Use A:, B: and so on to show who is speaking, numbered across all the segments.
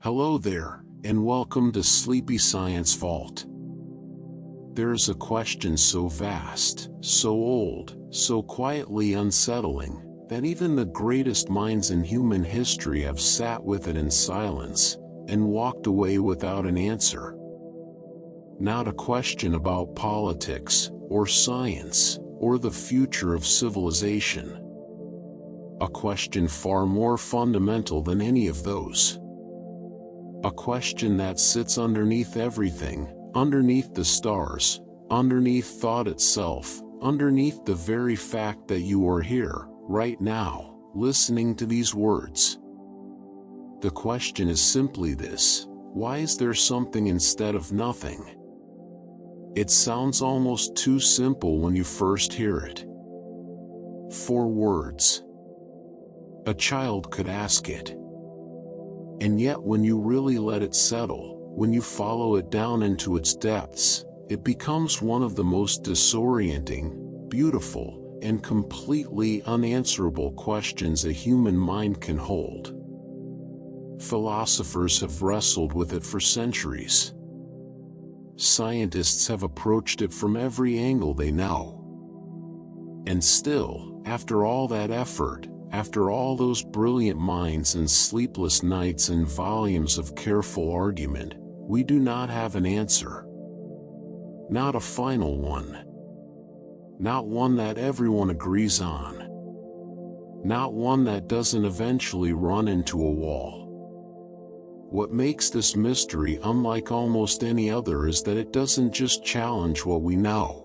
A: Hello there, and welcome to Sleepy Science Vault. There is a question so vast, so old, so quietly unsettling, that even the greatest minds in human history have sat with it in silence, and walked away without an answer. Not a question about politics, or science, or the future of civilization. A question far more fundamental than any of those. A question that sits underneath everything, underneath the stars, underneath thought itself, underneath the very fact that you are here, right now, listening to these words. The question is simply this: why is there something instead of nothing? It sounds almost too simple when you first hear it. 4 words. A child could ask it. And yet when you really let it settle, when you follow it down into its depths, it becomes one of the most disorienting, beautiful, and completely unanswerable questions a human mind can hold. Philosophers have wrestled with it for centuries. Scientists have approached it from every angle they know. And still, after all that effort, after all those brilliant minds and sleepless nights and volumes of careful argument, we do not have an answer. Not a final one. Not one that everyone agrees on. Not one that doesn't eventually run into a wall. What makes this mystery unlike almost any other is that it doesn't just challenge what we know.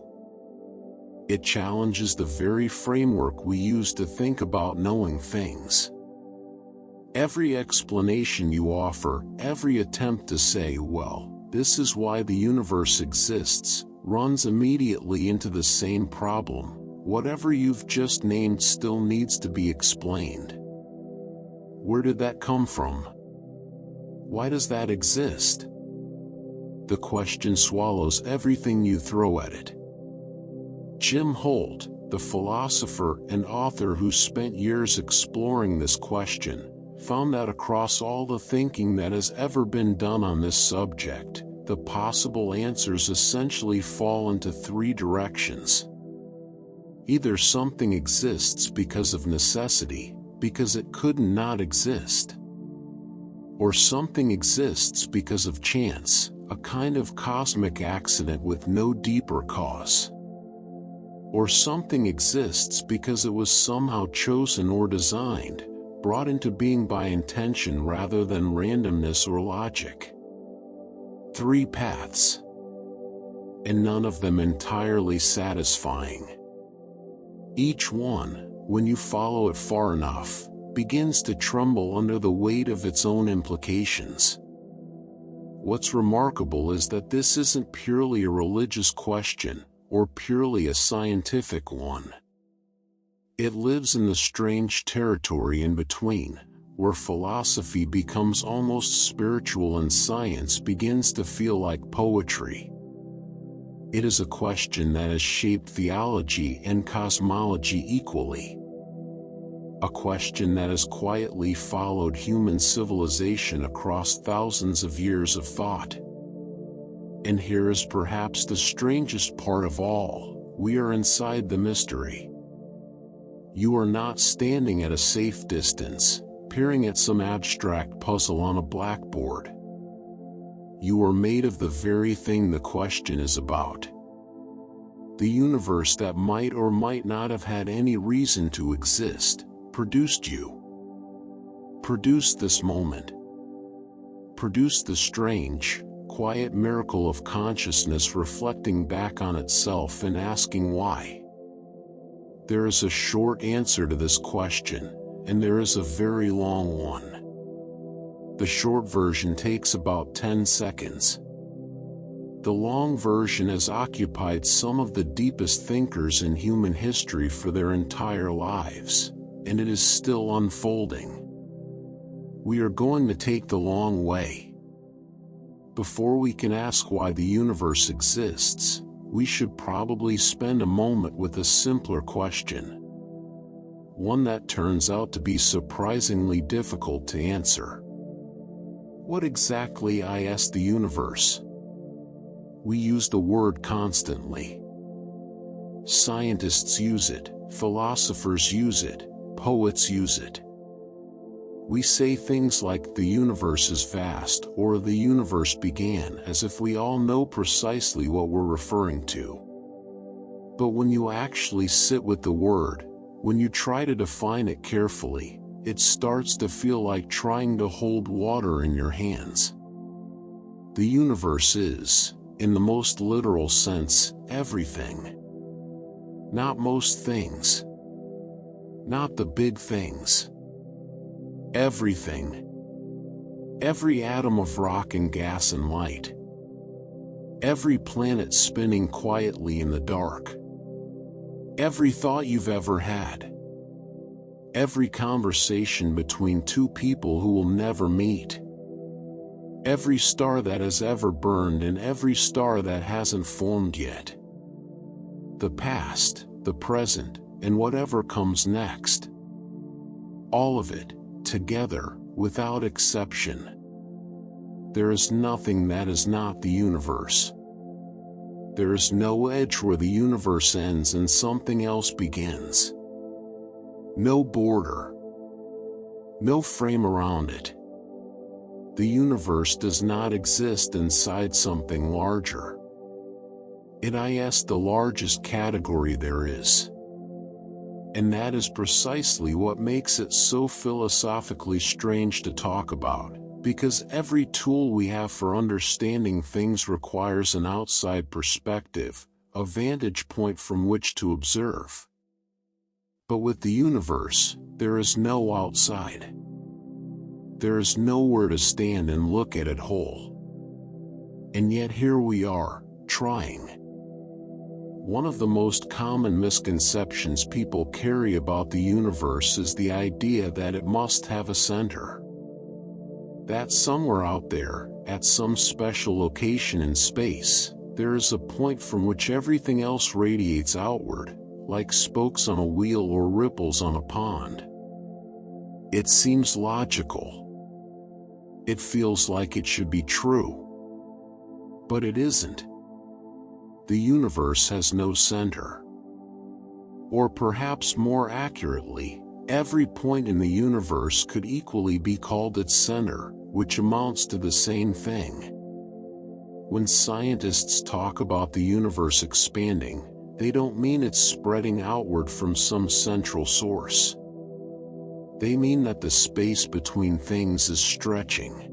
A: It challenges the very framework we use to think about knowing things. Every explanation you offer, every attempt to say, well, this is why the universe exists, runs immediately into the same problem. Whatever you've just named still needs to be explained. Where did that come from? Why does that exist? The question swallows everything you throw at it. Jim Holt, the philosopher and author who spent years exploring this question, found that across all the thinking that has ever been done on this subject, the possible answers essentially fall into 3 directions. Either something exists because of necessity, because it could not exist. Or something exists because of chance, a kind of cosmic accident with no deeper cause. Or something exists because it was somehow chosen or designed, brought into being by intention rather than randomness or logic. 3 paths. And none of them entirely satisfying. Each one, when you follow it far enough, begins to tremble under the weight of its own implications. What's remarkable is that this isn't purely a religious question, or purely a scientific one. It lives in the strange territory in between, where philosophy becomes almost spiritual and science begins to feel like poetry. It is a question that has shaped theology and cosmology equally. A question that has quietly followed human civilization across thousands of years of thought. And here is perhaps the strangest part of all: we are inside the mystery. You are not standing at a safe distance, peering at some abstract puzzle on a blackboard. You are made of the very thing the question is about. The universe that might or might not have had any reason to exist, produced you. Produced this moment. Produced the strange, quiet miracle of consciousness reflecting back on itself and asking why. There is a short answer to this question, and there is a very long one. The short version takes about 10 seconds. The long version has occupied some of the deepest thinkers in human history for their entire lives, and it is still unfolding. We are going to take the long way. Before we can ask why the universe exists, we should probably spend a moment with a simpler question. One that turns out to be surprisingly difficult to answer. What exactly is the universe? We use the word constantly. Scientists use it, philosophers use it, poets use it. We say things like the universe is vast or the universe began as if we all know precisely what we're referring to. But when you actually sit with the word, when you try to define it carefully, it starts to feel like trying to hold water in your hands. The universe is, in the most literal sense, everything. Not most things. Not the big things. Everything. Every atom of rock and gas and light. Every planet spinning quietly in the dark. Every thought you've ever had. Every conversation between two people who will never meet. Every star that has ever burned and every star that hasn't formed yet. The past, the present, and whatever comes next. All of it, together, without exception. There is nothing that is not the universe. There is no edge where the universe ends and something else begins. No border. No frame around it. The universe does not exist inside something larger. It is the largest category there is. And that is precisely what makes it so philosophically strange to talk about, because every tool we have for understanding things requires an outside perspective, a vantage point from which to observe. But with the universe, there is no outside. There is nowhere to stand and look at it whole. And yet here we are, trying. One of the most common misconceptions people carry about the universe is the idea that it must have a center. That somewhere out there, at some special location in space, there is a point from which everything else radiates outward, like spokes on a wheel or ripples on a pond. It seems logical. It feels like it should be true. But it isn't. The universe has no center. Or perhaps more accurately, every point in the universe could equally be called its center, which amounts to the same thing. When scientists talk about the universe expanding, they don't mean it's spreading outward from some central source. They mean that the space between things is stretching.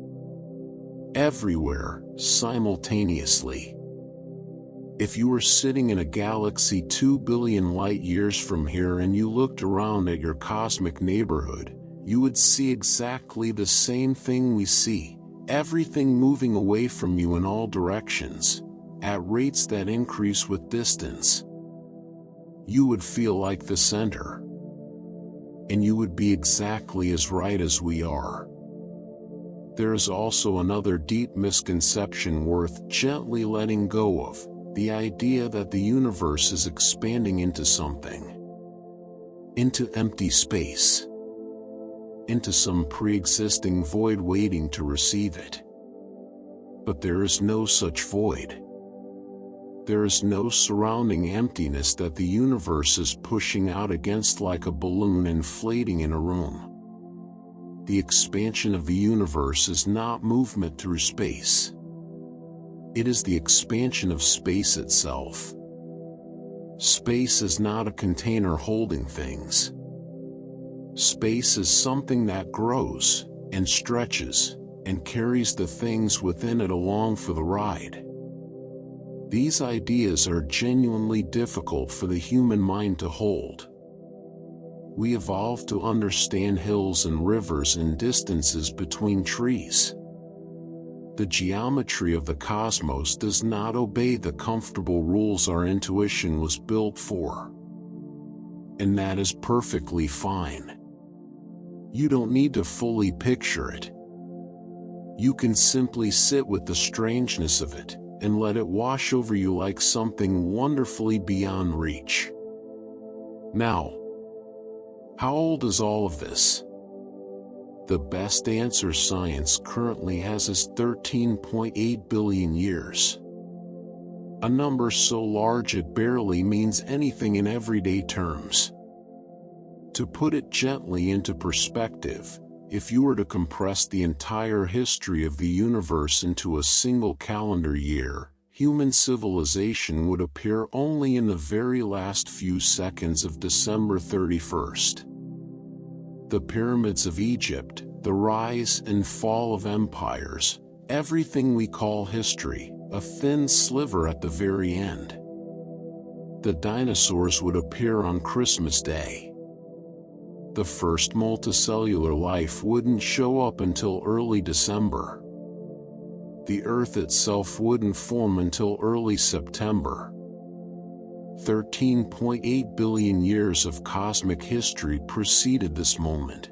A: Everywhere, simultaneously. If you were sitting in a galaxy 2 billion light years from here and you looked around at your cosmic neighborhood, you would see exactly the same thing we see, everything moving away from you in all directions, at rates that increase with distance. You would feel like the center. And you would be exactly as right as we are. There is also another deep misconception worth gently letting go of. The idea that the universe is expanding into something. Into empty space. Into some pre-existing void waiting to receive it. But there is no such void. There is no surrounding emptiness that the universe is pushing out against like a balloon inflating in a room. The expansion of the universe is not movement through space. It is the expansion of space itself. Space is not a container holding things. Space is something that grows, and stretches, and carries the things within it along for the ride. These ideas are genuinely difficult for the human mind to hold. We evolved to understand hills and rivers and distances between trees. The geometry of the cosmos does not obey the comfortable rules our intuition was built for. And that is perfectly fine. You don't need to fully picture it. You can simply sit with the strangeness of it, and let it wash over you like something wonderfully beyond reach. Now, how old is all of this? The best answer science currently has is 13.8 billion years. A number so large it barely means anything in everyday terms. To put it gently into perspective, if you were to compress the entire history of the universe into a single calendar year, human civilization would appear only in the very last few seconds of December 31st. The pyramids of Egypt, the rise and fall of empires, everything we call history, a thin sliver at the very end. The dinosaurs would appear on Christmas Day. The first multicellular life wouldn't show up until early December. The Earth itself wouldn't form until early September. 13.8 billion years of cosmic history preceded this moment.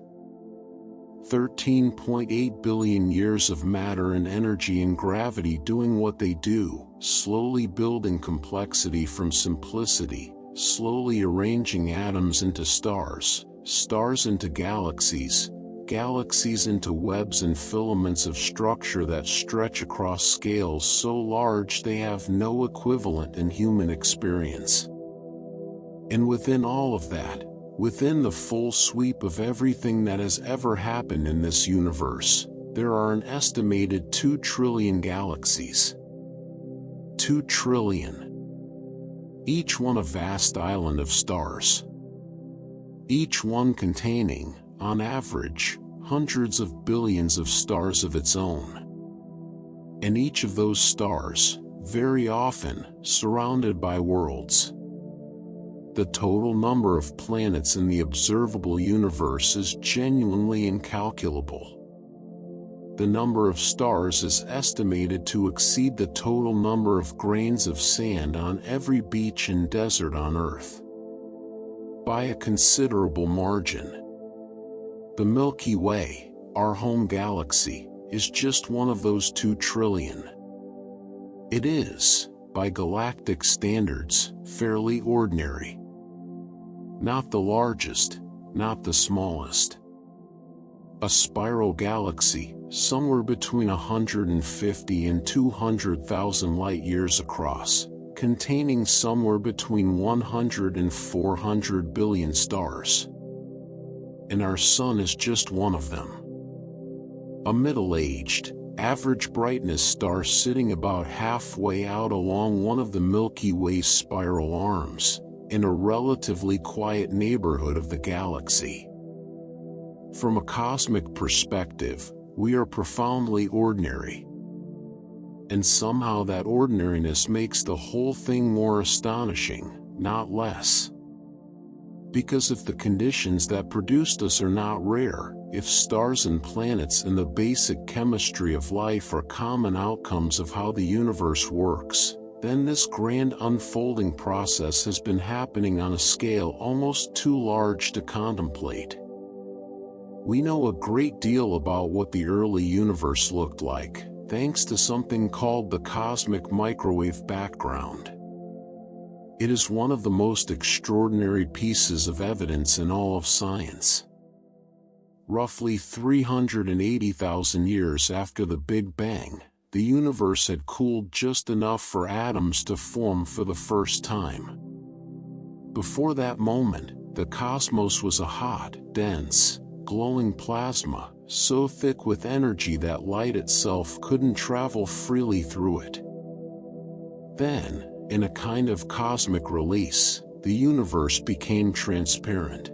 A: 13.8 billion years of matter and energy and gravity doing what they do, slowly building complexity from simplicity, slowly arranging atoms into stars, stars into galaxies, galaxies into webs and filaments of structure that stretch across scales so large they have no equivalent in human experience. And within all of that, within the full sweep of everything that has ever happened in this universe, there are an estimated 2 trillion galaxies. 2 trillion. Each one a vast island of stars. Each one containing, on average, hundreds of billions of stars of its own. And each of those stars, very often, surrounded by worlds. The total number of planets in the observable universe is genuinely incalculable. The number of stars is estimated to exceed the total number of grains of sand on every beach and desert on Earth, by a considerable margin. The Milky Way, our home galaxy, is just one of those 2 trillion. It is, by galactic standards, fairly ordinary. Not the largest, not the smallest. A spiral galaxy, somewhere between 150 and 200,000 light-years across, containing somewhere between 100 and 400 billion stars. And our Sun is just one of them. A middle-aged, average brightness star sitting about halfway out along one of the Milky Way's spiral arms, in a relatively quiet neighborhood of the galaxy. From a cosmic perspective, we are profoundly ordinary. And somehow that ordinariness makes the whole thing more astonishing, not less. Because if the conditions that produced us are not rare, if stars and planets and the basic chemistry of life are common outcomes of how the universe works, then this grand unfolding process has been happening on a scale almost too large to contemplate. We know a great deal about what the early universe looked like, thanks to something called the cosmic microwave background. It is one of the most extraordinary pieces of evidence in all of science. Roughly 380,000 years after the Big Bang, the universe had cooled just enough for atoms to form for the first time. Before that moment, the cosmos was a hot, dense, glowing plasma, so thick with energy that light itself couldn't travel freely through it. Then, in a kind of cosmic release, the universe became transparent.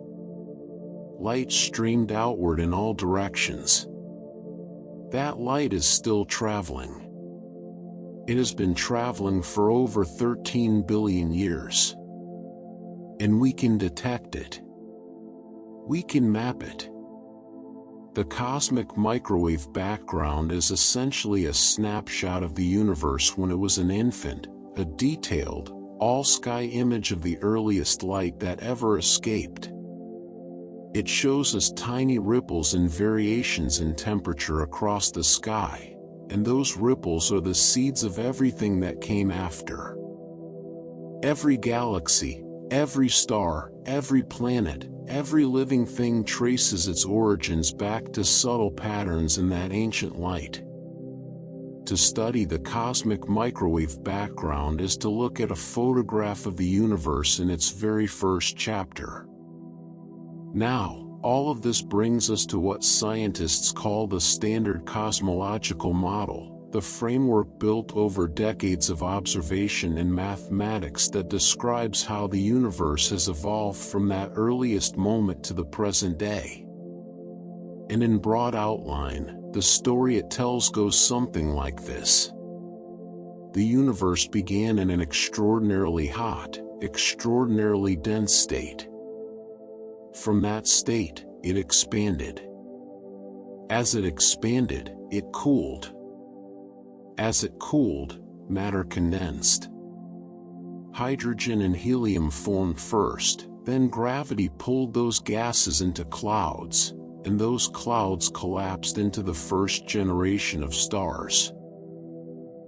A: Light streamed outward in all directions. That light is still traveling. It has been traveling for over 13 billion years. And we can detect it. We can map it. The cosmic microwave background is essentially a snapshot of the universe when it was an infant, a detailed, all-sky image of the earliest light that ever escaped. It shows us tiny ripples and variations in temperature across the sky, and those ripples are the seeds of everything that came after. Every galaxy, Every star, every planet, every living thing traces its origins back to subtle patterns in that ancient light. To study the cosmic microwave background is to look at a photograph of the universe in its very first chapter. Now, all of this brings us to what scientists call the standard cosmological model, the framework built over decades of observation and mathematics that describes how the universe has evolved from that earliest moment to the present day. And in broad outline, the story it tells goes something like this. The universe began in an extraordinarily hot, extraordinarily dense state. From that state, it expanded. As it expanded, it cooled. As it cooled, matter condensed. Hydrogen and helium formed first, then gravity pulled those gases into clouds, and those clouds collapsed into the first generation of stars.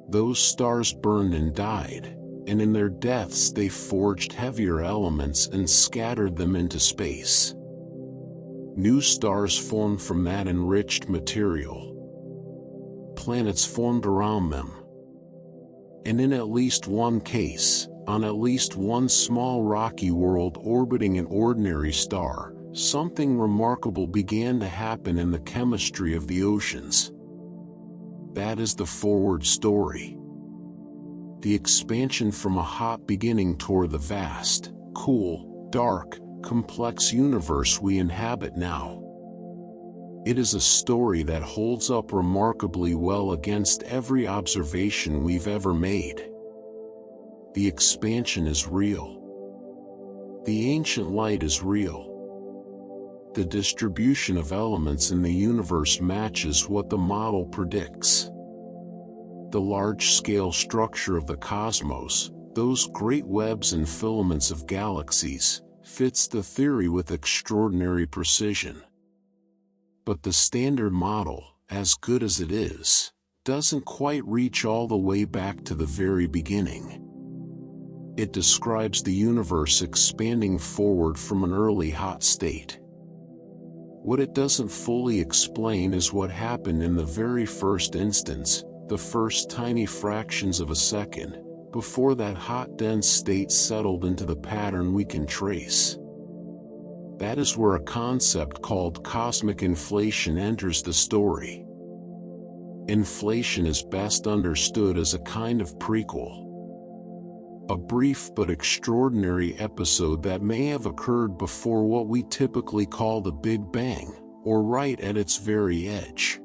A: Those stars burned and died, and in their deaths they forged heavier elements and scattered them into space. New stars formed from that enriched material. Planets formed around them. And in at least one case, on at least one small rocky world orbiting an ordinary star, something remarkable began to happen in the chemistry of the oceans. That is the forward story. The expansion from a hot beginning toward the vast, cool, dark, complex universe we inhabit now. It is a story that holds up remarkably well against every observation we've ever made. The expansion is real. The ancient light is real. The distribution of elements in the universe matches what the model predicts. The large-scale structure of the cosmos, those great webs and filaments of galaxies, fits the theory with extraordinary precision. But the standard model, as good as it is, doesn't quite reach all the way back to the very beginning. It describes the universe expanding forward from an early hot state. What it doesn't fully explain is what happened in the very first instance, the first tiny fractions of a second, before that hot dense state settled into the pattern we can trace. That is where a concept called cosmic inflation enters the story. Inflation is best understood as a kind of prequel. A brief but extraordinary episode that may have occurred before what we typically call the Big Bang, or right at its very edge.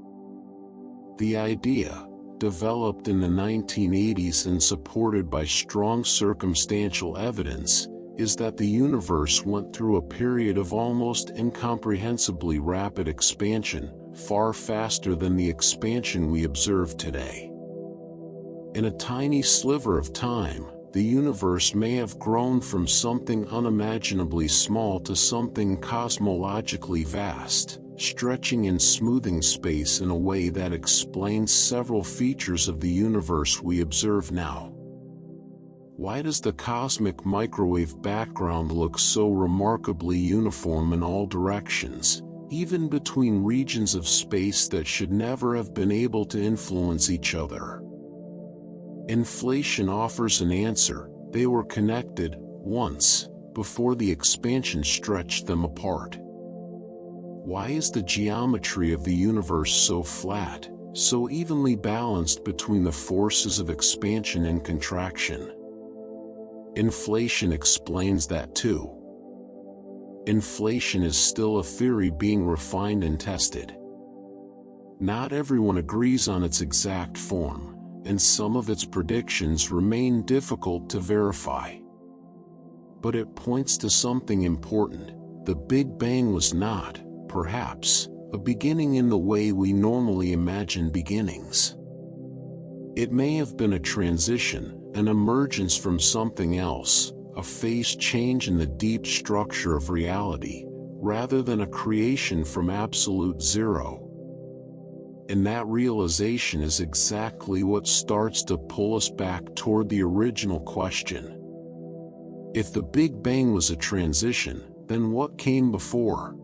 A: The idea, developed in the 1980s and supported by strong circumstantial evidence, is that the universe went through a period of almost incomprehensibly rapid expansion, far faster than the expansion we observe today. In a tiny sliver of time, the universe may have grown from something unimaginably small to something cosmologically vast, stretching and smoothing space in a way that explains several features of the universe we observe now. Why does the cosmic microwave background look so remarkably uniform in all directions, even between regions of space that should never have been able to influence each other? Inflation offers an answer. They were connected, once, before the expansion stretched them apart. Why is the geometry of the universe so flat, so evenly balanced between the forces of expansion and contraction? Inflation explains that too. Inflation is still a theory being refined and tested. Not everyone agrees on its exact form, and some of its predictions remain difficult to verify. But it points to something important. The Big Bang was not, perhaps, a beginning in the way we normally imagine beginnings. It may have been a transition, an emergence from something else, a phase change in the deep structure of reality, rather than a creation from absolute zero. And that realization is exactly what starts to pull us back toward the original question. If the Big Bang was a transition, then what came before?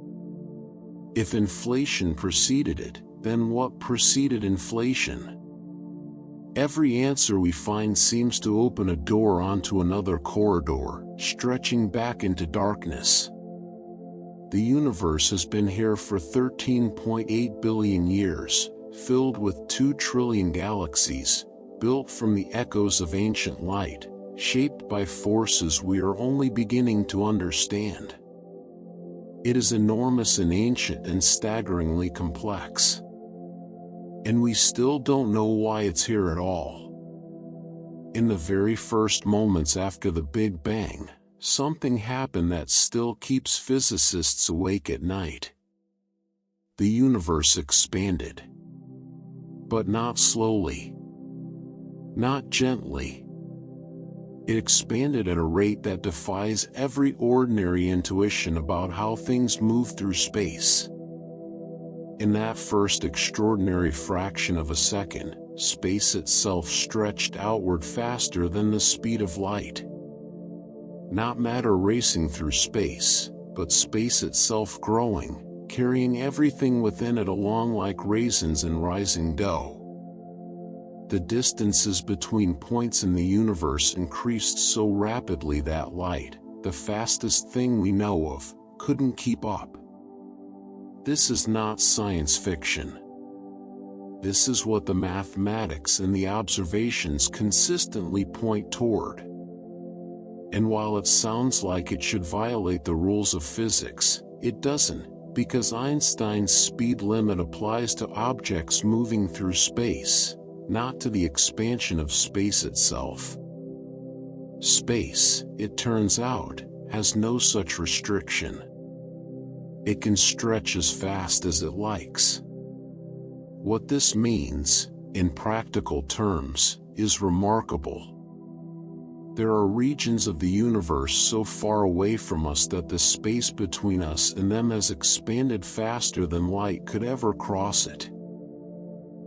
A: If inflation preceded it, then what preceded inflation? Every answer we find seems to open a door onto another corridor, stretching back into darkness. The universe has been here for 13.8 billion years, filled with 2 trillion galaxies, built from the echoes of ancient light, shaped by forces we are only beginning to understand. It is enormous and ancient and staggeringly complex. And we still don't know why it's here at all. In the very first moments after the Big Bang, something happened that still keeps physicists awake at night. The universe expanded. But not slowly. Not gently. It expanded at a rate that defies every ordinary intuition about how things move through space. In that first extraordinary fraction of a second, space itself stretched outward faster than the speed of light. Not matter racing through space, but space itself growing, carrying everything within it along like raisins in rising dough. The distances between points in the universe increased so rapidly that light, the fastest thing we know of, couldn't keep up. This is not science fiction. This is what the mathematics and the observations consistently point toward. And while it sounds like it should violate the rules of physics, it doesn't, because Einstein's speed limit applies to objects moving through space, not to the expansion of space itself. Space, it turns out, has no such restriction. It can stretch as fast as it likes. What this means, in practical terms, is remarkable. There are regions of the universe so far away from us that the space between us and them has expanded faster than light could ever cross it.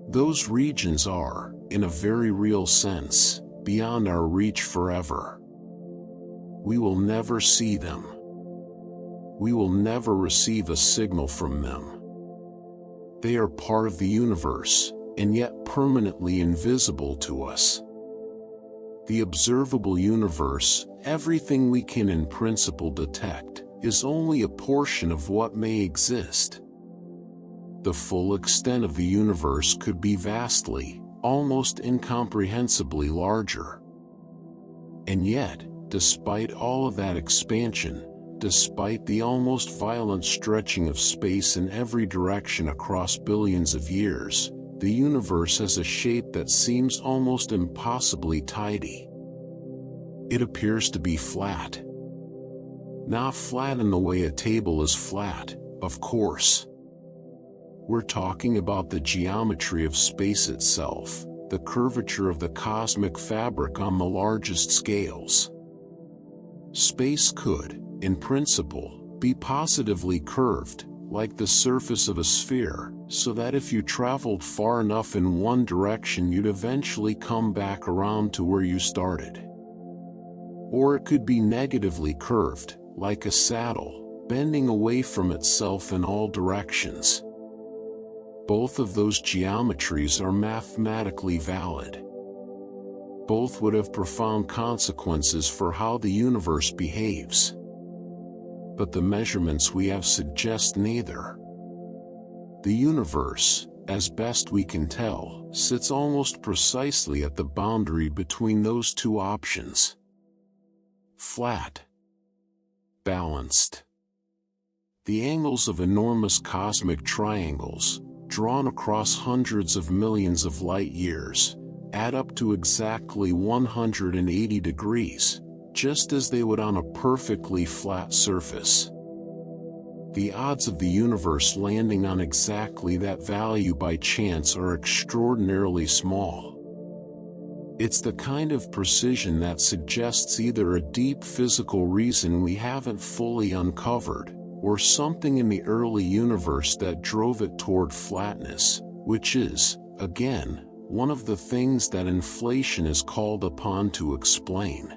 A: Those regions are, in a very real sense, beyond our reach forever. We will never see them. We will never receive a signal from them. They are part of the universe, and yet permanently invisible to us. The observable universe, everything we can in principle detect, is only a portion of what may exist. The full extent of the universe could be vastly, almost incomprehensibly larger. And yet, despite all of that expansion, despite the almost violent stretching of space in every direction across billions of years, the universe has a shape that seems almost impossibly tidy. It appears to be flat. Not flat in the way a table is flat, of course. We're talking about the geometry of space itself, the curvature of the cosmic fabric on the largest scales. Space could, in principle, be positively curved, like the surface of a sphere, so that if you traveled far enough in one direction you'd eventually come back around to where you started. Or it could be negatively curved, like a saddle, bending away from itself in all directions. Both of those geometries are mathematically valid. Both would have profound consequences for how the universe behaves. But the measurements we have suggest neither. The universe, as best we can tell, sits almost precisely at the boundary between those two options. Flat. Balanced. The angles of enormous cosmic triangles, drawn across hundreds of millions of light years, add up to exactly 180 degrees, just as they would on a perfectly flat surface. The odds of the universe landing on exactly that value by chance are extraordinarily small. It's the kind of precision that suggests either a deep physical reason we haven't fully uncovered, or something in the early universe that drove it toward flatness, which is, again, one of the things that inflation is called upon to explain.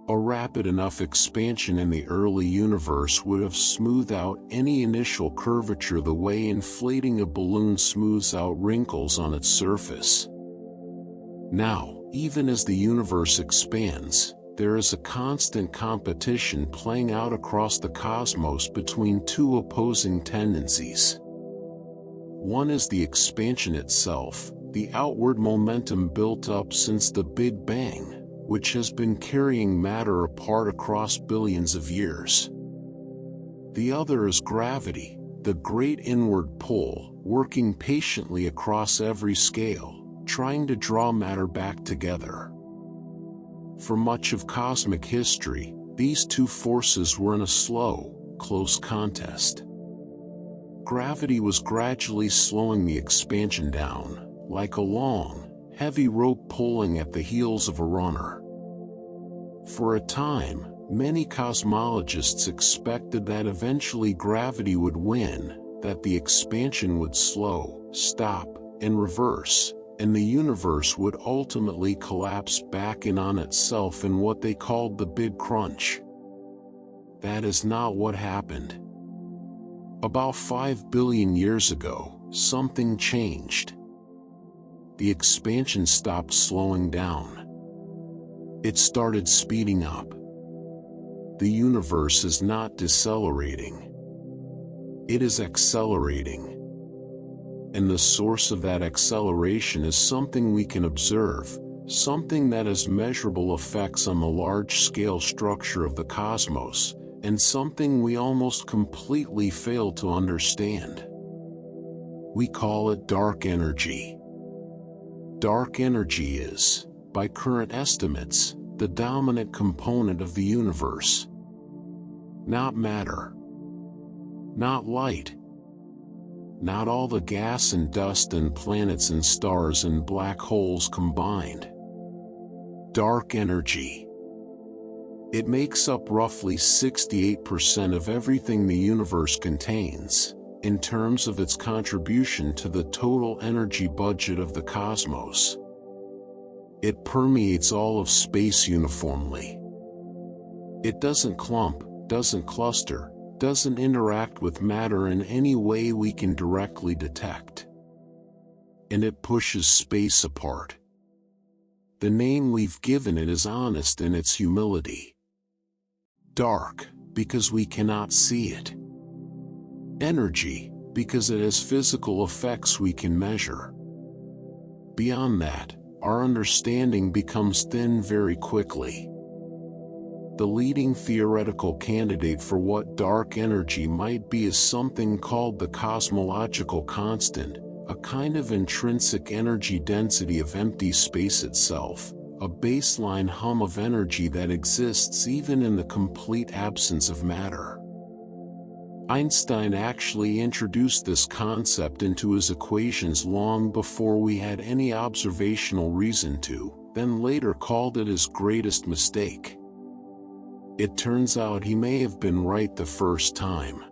A: A rapid enough expansion in the early universe would have smoothed out any initial curvature the way inflating a balloon smooths out wrinkles on its surface. Now, even as the universe expands, there is a constant competition playing out across the cosmos between two opposing tendencies. One is the expansion itself, the outward momentum built up since the Big Bang, which has been carrying matter apart across billions of years. The other is gravity, the great inward pull, working patiently across every scale, trying to draw matter back together. For much of cosmic history, these two forces were in a slow, close contest. Gravity was gradually slowing the expansion down, like a long, heavy rope pulling at the heels of a runner. For a time, many cosmologists expected that eventually gravity would win, that the expansion would slow, stop, and reverse, and the universe would ultimately collapse back in on itself in what they called the Big Crunch. That is not what happened. About 5 billion years ago, something changed. The expansion stopped slowing down. It started speeding up. The universe is not decelerating. It is accelerating. And the source of that acceleration is something we can observe, something that has measurable effects on the large-scale structure of the cosmos, and something we almost completely fail to understand. We call it dark energy. Dark energy is, by current estimates, the dominant component of the universe. Not matter. Not light. Not all the gas and dust and planets and stars and black holes combined. Dark energy. It makes up roughly 68% of everything the universe contains, in terms of its contribution to the total energy budget of the cosmos. It permeates all of space uniformly. It doesn't clump, doesn't cluster, doesn't interact with matter in any way we can directly detect. And it pushes space apart. The name we've given it is honest in its humility. Dark, because we cannot see it. Energy, because it has physical effects we can measure. Beyond that, our understanding becomes thin very quickly. The leading theoretical candidate for what dark energy might be is something called the cosmological constant, a kind of intrinsic energy density of empty space itself, a baseline hum of energy that exists even in the complete absence of matter. Einstein actually introduced this concept into his equations long before we had any observational reason to, then later called it his greatest mistake. It turns out he may have been right the first time.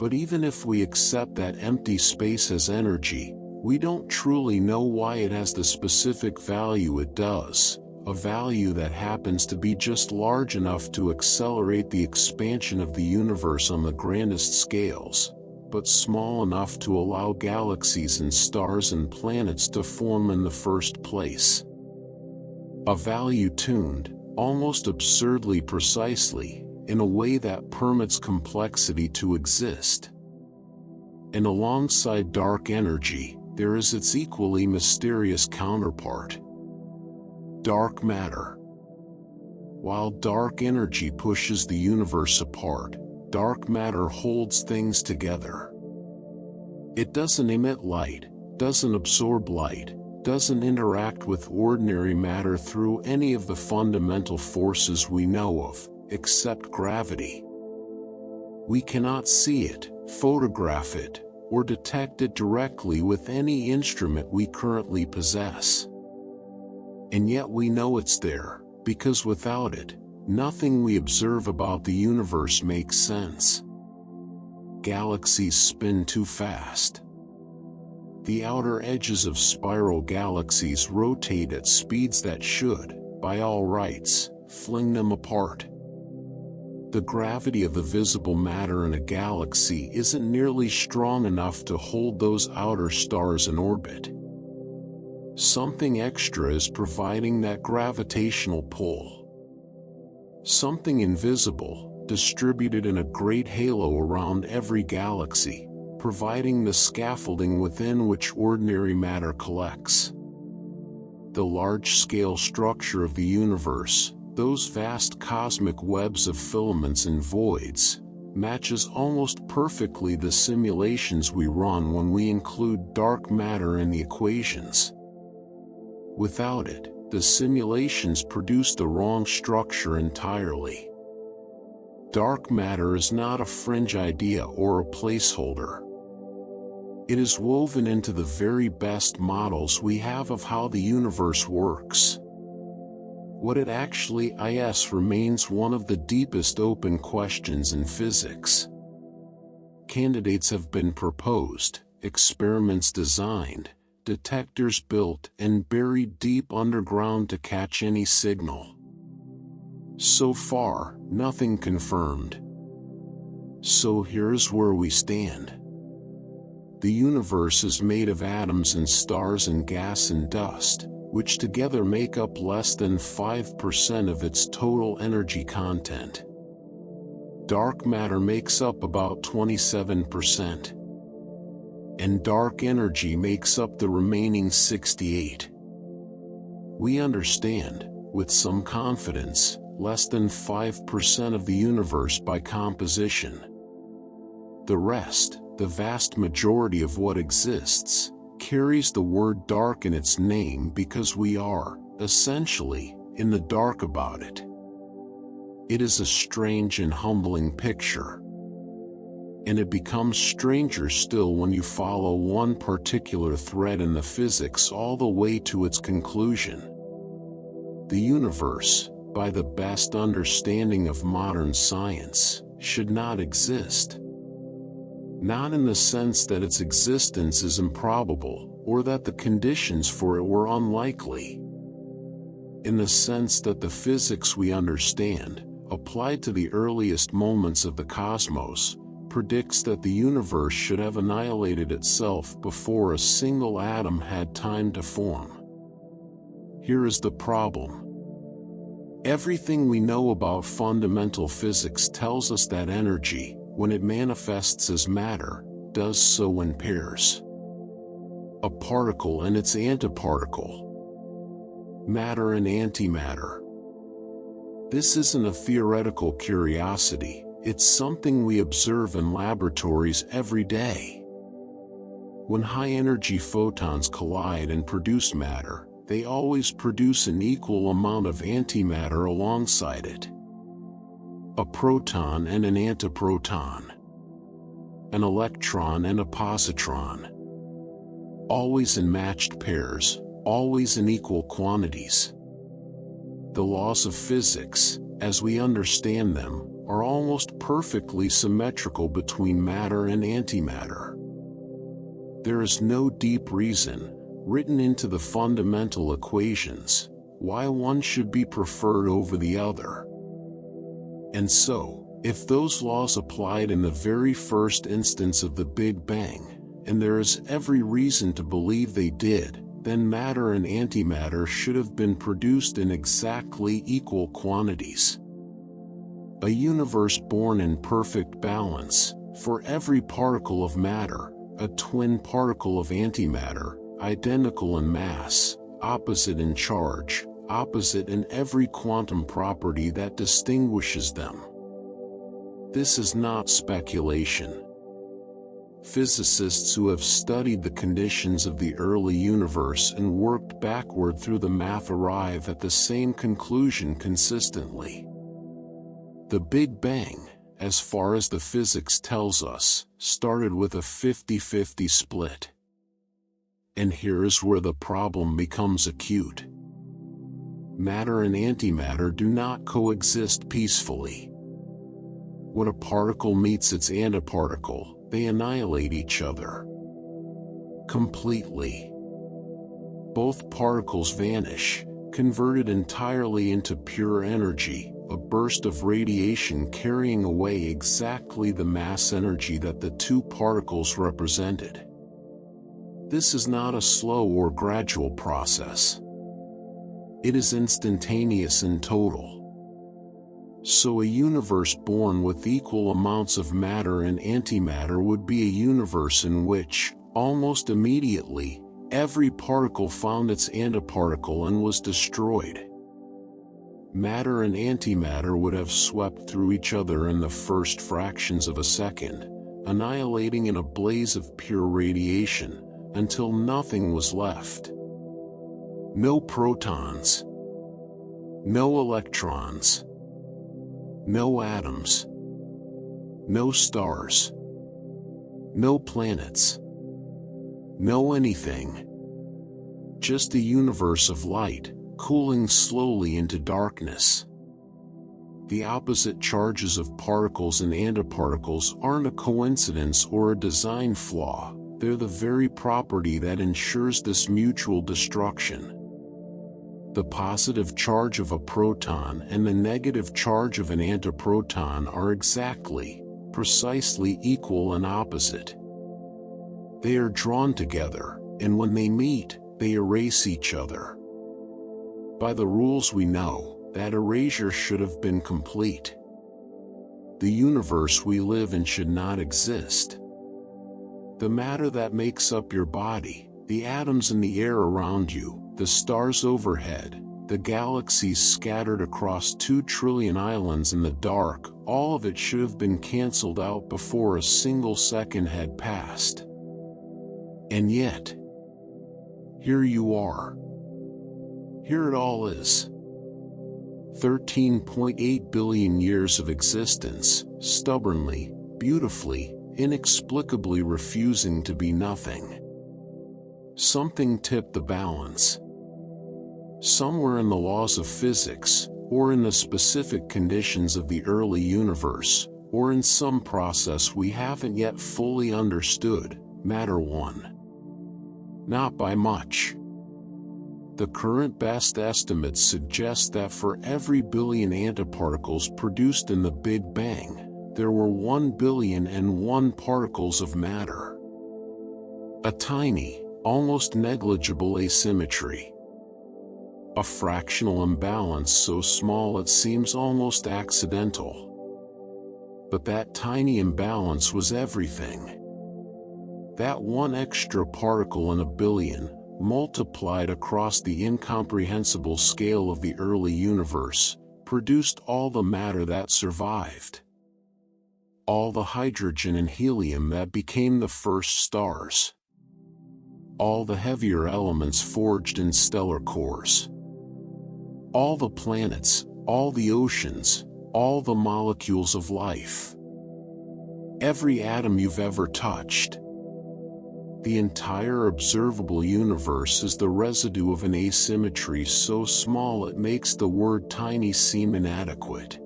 A: But even if we accept that empty space has energy, we don't truly know why it has the specific value it does, a value that happens to be just large enough to accelerate the expansion of the universe on the grandest scales, but small enough to allow galaxies and stars and planets to form in the first place. A value tuned, almost absurdly precisely, in a way that permits complexity to exist. And alongside dark energy, there is its equally mysterious counterpart. Dark matter. While dark energy pushes the universe apart, dark matter holds things together. It doesn't emit light, doesn't absorb light, doesn't interact with ordinary matter through any of the fundamental forces we know of, except gravity. We cannot see it, photograph it, or detect it directly with any instrument we currently possess. And yet we know it's there, because without it, nothing we observe about the universe makes sense. Galaxies spin too fast. The outer edges of spiral galaxies rotate at speeds that should, by all rights, fling them apart. The gravity of the visible matter in a galaxy isn't nearly strong enough to hold those outer stars in orbit. Something extra is providing that gravitational pull. Something invisible, distributed in a great halo around every galaxy, providing the scaffolding within which ordinary matter collects. The large-scale structure of the universe, those vast cosmic webs of filaments and voids, matches almost perfectly the simulations we run when we include dark matter in the equations. Without it, the simulations produce the wrong structure entirely. Dark matter is not a fringe idea or a placeholder. It is woven into the very best models we have of how the universe works. What it actually is remains one of the deepest open questions in physics. Candidates have been proposed, experiments designed, detectors built and buried deep underground to catch any signal. So far, nothing confirmed. So here's where we stand. The universe is made of atoms and stars and gas and dust, which together make up less than 5% of its total energy content. Dark matter makes up about 27%. And dark energy makes up the remaining 68%. We understand, with some confidence, less than 5% of the universe by composition. The rest, the vast majority of what exists, carries the word dark in its name because we are, essentially, in the dark about it. It is a strange and humbling picture. And it becomes stranger still when you follow one particular thread in the physics all the way to its conclusion. The universe, by the best understanding of modern science, should not exist. Not in the sense that its existence is improbable, or that the conditions for it were unlikely. In the sense that the physics we understand, applied to the earliest moments of the cosmos, predicts that the universe should have annihilated itself before a single atom had time to form. Here is the problem. Everything we know about fundamental physics tells us that energy, when it manifests as matter, does so in pairs. A particle and its antiparticle. Matter and antimatter. This isn't a theoretical curiosity, it's something we observe in laboratories every day. When high-energy photons collide and produce matter, they always produce an equal amount of antimatter alongside it. A proton and an antiproton. An electron and a positron. Always in matched pairs, always in equal quantities. The laws of physics, as we understand them, are almost perfectly symmetrical between matter and antimatter. There is no deep reason, written into the fundamental equations, why one should be preferred over the other. And so, if those laws applied in the very first instance of the Big Bang, and there is every reason to believe they did, then matter and antimatter should have been produced in exactly equal quantities. A universe born in perfect balance, for every particle of matter, a twin particle of antimatter, identical in mass, opposite in charge, opposite in every quantum property that distinguishes them. This is not speculation. Physicists who have studied the conditions of the early universe and worked backward through the math arrive at the same conclusion consistently. The Big Bang, as far as the physics tells us, started with a 50-50 split. And here's where the problem becomes acute. Matter and antimatter do not coexist peacefully. When a particle meets its antiparticle, they annihilate each other. Completely. Both particles vanish, converted entirely into pure energy, a burst of radiation carrying away exactly the mass energy that the two particles represented. This is not a slow or gradual process. It is instantaneous and total. So a universe born with equal amounts of matter and antimatter would be a universe in which, almost immediately, every particle found its antiparticle and was destroyed. Matter and antimatter would have swept through each other in the first fractions of a second, annihilating in a blaze of pure radiation, until nothing was left. No protons. No electrons. No atoms. No stars. No planets. No anything. Just a universe of light, cooling slowly into darkness. The opposite charges of particles and antiparticles aren't a coincidence or a design flaw, they're the very property that ensures this mutual destruction. The positive charge of a proton and the negative charge of an antiproton are exactly, precisely equal and opposite. They are drawn together, and when they meet, they erase each other. By the rules we know, that erasure should have been complete. The universe we live in should not exist. The matter that makes up your body, the atoms in the air around you, the stars overhead, the galaxies scattered across 2 trillion islands in the dark, all of it should have been cancelled out before a single second had passed. And yet, here you are. Here it all is. 13.8 billion years of existence, stubbornly, beautifully, inexplicably refusing to be nothing. Something tipped the balance. Somewhere in the laws of physics, or in the specific conditions of the early universe, or in some process we haven't yet fully understood, matter won. Not by much. The current best estimates suggest that for every billion antiparticles produced in the Big Bang, there were 1,000,000,001 particles of matter. A tiny, almost negligible asymmetry. A fractional imbalance so small it seems almost accidental. But that tiny imbalance was everything. That one extra particle in a billion, multiplied across the incomprehensible scale of the early universe, produced all the matter that survived. All the hydrogen and helium that became the first stars. All the heavier elements forged in stellar cores. All the planets, all the oceans, all the molecules of life. Every atom you've ever touched. The entire observable universe is the residue of an asymmetry so small it makes the word tiny seem inadequate.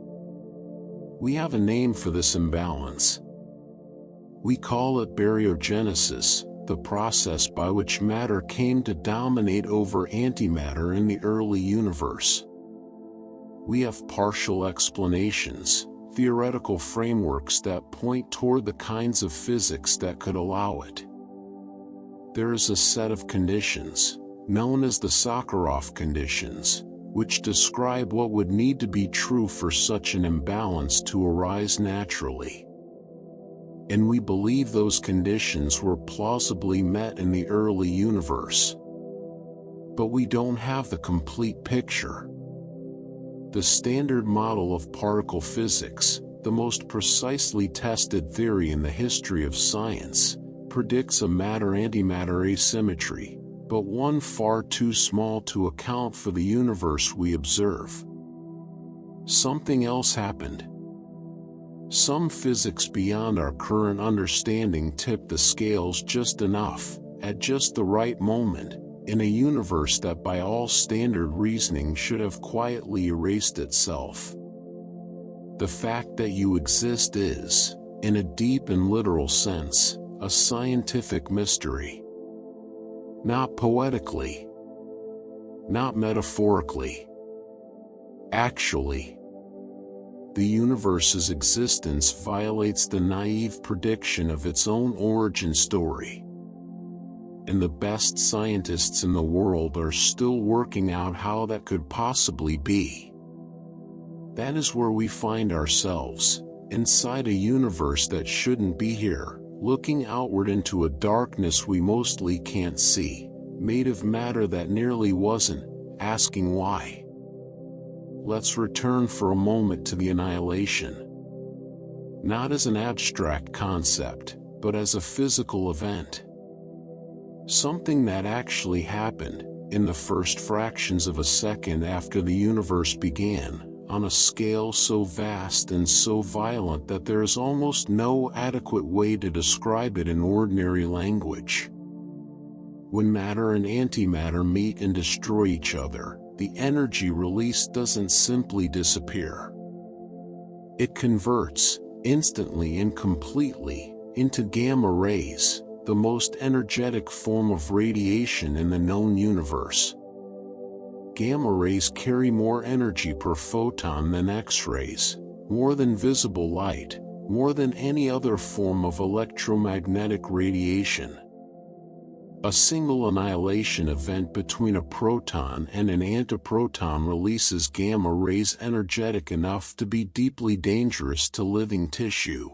A: We have a name for this imbalance. We call it baryogenesis, the process by which matter came to dominate over antimatter in the early universe. We have partial explanations, theoretical frameworks that point toward the kinds of physics that could allow it. There is a set of conditions, known as the Sakharov conditions, which describe what would need to be true for such an imbalance to arise naturally. And we believe those conditions were plausibly met in the early universe. But we don't have the complete picture. The standard model of particle physics, the most precisely tested theory in the history of science, predicts a matter-antimatter asymmetry, but one far too small to account for the universe we observe. Something else happened. Some physics beyond our current understanding tipped the scales just enough, at just the right moment, in a universe that by all standard reasoning should have quietly erased itself. The fact that you exist is, in a deep and literal sense, a scientific mystery. Not poetically. not metaphorically. Actually, the universe's existence violates the naive prediction of its own origin story. And the best scientists in the world are still working out how that could possibly be. That is where we find ourselves, inside a universe that shouldn't be here, looking outward into a darkness we mostly can't see, made of matter that nearly wasn't, asking why. Let's return for a moment to the annihilation. Not as an abstract concept, but as a physical event. Something that actually happened, in the first fractions of a second after the universe began, on a scale so vast and so violent that there is almost no adequate way to describe it in ordinary language. When matter and antimatter meet and destroy each other, the energy released doesn't simply disappear. It converts, instantly and completely, into gamma rays, the most energetic form of radiation in the known universe. Gamma rays carry more energy per photon than X-rays, more than visible light, more than any other form of electromagnetic radiation. A single annihilation event between a proton and an antiproton releases gamma rays energetic enough to be deeply dangerous to living tissue.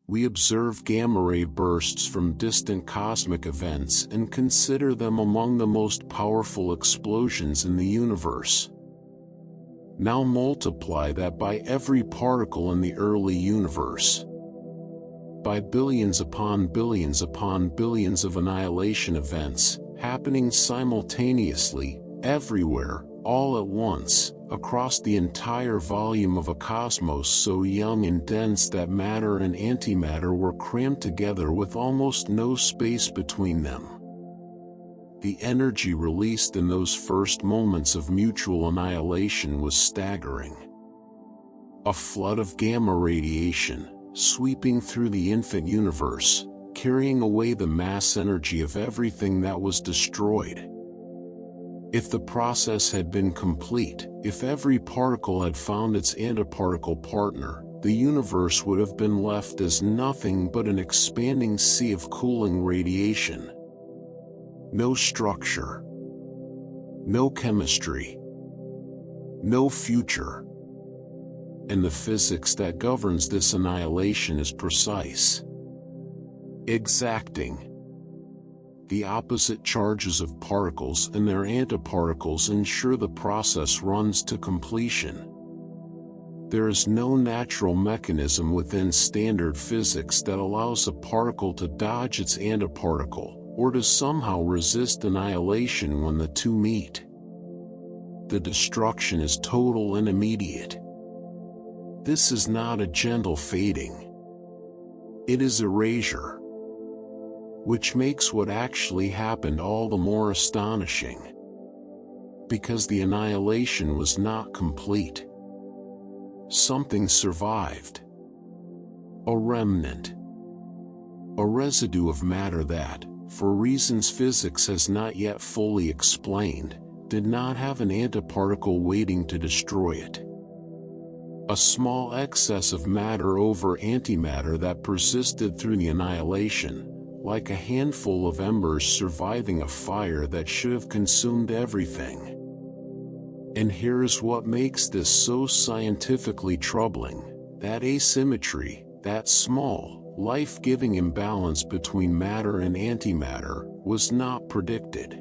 A: We observe gamma-ray bursts from distant cosmic events and consider them among the most powerful explosions in the universe. Now multiply that by every particle in the early universe. By billions upon billions upon billions of annihilation events, happening simultaneously, everywhere, all at once, across the entire volume of a cosmos so young and dense that matter and antimatter were crammed together with almost no space between them. The energy released in those first moments of mutual annihilation was staggering. A flood of gamma radiation, sweeping through the infant universe, carrying away the mass energy of everything that was destroyed. If the process had been complete, if every particle had found its antiparticle partner, the universe would have been left as nothing but an expanding sea of cooling radiation. No structure. No chemistry. No future. And the physics that governs this annihilation is precise. Exacting. The opposite charges of particles and their antiparticles ensure the process runs to completion. There is no natural mechanism within standard physics that allows a particle to dodge its antiparticle, or to somehow resist annihilation when the two meet. The destruction is total and immediate. This is not a gentle fading. It is erasure. Which makes what actually happened all the more astonishing. Because the annihilation was not complete. Something survived. A remnant. A residue of matter that, for reasons physics has not yet fully explained, did not have an antiparticle waiting to destroy it. A small excess of matter over antimatter that persisted through the annihilation, like a handful of embers surviving a fire that should have consumed everything. And here's what makes this so scientifically troubling: that asymmetry, that small, life-giving imbalance between matter and antimatter, was not predicted.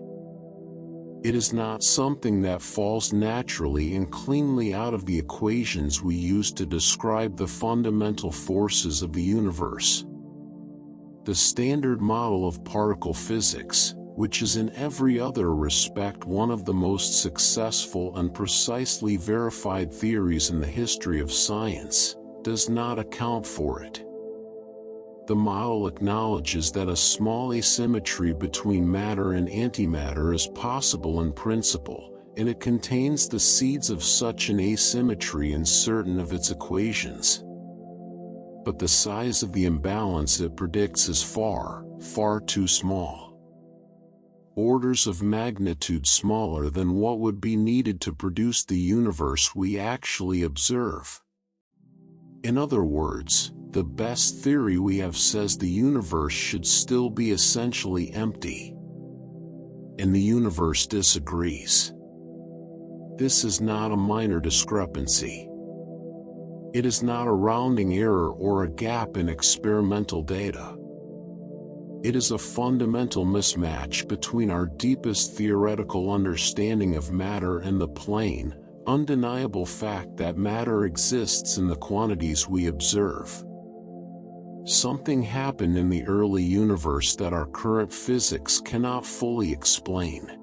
A: It is not something that falls naturally and cleanly out of the equations we use to describe the fundamental forces of the universe. The standard model of particle physics, which is in every other respect one of the most successful and precisely verified theories in the history of science, does not account for it. The model acknowledges that a small asymmetry between matter and antimatter is possible in principle, and it contains the seeds of such an asymmetry in certain of its equations. But the size of the imbalance it predicts is far, far too small. orders of magnitude smaller than what would be needed to produce the universe we actually observe. In other words, the best theory we have says the universe should still be essentially empty. And the universe disagrees. This is not a minor discrepancy. It is not a rounding error or a gap in experimental data. It is a fundamental mismatch between our deepest theoretical understanding of matter and the plain, undeniable fact that matter exists in the quantities we observe. Something happened in the early universe that our current physics cannot fully explain.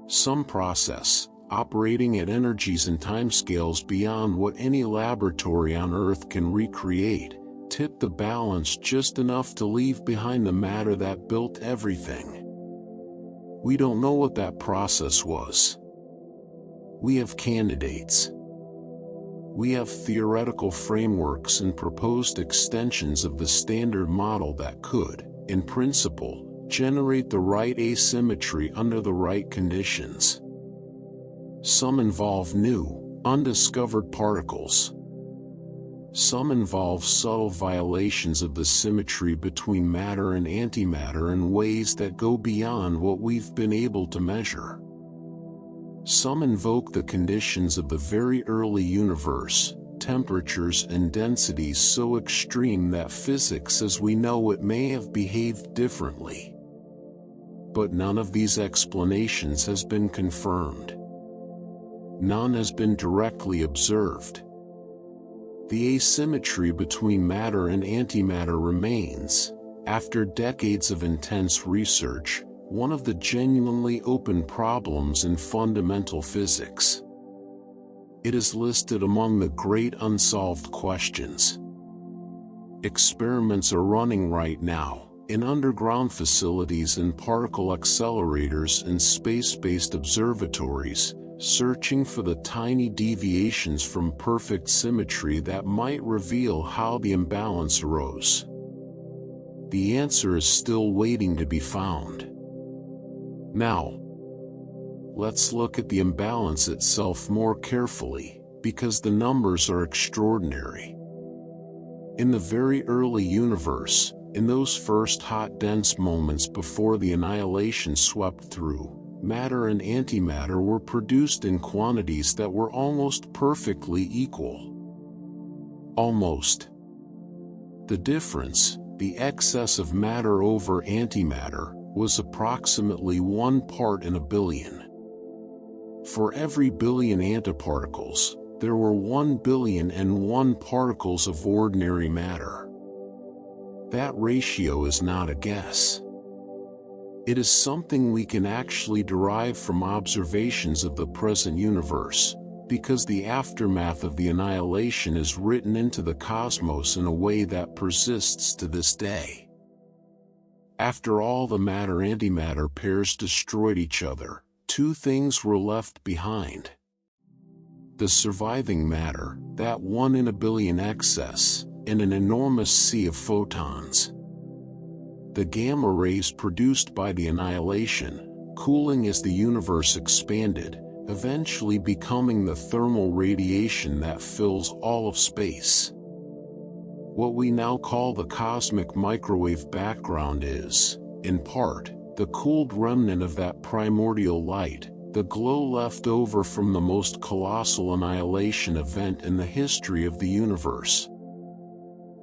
A: Some process, operating at energies and timescales beyond what any laboratory on Earth can recreate, tipped the balance just enough to leave behind the matter that built everything. We don't know what that process was. We have candidates. We have theoretical frameworks and proposed extensions of the standard model that could, in principle, generate the right asymmetry under the right conditions. Some involve new, undiscovered particles. Some involve subtle violations of the symmetry between matter and antimatter in ways that go beyond what we've been able to measure. Some invoke the conditions of the very early universe, temperatures and densities so extreme that physics as we know it may have behaved differently. But none of these explanations has been confirmed. None has been directly observed. The asymmetry between matter and antimatter remains, after decades of intense research, one of the genuinely open problems in fundamental physics. It is listed among the great unsolved questions. Experiments are running right now, in underground facilities and particle accelerators and space-based observatories, searching for the tiny deviations from perfect symmetry that might reveal how the imbalance arose. The answer is still waiting to be found. Now, let's look at the imbalance itself more carefully, because the numbers are extraordinary. In the very early universe, in those first hot dense moments before the annihilation swept through, matter and antimatter were produced in quantities that were almost perfectly equal. Almost. The difference, the excess of matter over antimatter, was approximately 1 part in a billion. For every billion antiparticles, there were 1,000,000,001 particles of ordinary matter. That ratio is not a guess. It is something we can actually derive from observations of the present universe, because the aftermath of the annihilation is written into the cosmos in a way that persists to this day. After all the matter-antimatter pairs destroyed each other, 2 things were left behind. The surviving matter, that 1 in a billion excess, and an enormous sea of photons. The gamma rays produced by the annihilation, cooling as the universe expanded, eventually becoming the thermal radiation that fills all of space. What we now call the cosmic microwave background is, in part, the cooled remnant of that primordial light, the glow left over from the most colossal annihilation event in the history of the universe.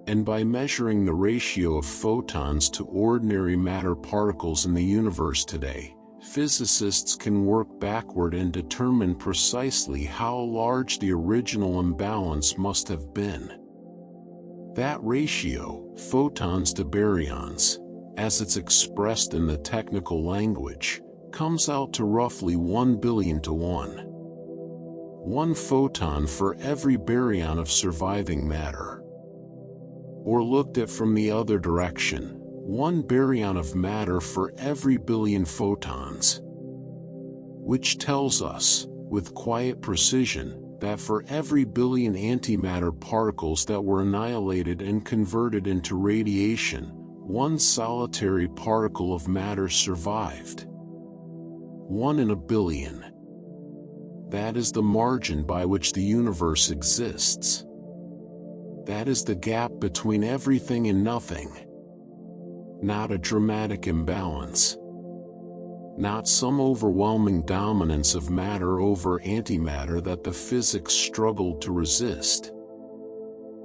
A: And by measuring the ratio of photons to ordinary matter particles in the universe today, physicists can work backward and determine precisely how large the original imbalance must have been. That ratio, photons to baryons, as it's expressed in the technical language, comes out to roughly 1 billion to 1. 1 photon for every baryon of surviving matter. Or looked at from the other direction, 1 baryon of matter for every billion photons. Which tells us, with quiet precision, that for every billion antimatter particles that were annihilated and converted into radiation, 1 solitary particle of matter survived. 1 in a billion. That is the margin by which the universe exists. That is the gap between everything and nothing. Not a dramatic imbalance. Not some overwhelming dominance of matter over antimatter that the physics struggled to resist.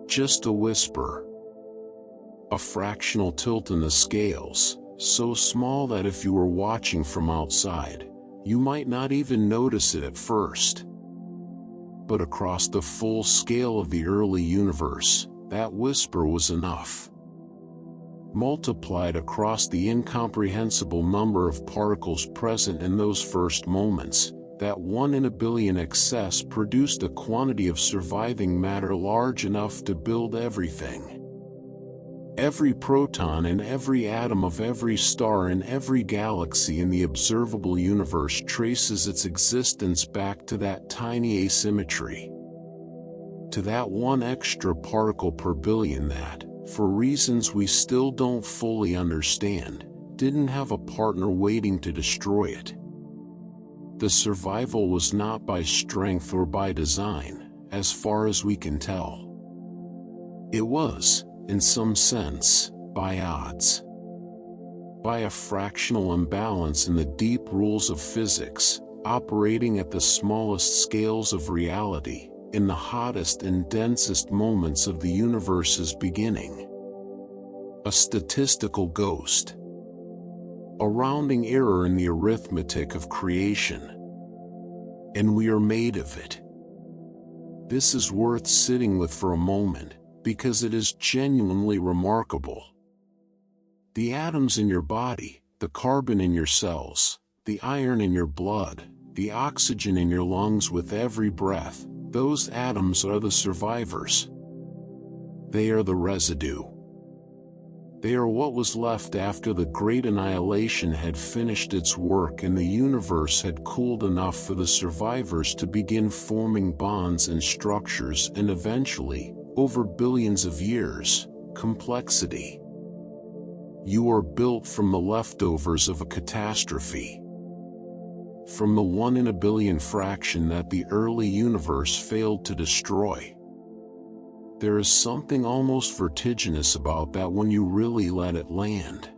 A: Just a whisper. A fractional tilt in the scales, so small that if you were watching from outside, you might not even notice it at first. But across the full scale of the early universe, that whisper was enough. Multiplied across the incomprehensible number of particles present in those first moments, that 1 in a billion excess produced a quantity of surviving matter large enough to build everything. Every proton and every atom of every star in every galaxy in the observable universe traces its existence back to that tiny asymmetry. To that one extra particle per billion that, for reasons we still don't fully understand, didn't have a partner waiting to destroy it. The survival was not by strength or by design, as far as we can tell. It was, in some sense, by odds. By a fractional imbalance in the deep rules of physics, operating at the smallest scales of reality, in the hottest and densest moments of the universe's beginning. A statistical ghost. A rounding error in the arithmetic of creation. And we are made of it. This is worth sitting with for a moment, because it is genuinely remarkable. The atoms in your body, the carbon in your cells, the iron in your blood, the oxygen in your lungs with every breath, those atoms are the survivors. They are the residue. They are what was left after the great annihilation had finished its work and the universe had cooled enough for the survivors to begin forming bonds and structures and eventually, over billions of years, complexity. You are built from the leftovers of a catastrophe. From the 1 in a billion fraction that the early universe failed to destroy. There is something almost vertiginous about that when you really let it land.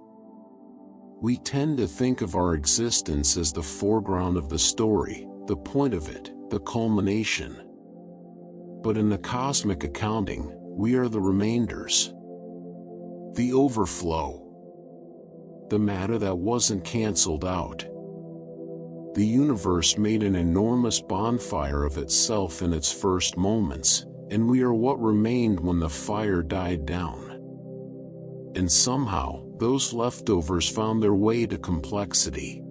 A: We tend to think of our existence as the foreground of the story, the point of it, the culmination. But in the cosmic accounting, we are the remainders. The overflow. The matter that wasn't canceled out. The universe made an enormous bonfire of itself in its first moments, and we are what remained when the fire died down. And somehow, those leftovers found their way to complexity.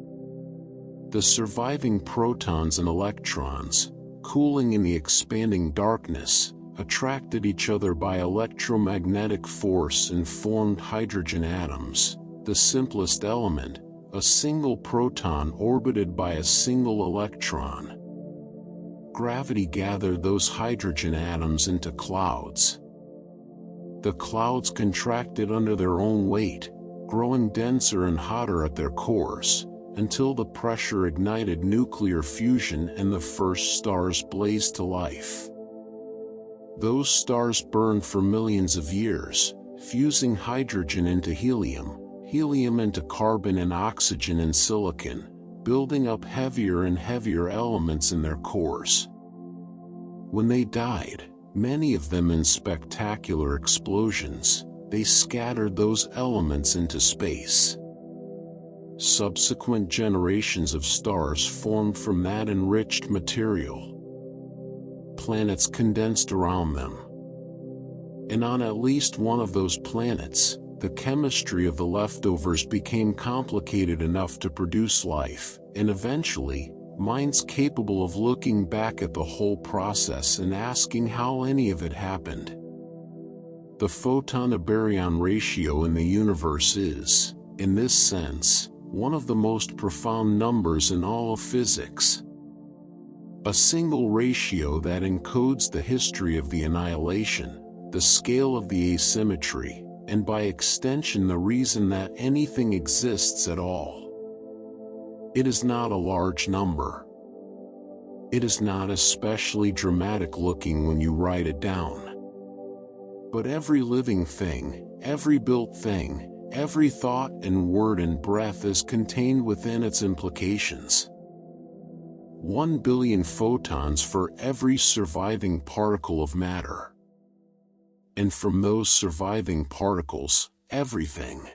A: The surviving protons and electrons, cooling in the expanding darkness, attracted each other by electromagnetic force and formed hydrogen atoms, the simplest element, a single proton orbited by a single electron. Gravity gathered those hydrogen atoms into clouds. The clouds contracted under their own weight, growing denser and hotter at their cores, until the pressure ignited nuclear fusion and the first stars blazed to life. Those stars burned for millions of years, fusing hydrogen into helium, helium into carbon and oxygen and silicon, building up heavier and heavier elements in their cores. When they died, many of them in spectacular explosions, they scattered those elements into space. Subsequent generations of stars formed from that enriched material. Planets condensed around them. And on at least one of those planets, the chemistry of the leftovers became complicated enough to produce life, and eventually, minds capable of looking back at the whole process and asking how any of it happened. The photon-to-baryon ratio in the universe is, in this sense, one of the most profound numbers in all of physics. A single ratio that encodes the history of the annihilation, the scale of the asymmetry, and by extension the reason that anything exists at all. It is not a large number. It is not especially dramatic looking when you write it down. But every living thing, every built thing, every thought and word and breath is contained within its implications. 1 billion photons for every surviving particle of matter. And from those surviving particles, everything.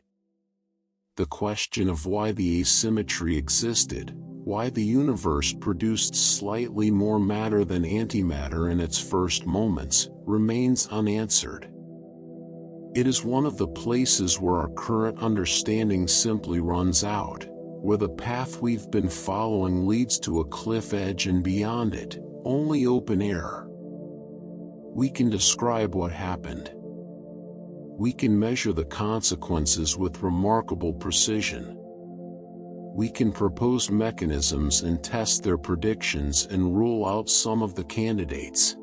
A: The question of why the asymmetry existed, why the universe produced slightly more matter than antimatter in its first moments, remains unanswered. It is one of the places where our current understanding simply runs out, where the path we've been following leads to a cliff edge and beyond it, only open air. We can describe what happened. We can measure the consequences with remarkable precision. We can propose mechanisms and test their predictions and rule out some of the candidates.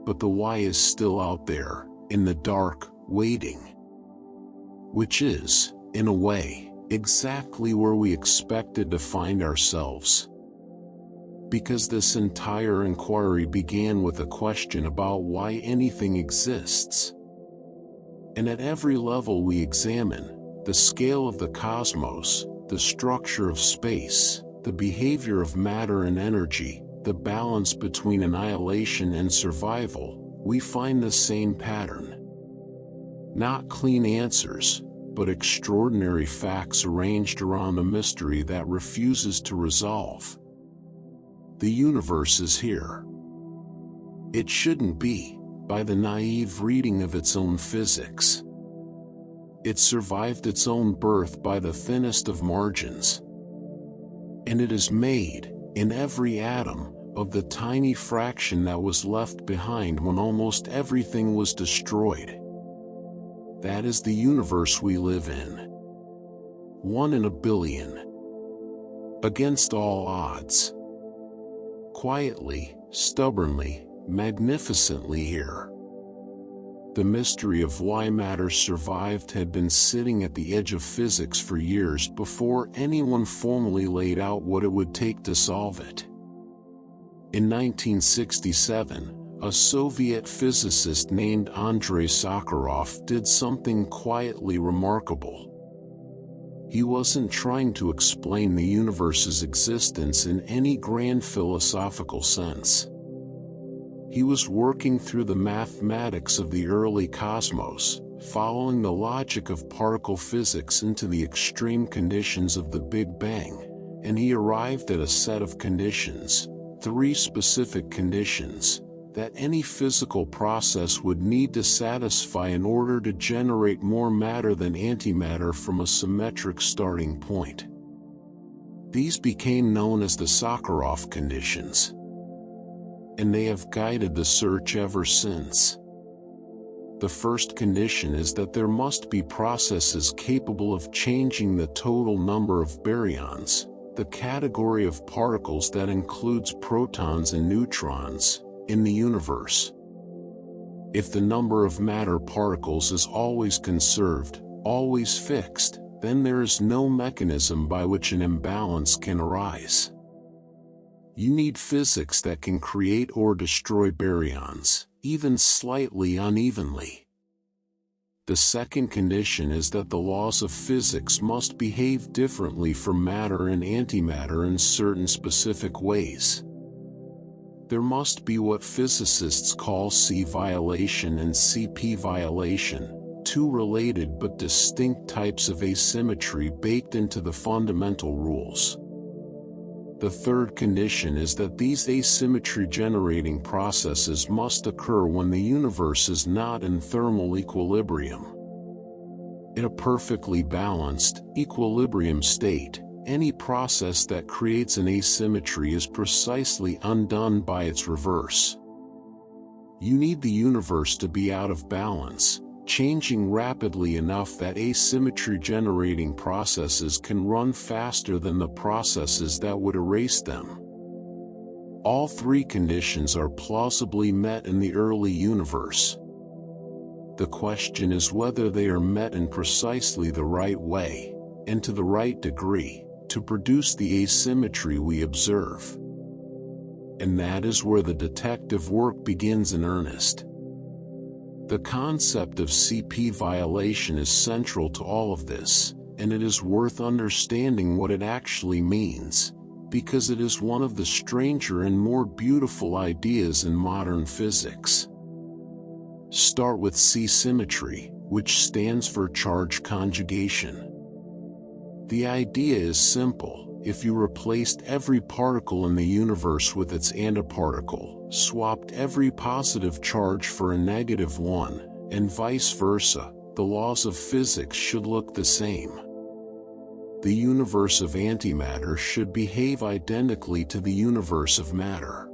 A: But the why is still out there, in the dark, waiting. Which is, in a way, exactly where we expected to find ourselves. Because this entire inquiry began with a question about why anything exists. And at every level we examine, the scale of the cosmos, the structure of space, the behavior of matter and energy, the balance between annihilation and survival, we find the same pattern. Not clean answers, but extraordinary facts arranged around a mystery that refuses to resolve. The universe is here. It shouldn't be, by the naive reading of its own physics. It survived its own birth by the thinnest of margins. And it is made, in every atom, of the tiny fraction that was left behind when almost everything was destroyed. That is the universe we live in. 1 in a billion. Against all odds. Quietly, stubbornly, magnificently here. The mystery of why matter survived had been sitting at the edge of physics for years before anyone formally laid out what it would take to solve it. In 1967, a Soviet physicist named Andrei Sakharov did something quietly remarkable. He wasn't trying to explain the universe's existence in any grand philosophical sense. He was working through the mathematics of the early cosmos, following the logic of particle physics into the extreme conditions of the Big Bang, and he arrived at a set of conditions, 3 specific conditions, that any physical process would need to satisfy in order to generate more matter than antimatter from a symmetric starting point. These became known as the Sakharov conditions. And they have guided the search ever since. The first condition is that there must be processes capable of changing the total number of baryons, the category of particles that includes protons and neutrons, in the universe. If the number of matter particles is always conserved, always fixed, then there is no mechanism by which an imbalance can arise. You need physics that can create or destroy baryons, even slightly unevenly. The second condition is that the laws of physics must behave differently for matter and antimatter in certain specific ways. There must be what physicists call C violation and CP violation, 2 related but distinct types of asymmetry baked into the fundamental rules. The third condition is that these asymmetry-generating processes must occur when the universe is not in thermal equilibrium. In a perfectly balanced, equilibrium state, any process that creates an asymmetry is precisely undone by its reverse. You need the universe to be out of balance, changing rapidly enough that asymmetry-generating processes can run faster than the processes that would erase them. All 3 conditions are plausibly met in the early universe. The question is whether they are met in precisely the right way, and to the right degree, to produce the asymmetry we observe. And that is where the detective work begins in earnest. The concept of CP violation is central to all of this, and it is worth understanding what it actually means, because it is one of the stranger and more beautiful ideas in modern physics. Start with C symmetry, which stands for charge conjugation. The idea is simple. If you replaced every particle in the universe with its antiparticle, swapped every positive charge for a negative one, and vice versa, the laws of physics should look the same. The universe of antimatter should behave identically to the universe of matter.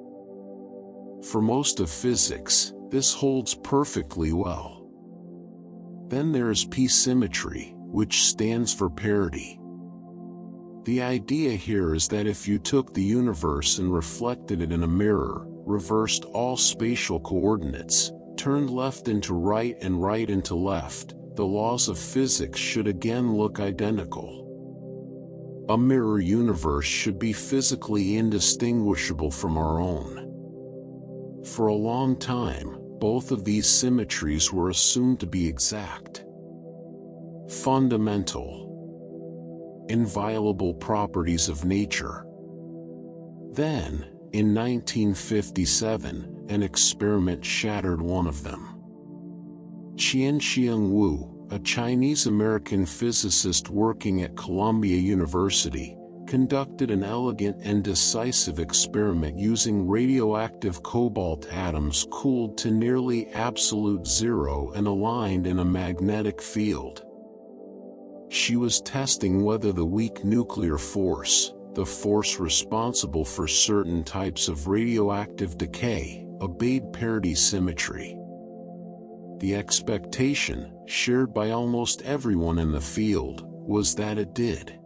A: For most of physics, this holds perfectly well. Then there is P symmetry, which stands for parity. The idea here is that if you took the universe and reflected it in a mirror, reversed all spatial coordinates, turned left into right and right into left, the laws of physics should again look identical. A mirror universe should be physically indistinguishable from our own. For a long time, both of these symmetries were assumed to be exact. Fundamental, inviolable properties of nature. Then, in 1957, an experiment shattered one of them. Qianxiang Wu, a Chinese-American physicist working at Columbia University, conducted an elegant and decisive experiment using radioactive cobalt atoms cooled to nearly absolute zero and aligned in a magnetic field. She was testing whether the weak nuclear force, the force responsible for certain types of radioactive decay, obeyed parity symmetry. The expectation, shared by almost everyone in the field, was that it did.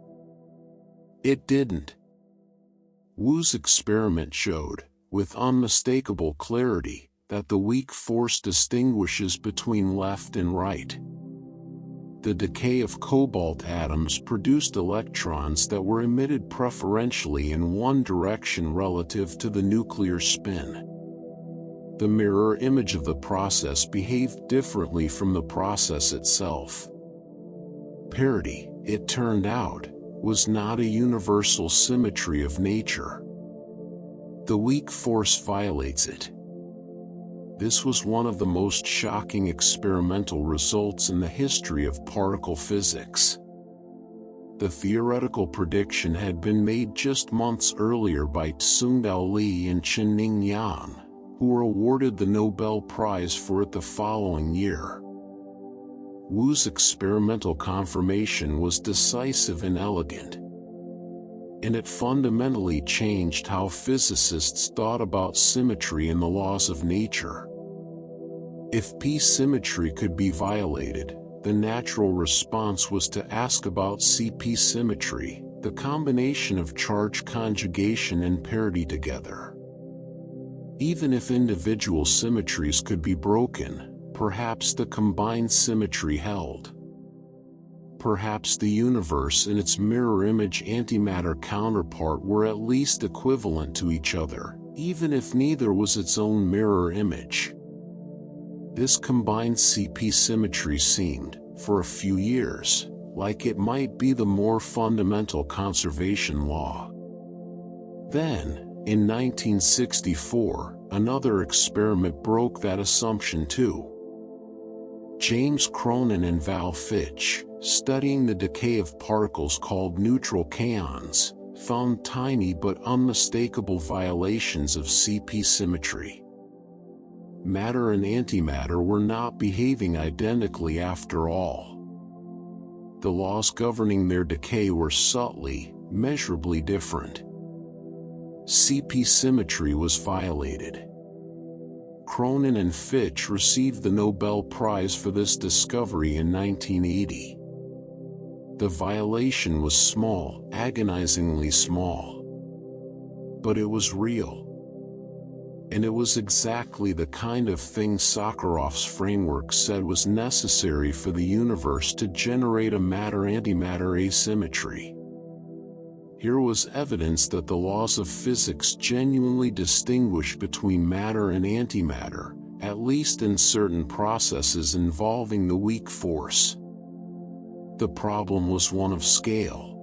A: It didn't. Wu's experiment showed, with unmistakable clarity, that the weak force distinguishes between left and right. The decay of cobalt atoms produced electrons that were emitted preferentially in one direction relative to the nuclear spin. The mirror image of the process behaved differently from the process itself. Parity, it turned out, was not a universal symmetry of nature. The weak force violates it. This was one of the most shocking experimental results in the history of particle physics. The theoretical prediction had been made just months earlier by Tsungdao Li and Chen-Ning Yan, who were awarded the Nobel Prize for it the following year. Wu's experimental confirmation was decisive and elegant, and it fundamentally changed how physicists thought about symmetry and the laws of nature. If P symmetry could be violated, the natural response was to ask about CP symmetry, the combination of charge conjugation and parity together. Even if individual symmetries could be broken, perhaps the combined symmetry held. Perhaps the universe and its mirror image antimatter counterpart were at least equivalent to each other, even if neither was its own mirror image. This combined CP symmetry seemed, for a few years, like it might be the more fundamental conservation law. Then, in 1964, another experiment broke that assumption too. James Cronin and Val Fitch, studying the decay of particles called neutral kaons, found tiny but unmistakable violations of CP symmetry. Matter and antimatter were not behaving identically after all. The laws governing their decay were subtly, measurably different. CP symmetry was violated. Cronin and Fitch received the Nobel Prize for this discovery in 1980. The violation was small, agonizingly small. But it was real. And it was exactly the kind of thing Sakharov's framework said was necessary for the universe to generate a matter-antimatter asymmetry. Here was evidence that the laws of physics genuinely distinguish between matter and antimatter, at least in certain processes involving the weak force. The problem was one of scale.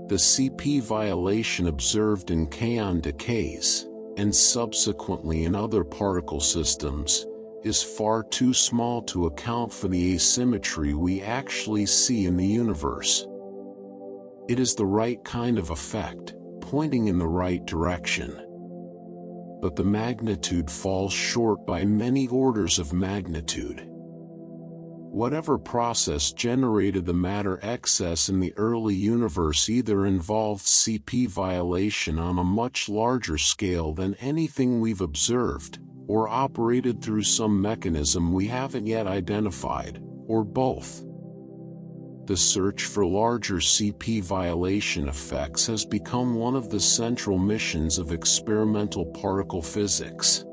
A: The CP violation observed in kaon decays, and subsequently in other particle systems, is far too small to account for the asymmetry we actually see in the universe. It is the right kind of effect, pointing in the right direction. But the magnitude falls short by many orders of magnitude. Whatever process generated the matter excess in the early universe either involved CP violation on a much larger scale than anything we've observed, or operated through some mechanism we haven't yet identified, or both. The search for larger CP violation effects has become one of the central missions of experimental particle physics.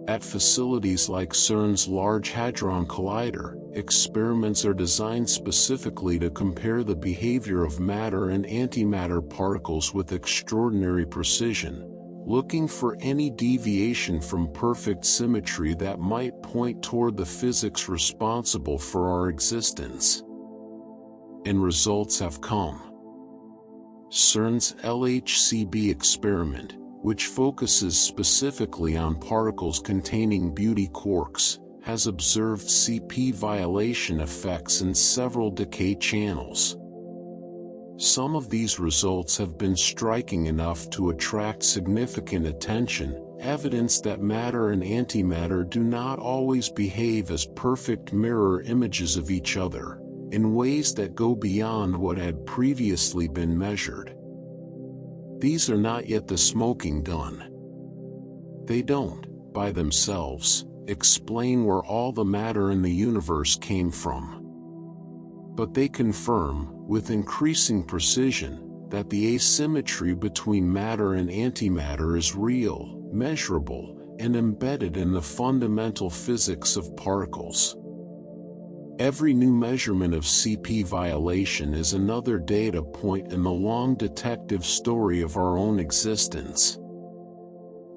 A: At facilities like CERN's Large Hadron Collider, experiments are designed specifically to compare the behavior of matter and antimatter particles with extraordinary precision, looking for any deviation from perfect symmetry that might point toward the physics responsible for our existence. And results have come. CERN's LHCb experiment, which focuses specifically on particles containing beauty quarks, has observed CP violation effects in several decay channels. Some of these results have been striking enough to attract significant attention, evidence that matter and antimatter do not always behave as perfect mirror images of each other, in ways that go beyond what had previously been measured. These are not yet the smoking gun. They don't, by themselves, explain where all the matter in the universe came from. But they confirm, with increasing precision, that the asymmetry between matter and antimatter is real, measurable, and embedded in the fundamental physics of particles. Every new measurement of CP violation is another data point in the long detective story of our own existence.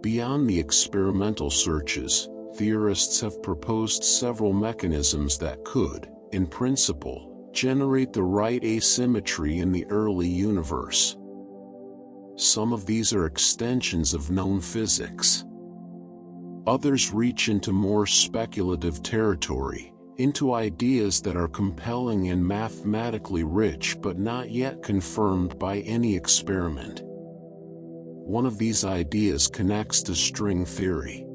A: Beyond the experimental searches, theorists have proposed several mechanisms that could, in principle, generate the right asymmetry in the early universe. Some of these are extensions of known physics. Others reach into more speculative territory, into ideas that are compelling and mathematically rich but not yet confirmed by any experiment. One of these ideas connects to string theory.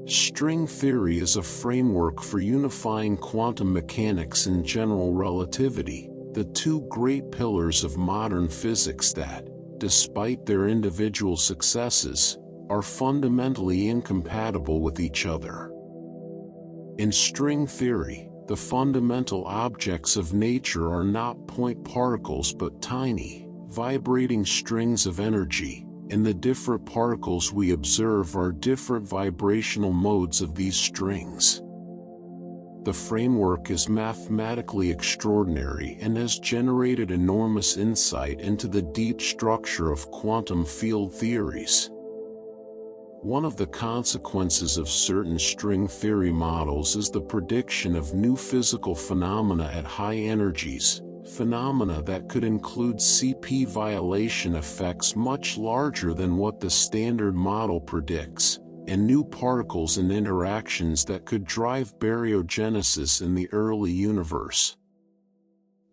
A: String theory is a framework for unifying quantum mechanics and general relativity, the two great pillars of modern physics that, despite their individual successes, are fundamentally incompatible with each other. In string theory, the fundamental objects of nature are not point particles but tiny, vibrating strings of energy, and the different particles we observe are different vibrational modes of these strings. The framework is mathematically extraordinary and has generated enormous insight into the deep structure of quantum field theories. One of the consequences of certain string theory models is the prediction of new physical phenomena at high energies, phenomena that could include CP violation effects much larger than what the standard model predicts, and new particles and interactions that could drive baryogenesis in the early universe.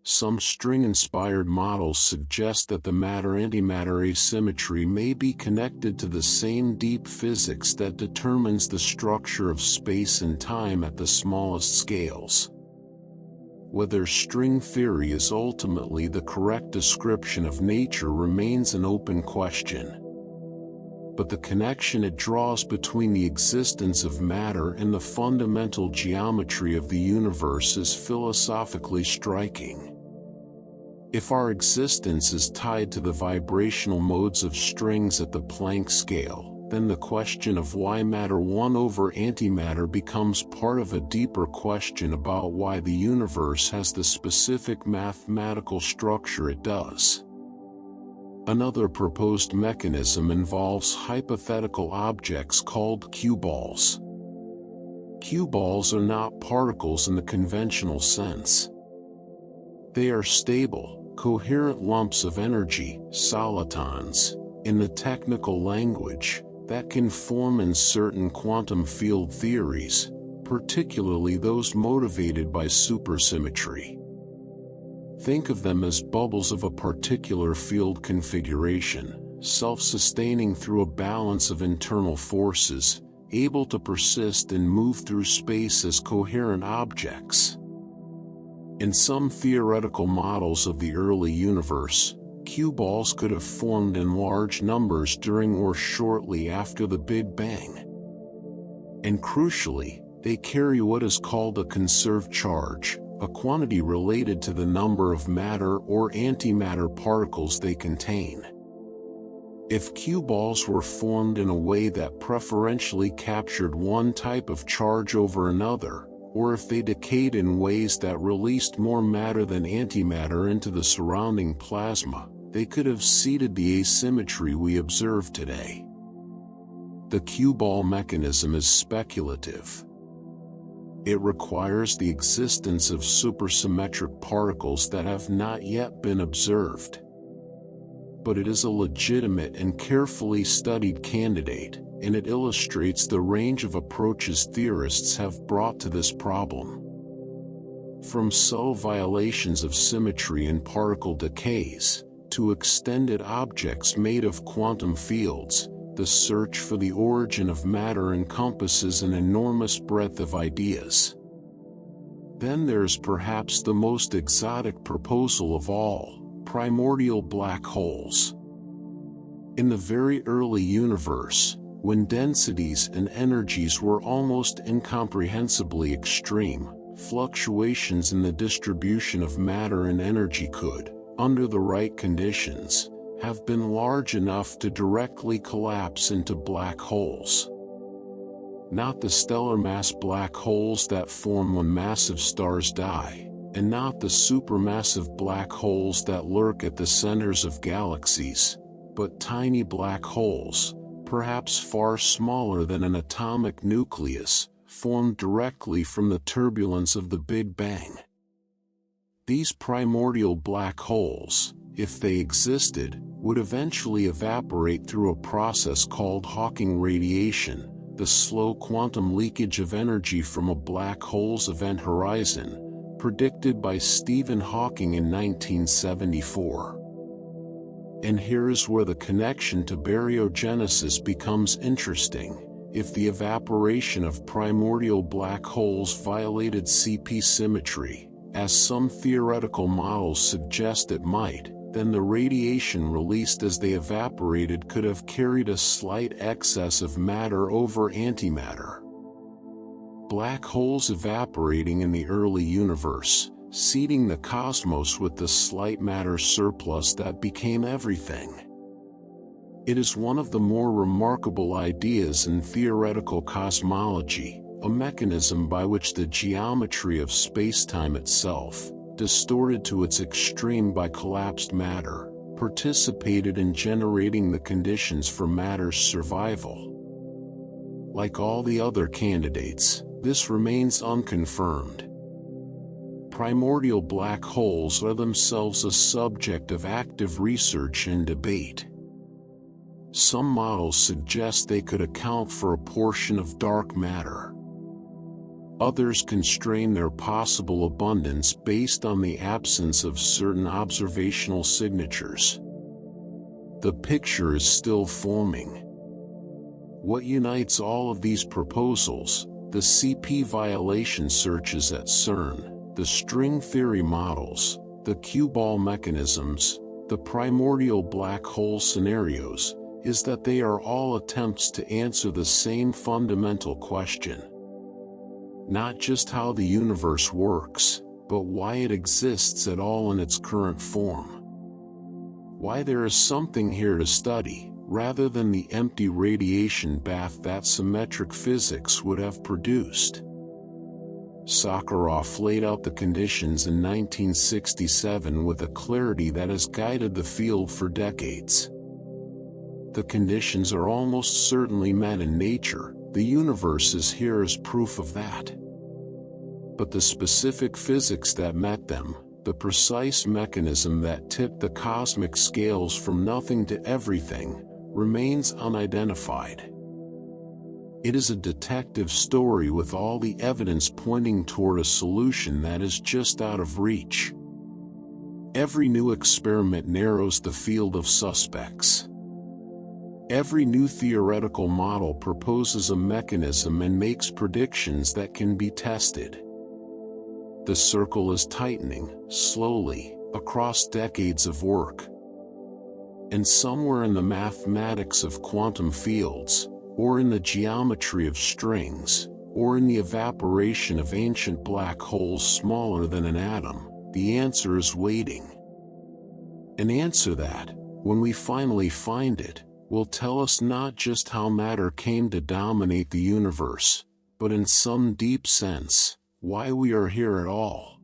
A: Some string-inspired models suggest that the matter-antimatter asymmetry may be connected to the same deep physics that determines the structure of space and time at the smallest scales. Whether string theory is ultimately the correct description of nature remains an open question. But the connection it draws between the existence of matter and the fundamental geometry of the universe is philosophically striking. If our existence is tied to the vibrational modes of strings at the Planck scale, then the question of why matter won over antimatter becomes part of a deeper question about why the universe has the specific mathematical structure it does. Another proposed mechanism involves hypothetical objects called cue balls. Cue balls are not particles in the conventional sense. They are stable, coherent lumps of energy, solitons, in the technical language, that can form in certain quantum field theories, particularly those motivated by supersymmetry. Think of them as bubbles of a particular field configuration, self-sustaining through a balance of internal forces, able to persist and move through space as coherent objects. In some theoretical models of the early universe, cue balls could have formed in large numbers during or shortly after the Big Bang. And crucially, they carry what is called a conserved charge, a quantity related to the number of matter or antimatter particles they contain. If cue balls were formed in a way that preferentially captured one type of charge over another, or if they decayed in ways that released more matter than antimatter into the surrounding plasma, they could have seeded the asymmetry we observe today. The cue ball mechanism is speculative. It requires the existence of supersymmetric particles that have not yet been observed. But it is a legitimate and carefully studied candidate, and it illustrates the range of approaches theorists have brought to this problem. From subtle violations of symmetry and particle decays, to extended objects made of quantum fields, the search for the origin of matter encompasses an enormous breadth of ideas. Then there's perhaps the most exotic proposal of all: primordial black holes. In the very early universe, when densities and energies were almost incomprehensibly extreme, fluctuations in the distribution of matter and energy could, under the right conditions, have been large enough to directly collapse into black holes. Not the stellar mass black holes that form when massive stars die, and not the supermassive black holes that lurk at the centers of galaxies, but tiny black holes, perhaps far smaller than an atomic nucleus, formed directly from the turbulence of the Big Bang. These primordial black holes, if they existed, would eventually evaporate through a process called Hawking radiation, the slow quantum leakage of energy from a black hole's event horizon, predicted by Stephen Hawking in 1974. And here is where the connection to baryogenesis becomes interesting. If the evaporation of primordial black holes violated CP symmetry, as some theoretical models suggest it might, then the radiation released as they evaporated could have carried a slight excess of matter over antimatter. Black holes evaporating in the early universe, seeding the cosmos with the slight matter surplus that became everything. It is one of the more remarkable ideas in theoretical cosmology, a mechanism by which the geometry of spacetime itself, distorted to its extreme by collapsed matter, participated in generating the conditions for matter's survival. Like all the other candidates, this remains unconfirmed. Primordial black holes are themselves a subject of active research and debate. Some models suggest they could account for a portion of dark matter. Others constrain their possible abundance based on the absence of certain observational signatures. The picture is still forming. What unites all of these proposals, the CP violation searches at CERN, the string theory models, the cue ball mechanisms, the primordial black hole scenarios, is that they are all attempts to answer the same fundamental question. Not just how the universe works, but why it exists at all in its current form. Why there is something here to study, rather than the empty radiation bath that symmetric physics would have produced. Sakharov laid out the conditions in 1967 with a clarity that has guided the field for decades. The conditions are almost certainly met in nature. The universe is here as proof of that. But the specific physics that met them, the precise mechanism that tipped the cosmic scales from nothing to everything, remains unidentified. It is a detective story with all the evidence pointing toward a solution that is just out of reach. Every new experiment narrows the field of suspects. Every new theoretical model proposes a mechanism and makes predictions that can be tested. The circle is tightening, slowly, across decades of work. And somewhere in the mathematics of quantum fields, or in the geometry of strings, or in the evaporation of ancient black holes smaller than an atom, the answer is waiting. An answer that, when we finally find it, will tell us not just how matter came to dominate the universe, but in some deep sense, why we are here at all.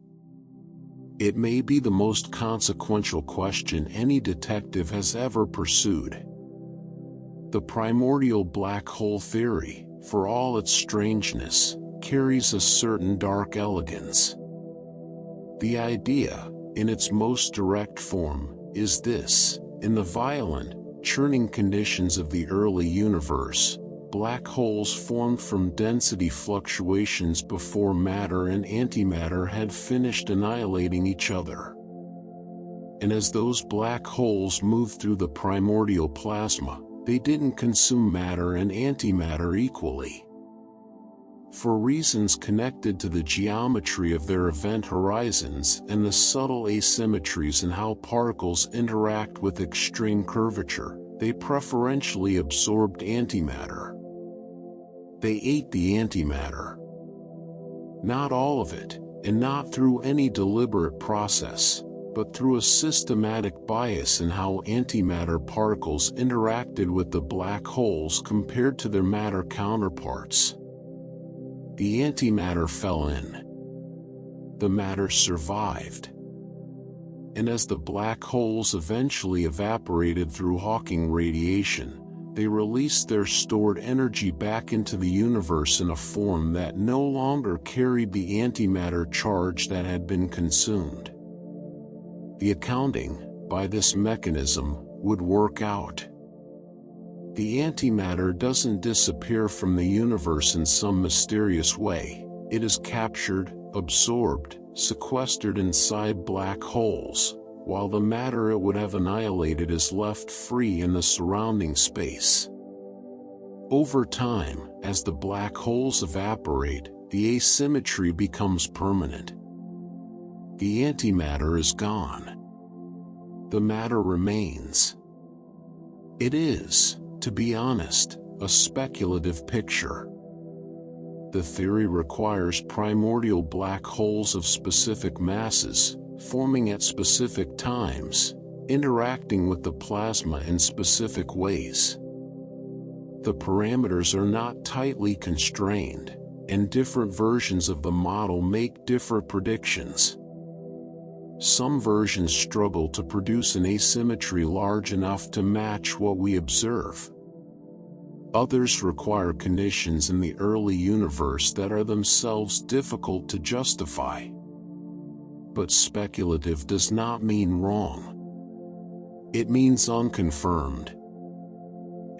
A: It may be the most consequential question any detective has ever pursued. The primordial black hole theory, for all its strangeness, carries a certain dark elegance. The idea, in its most direct form, is this: in the violent, churning conditions of the early universe, black holes formed from density fluctuations before matter and antimatter had finished annihilating each other. And as those black holes moved through the primordial plasma, they didn't consume matter and antimatter equally. For reasons connected to the geometry of their event horizons and the subtle asymmetries in how particles interact with extreme curvature, they preferentially absorbed antimatter. They ate the antimatter. Not all of it, and not through any deliberate process, but through a systematic bias in how antimatter particles interacted with the black holes compared to their matter counterparts. The antimatter fell in. The matter survived. And as the black holes eventually evaporated through Hawking radiation, they released their stored energy back into the universe in a form that no longer carried the antimatter charge that had been consumed. The accounting, by this mechanism, would work out. The antimatter doesn't disappear from the universe in some mysterious way. It is captured, absorbed, sequestered inside black holes, while the matter it would have annihilated is left free in the surrounding space. Over time, as the black holes evaporate, the asymmetry becomes permanent. The antimatter is gone. The matter remains. It is, to be honest, a speculative picture. The theory requires primordial black holes of specific masses, forming at specific times, interacting with the plasma in specific ways. The parameters are not tightly constrained, and different versions of the model make different predictions. Some versions struggle to produce an asymmetry large enough to match what we observe. Others require conditions in the early universe that are themselves difficult to justify. But speculative does not mean wrong. It means unconfirmed.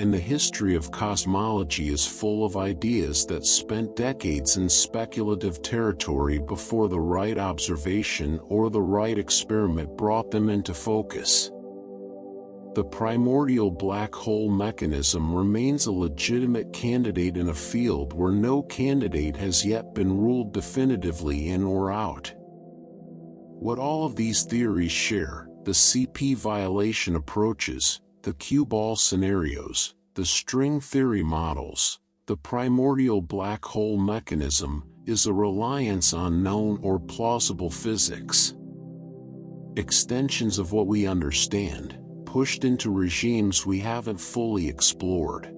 A: And the history of cosmology is full of ideas that spent decades in speculative territory before the right observation or the right experiment brought them into focus. The primordial black hole mechanism remains a legitimate candidate in a field where no candidate has yet been ruled definitively in or out. What all of these theories share, the CP violation approaches, the cue ball scenarios, the string theory models, the primordial black hole mechanism, is a reliance on known or plausible physics. Extensions of what we understand, pushed into regimes we haven't fully explored.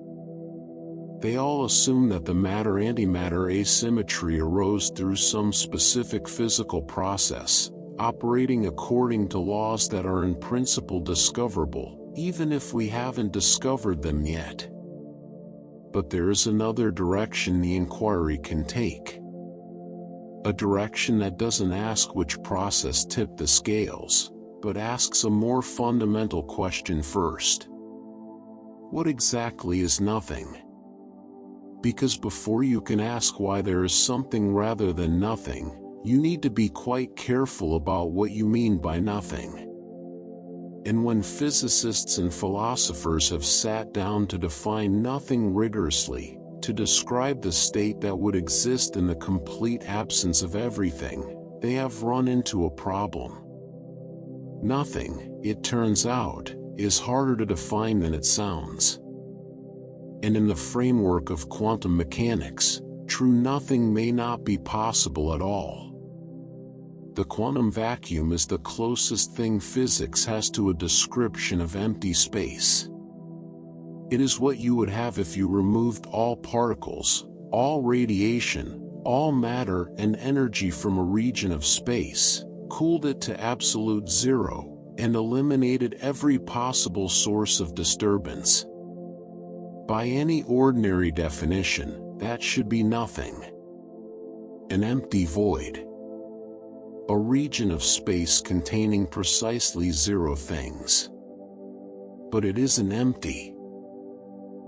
A: They all assume that the matter-antimatter asymmetry arose through some specific physical process, operating according to laws that are in principle discoverable, even if we haven't discovered them yet. But there is another direction the inquiry can take. A direction that doesn't ask which process tipped the scales, but asks a more fundamental question first. What exactly is nothing? Because before you can ask why there is something rather than nothing, you need to be quite careful about what you mean by nothing. And when physicists and philosophers have sat down to define nothing rigorously, to describe the state that would exist in the complete absence of everything, they have run into a problem. Nothing, it turns out, is harder to define than it sounds. And in the framework of quantum mechanics, true nothing may not be possible at all. The quantum vacuum is the closest thing physics has to a description of empty space. It is what you would have if you removed all particles, all radiation, all matter and energy from a region of space, cooled it to absolute zero, and eliminated every possible source of disturbance. By any ordinary definition, that should be nothing. An empty void. A region of space containing precisely zero things. But it isn't empty.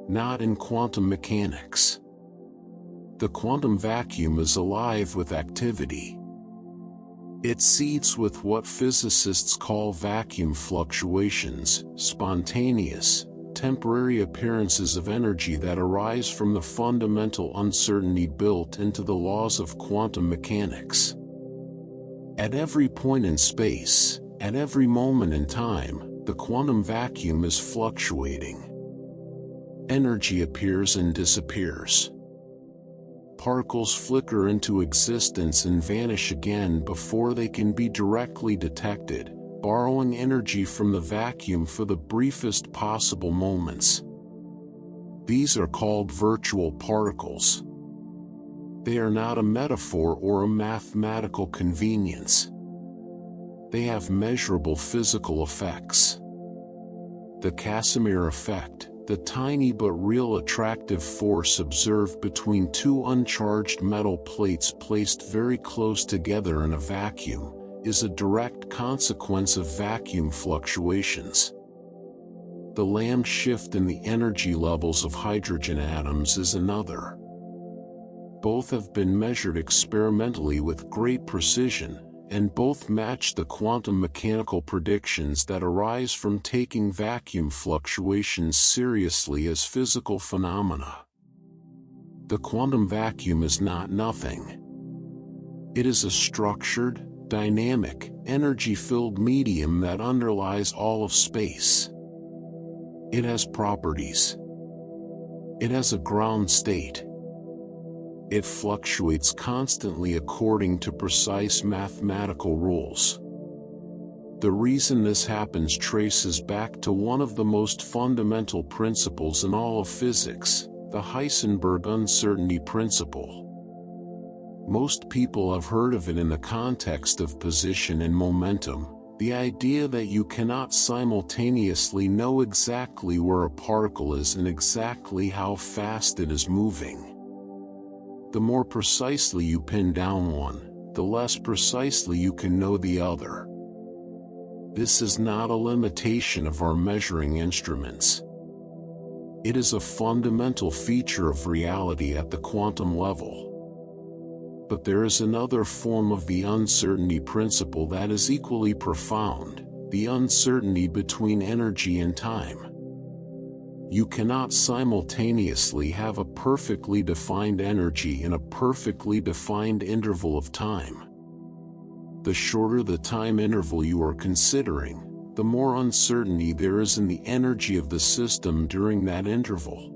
A: Not in quantum mechanics. The quantum vacuum is alive with activity. It seethes with what physicists call vacuum fluctuations, spontaneous, temporary appearances of energy that arise from the fundamental uncertainty built into the laws of quantum mechanics. At every point in space, at every moment in time, the quantum vacuum is fluctuating. Energy appears and disappears. Particles flicker into existence and vanish again before they can be directly detected, borrowing energy from the vacuum for the briefest possible moments. These are called virtual particles. They are not a metaphor or a mathematical convenience. They have measurable physical effects. The Casimir effect, the tiny but real attractive force observed between two uncharged metal plates placed very close together in a vacuum, is a direct consequence of vacuum fluctuations. The Lamb shift in the energy levels of hydrogen atoms is another. Both have been measured experimentally with great precision, and both match the quantum mechanical predictions that arise from taking vacuum fluctuations seriously as physical phenomena. The quantum vacuum is not nothing. It is a structured, dynamic, energy-filled medium that underlies all of space. It has properties. It has a ground state. It fluctuates constantly according to precise mathematical rules. The reason this happens traces back to one of the most fundamental principles in all of physics, the Heisenberg uncertainty principle. Most people have heard of it in the context of position and momentum, the idea that you cannot simultaneously know exactly where a particle is and exactly how fast it is moving. The more precisely you pin down one, the less precisely you can know the other. This is not a limitation of our measuring instruments. It is a fundamental feature of reality at the quantum level. But there is another form of the uncertainty principle that is equally profound, the uncertainty between energy and time. You cannot simultaneously have a perfectly defined energy in a perfectly defined interval of time. The shorter the time interval you are considering, the more uncertainty there is in the energy of the system during that interval.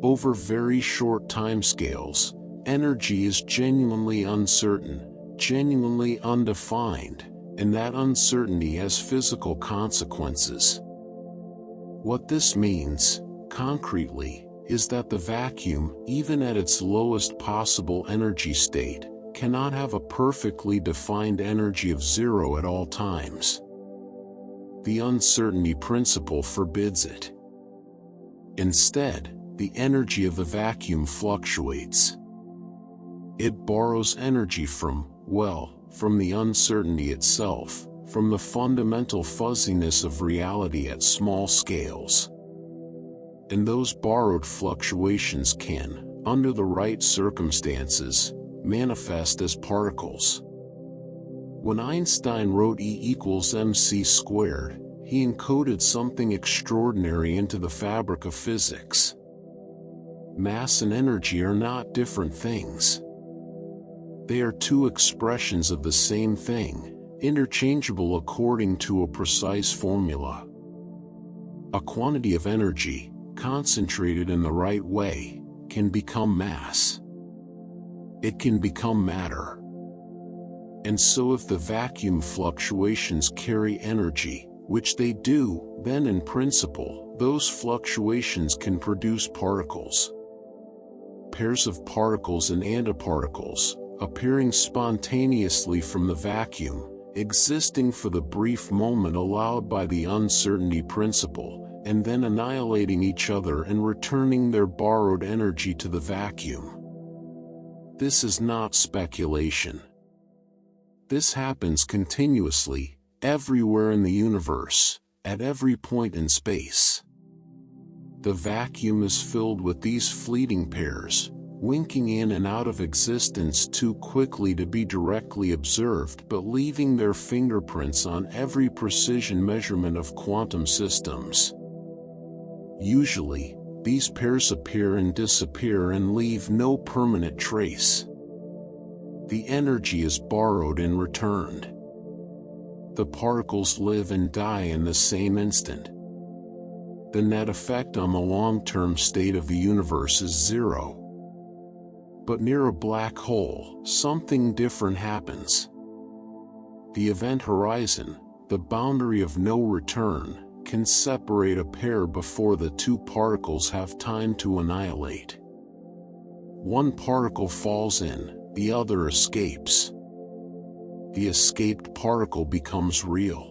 A: Over very short timescales, energy is genuinely uncertain, genuinely undefined, and that uncertainty has physical consequences. What this means, concretely, is that the vacuum, even at its lowest possible energy state, cannot have a perfectly defined energy of zero at all times. The uncertainty principle forbids it. Instead, the energy of the vacuum fluctuates. It borrows energy from the uncertainty itself, from the fundamental fuzziness of reality at small scales. And those borrowed fluctuations can, under the right circumstances, manifest as particles. When Einstein wrote E=mc², he encoded something extraordinary into the fabric of physics. Mass and energy are not different things. They are two expressions of the same thing, interchangeable according to a precise formula. A quantity of energy, concentrated in the right way, can become mass. It can become matter. And so if the vacuum fluctuations carry energy, which they do, then in principle, those fluctuations can produce particles. Pairs of particles and antiparticles, appearing spontaneously from the vacuum, existing for the brief moment allowed by the uncertainty principle, and then annihilating each other and returning their borrowed energy to the vacuum. This is not speculation. This happens continuously, everywhere in the universe, at every point in space. The vacuum is filled with these fleeting pairs, winking in and out of existence too quickly to be directly observed but leaving their fingerprints on every precision measurement of quantum systems. Usually, these pairs appear and disappear and leave no permanent trace. The energy is borrowed and returned. The particles live and die in the same instant. The net effect on the long-term state of the universe is zero. But near a black hole, something different happens. The event horizon, the boundary of no return, can separate a pair before the two particles have time to annihilate. One particle falls in, the other escapes. The escaped particle becomes real.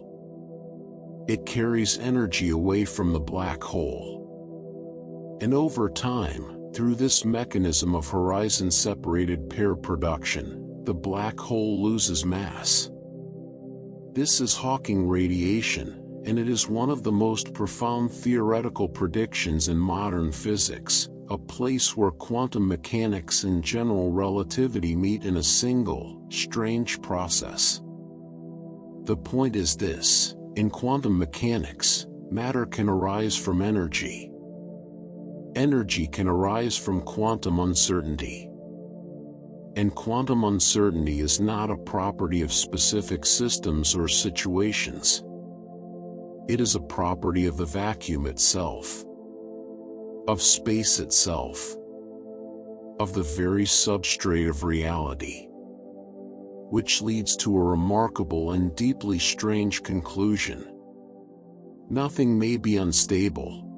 A: It carries energy away from the black hole. And over time, through this mechanism of horizon-separated pair production, the black hole loses mass. This is Hawking radiation, and it is one of the most profound theoretical predictions in modern physics, a place where quantum mechanics and general relativity meet in a single, strange process. The point is this: in quantum mechanics, matter can arise from energy. Energy can arise from quantum uncertainty. And quantum uncertainty is not a property of specific systems or situations. It is a property of the vacuum itself, of space itself, of the very substrate of reality. Which leads to a remarkable and deeply strange conclusion. Nothing may be unstable.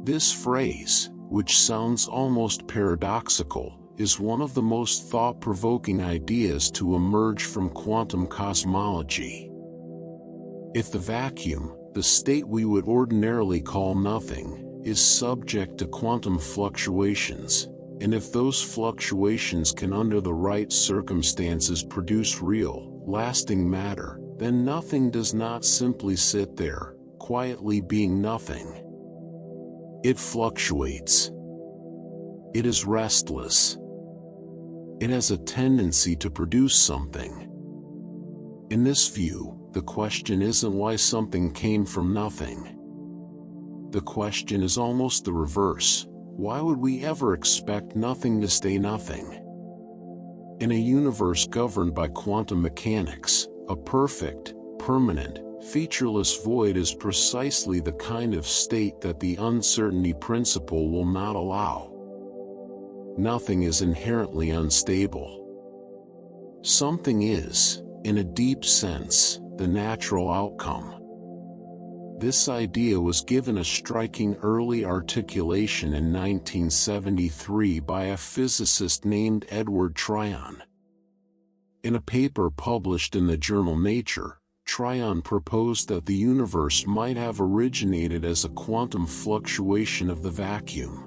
A: This phrase, which sounds almost paradoxical, is one of the most thought-provoking ideas to emerge from quantum cosmology. If the vacuum, the state we would ordinarily call nothing, is subject to quantum fluctuations, and if those fluctuations can under the right circumstances produce real, lasting matter, then nothing does not simply sit there, quietly being nothing. It fluctuates. It is restless. It has a tendency to produce something. In this view, the question isn't why something came from nothing. The question is almost the reverse. Why would we ever expect nothing to stay nothing? In a universe governed by quantum mechanics, a perfect, permanent, featureless void is precisely the kind of state that the uncertainty principle will not allow. Nothing is inherently unstable. Something is, in a deep sense, the natural outcome. This idea was given a striking early articulation in 1973 by a physicist named Edward Tryon. In a paper published in the journal Nature, Tryon proposed that the universe might have originated as a quantum fluctuation of the vacuum.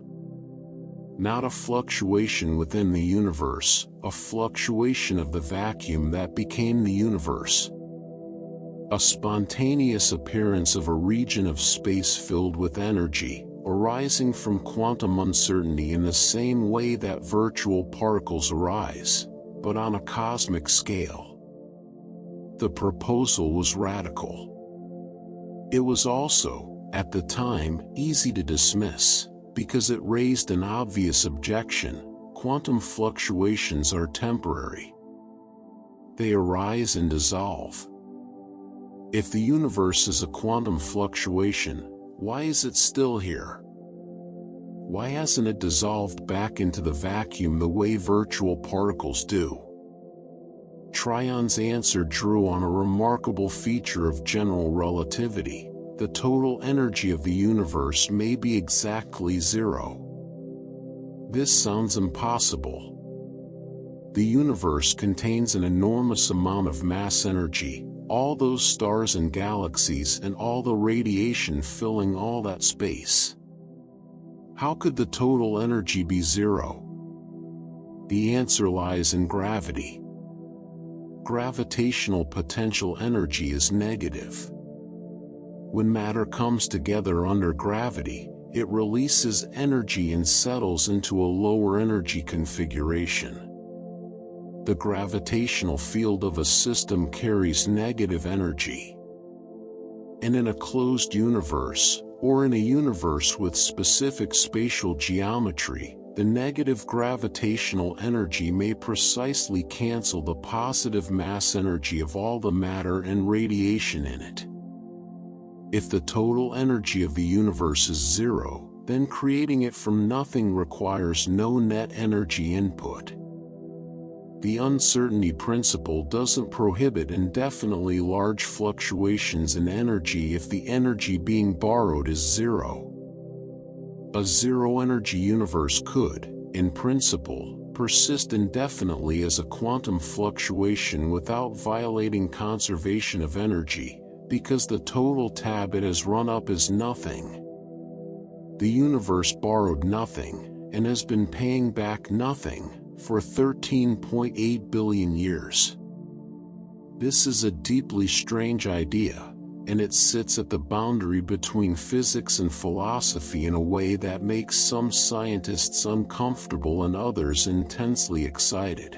A: Not a fluctuation within the universe, a fluctuation of the vacuum that became the universe. A spontaneous appearance of a region of space filled with energy, arising from quantum uncertainty in the same way that virtual particles arise, but on a cosmic scale. The proposal was radical. It was also, at the time, easy to dismiss, because it raised an obvious objection: quantum fluctuations are temporary. They arise and dissolve. If the universe is a quantum fluctuation, why is it still here? Why hasn't it dissolved back into the vacuum the way virtual particles do? Tryon's answer drew on a remarkable feature of general relativity: the total energy of the universe may be exactly zero. This sounds impossible. The universe contains an enormous amount of mass energy, all those stars and galaxies and all the radiation filling all that space. How could the total energy be zero? The answer lies in gravity. Gravitational potential energy is negative. When matter comes together under gravity, it releases energy and settles into a lower energy configuration. The gravitational field of a system carries negative energy. And in a closed universe, or in a universe with specific spatial geometry, the negative gravitational energy may precisely cancel the positive mass energy of all the matter and radiation in it. If the total energy of the universe is zero, then creating it from nothing requires no net energy input. The uncertainty principle doesn't prohibit indefinitely large fluctuations in energy if the energy being borrowed is zero. A zero-energy universe could, in principle, persist indefinitely as a quantum fluctuation without violating conservation of energy, because the total tab it has run up is nothing. The universe borrowed nothing, and has been paying back nothing, for 13.8 billion years. This is a deeply strange idea, and it sits at the boundary between physics and philosophy in a way that makes some scientists uncomfortable and others intensely excited.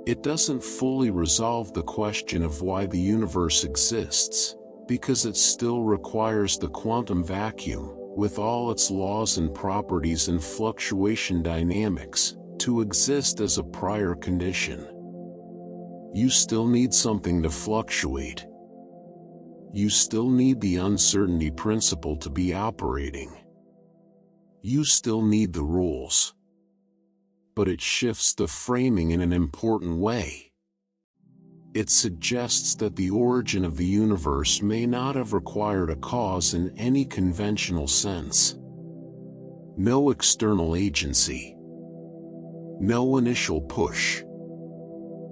A: It doesn't fully resolve the question of why the universe exists, because it still requires the quantum vacuum, with all its laws and properties and fluctuation dynamics, to exist as a prior condition. You still need something to fluctuate. You still need the uncertainty principle to be operating. You still need the rules. But it shifts the framing in an important way. It suggests that the origin of the universe may not have required a cause in any conventional sense. No external agency. No initial push.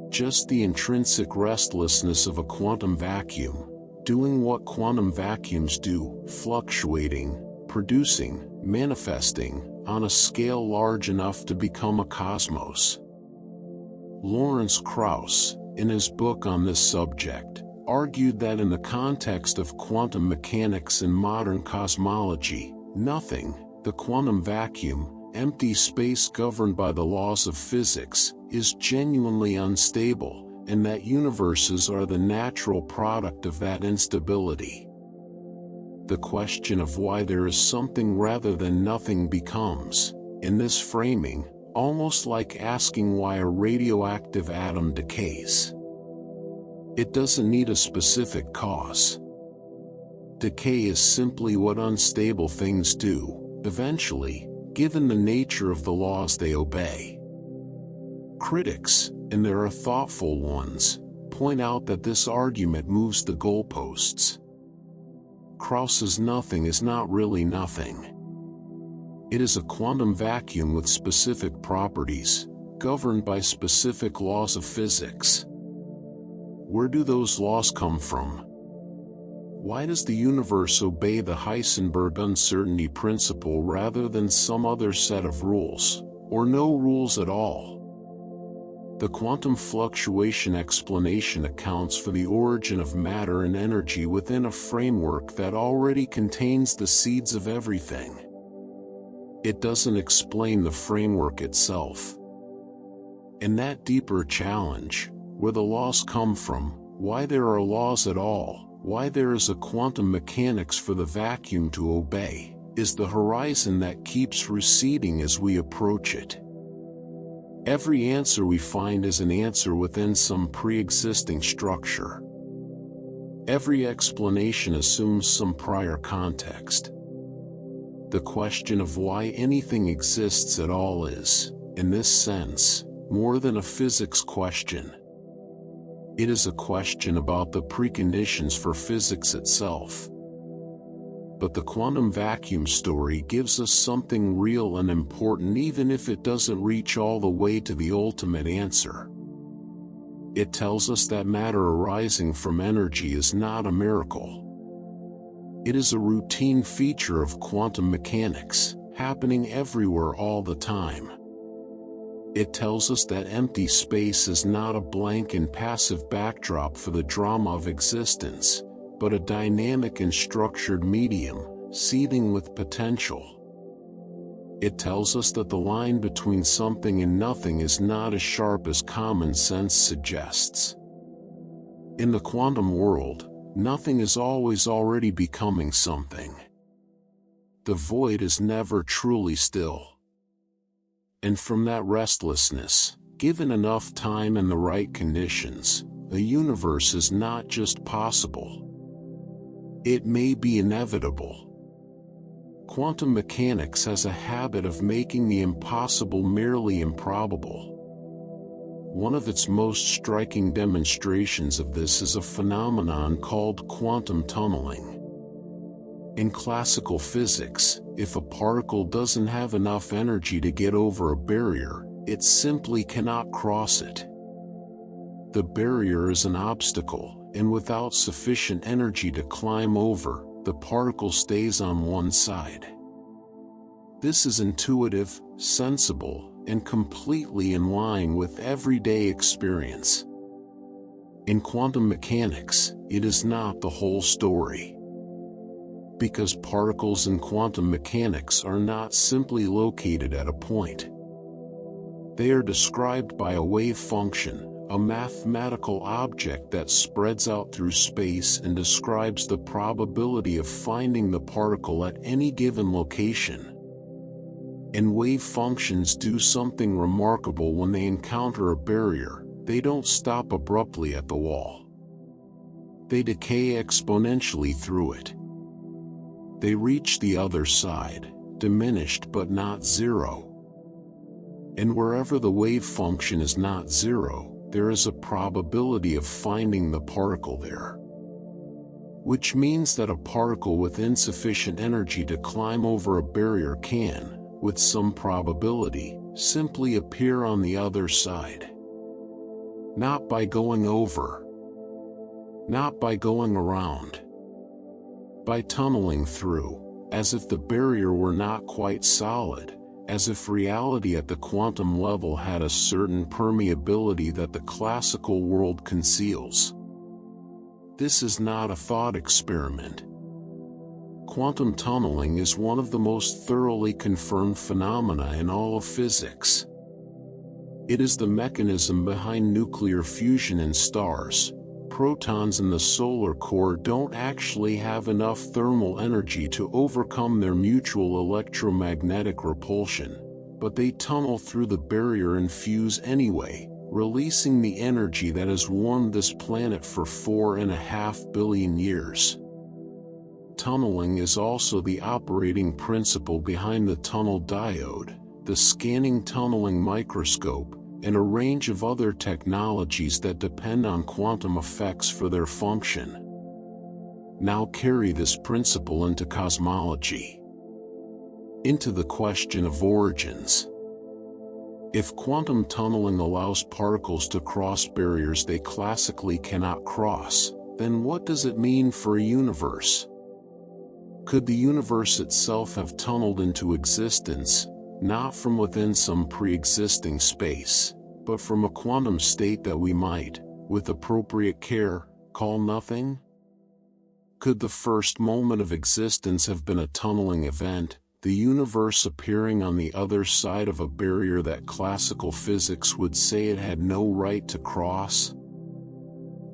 A: Just the intrinsic restlessness of a quantum vacuum, doing what quantum vacuums do, fluctuating, producing, manifesting, on a scale large enough to become a cosmos. Lawrence Krauss, in his book on this subject, argued that in the context of quantum mechanics and modern cosmology, nothing, the quantum vacuum, empty space governed by the laws of physics, is genuinely unstable, and that universes are the natural product of that instability. The question of why there is something rather than nothing becomes, in this framing, almost like asking why a radioactive atom decays. It doesn't need a specific cause. Decay is simply what unstable things do, eventually, given the nature of the laws they obey. Critics, and there are thoughtful ones, point out that this argument moves the goalposts. Krauss's nothing is not really nothing. It is a quantum vacuum with specific properties, governed by specific laws of physics. Where do those laws come from? Why does the universe obey the Heisenberg uncertainty principle rather than some other set of rules, or no rules at all? The quantum fluctuation explanation accounts for the origin of matter and energy within a framework that already contains the seeds of everything. It doesn't explain the framework itself. In that deeper challenge, where the laws come from, why there are laws at all, why there is a quantum mechanics for the vacuum to obey, is the horizon that keeps receding as we approach it. Every answer we find is an answer within some pre-existing structure. Every explanation assumes some prior context. The question of why anything exists at all is, in this sense, more than a physics question. It is a question about the preconditions for physics itself. But the quantum vacuum story gives us something real and important even if it doesn't reach all the way to the ultimate answer. It tells us that matter arising from energy is not a miracle. It is a routine feature of quantum mechanics, happening everywhere all the time. It tells us that empty space is not a blank and passive backdrop for the drama of existence, but a dynamic and structured medium, seething with potential. It tells us that the line between something and nothing is not as sharp as common sense suggests. In the quantum world, nothing is always already becoming something. The void is never truly still. And from that restlessness, given enough time and the right conditions, a universe is not just possible. It may be inevitable. Quantum mechanics has a habit of making the impossible merely improbable. One of its most striking demonstrations of this is a phenomenon called quantum tunneling. In classical physics, if a particle doesn't have enough energy to get over a barrier, it simply cannot cross it. The barrier is an obstacle, and without sufficient energy to climb over, the particle stays on one side. This is intuitive, sensible, and completely in line with everyday experience. In quantum mechanics, it is not the whole story. Because particles in quantum mechanics are not simply located at a point. They are described by a wave function, a mathematical object that spreads out through space and describes the probability of finding the particle at any given location. And wave functions do something remarkable when they encounter a barrier. They don't stop abruptly at the wall. They decay exponentially through it. They reach the other side, diminished but not zero. And wherever the wave function is not zero, there is a probability of finding the particle there. Which means that a particle with insufficient energy to climb over a barrier can, with some probability, simply appear on the other side. Not by going over. Not by going around. By tunneling through, as if the barrier were not quite solid, as if reality at the quantum level had a certain permeability that the classical world conceals. This is not a thought experiment. Quantum tunneling is one of the most thoroughly confirmed phenomena in all of physics. It is the mechanism behind nuclear fusion in stars. Protons in the solar core don't actually have enough thermal energy to overcome their mutual electromagnetic repulsion, but they tunnel through the barrier and fuse anyway, releasing the energy that has warmed this planet for 4.5 billion years. Tunneling is also the operating principle behind the tunnel diode, the scanning tunneling microscope, and a range of other technologies that depend on quantum effects for their function. Now carry this principle into cosmology, into the question of origins. If quantum tunneling allows particles to cross barriers they classically cannot cross, then what does it mean for a universe? Could the universe itself have tunneled into existence, not from within some pre-existing space, but from a quantum state that we might, with appropriate care, call nothing? Could the first moment of existence have been a tunneling event, the universe appearing on the other side of a barrier that classical physics would say it had no right to cross?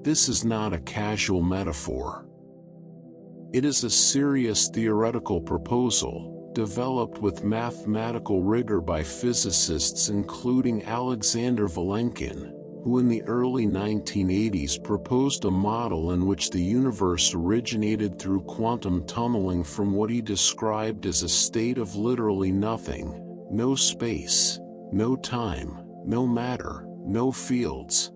A: This is not a casual metaphor. It is a serious theoretical proposal, developed with mathematical rigor by physicists including Alexander Vilenkin, who in the early 1980s proposed a model in which the universe originated through quantum tunneling from what he described as a state of literally nothing, no space, no time, no matter, no fields.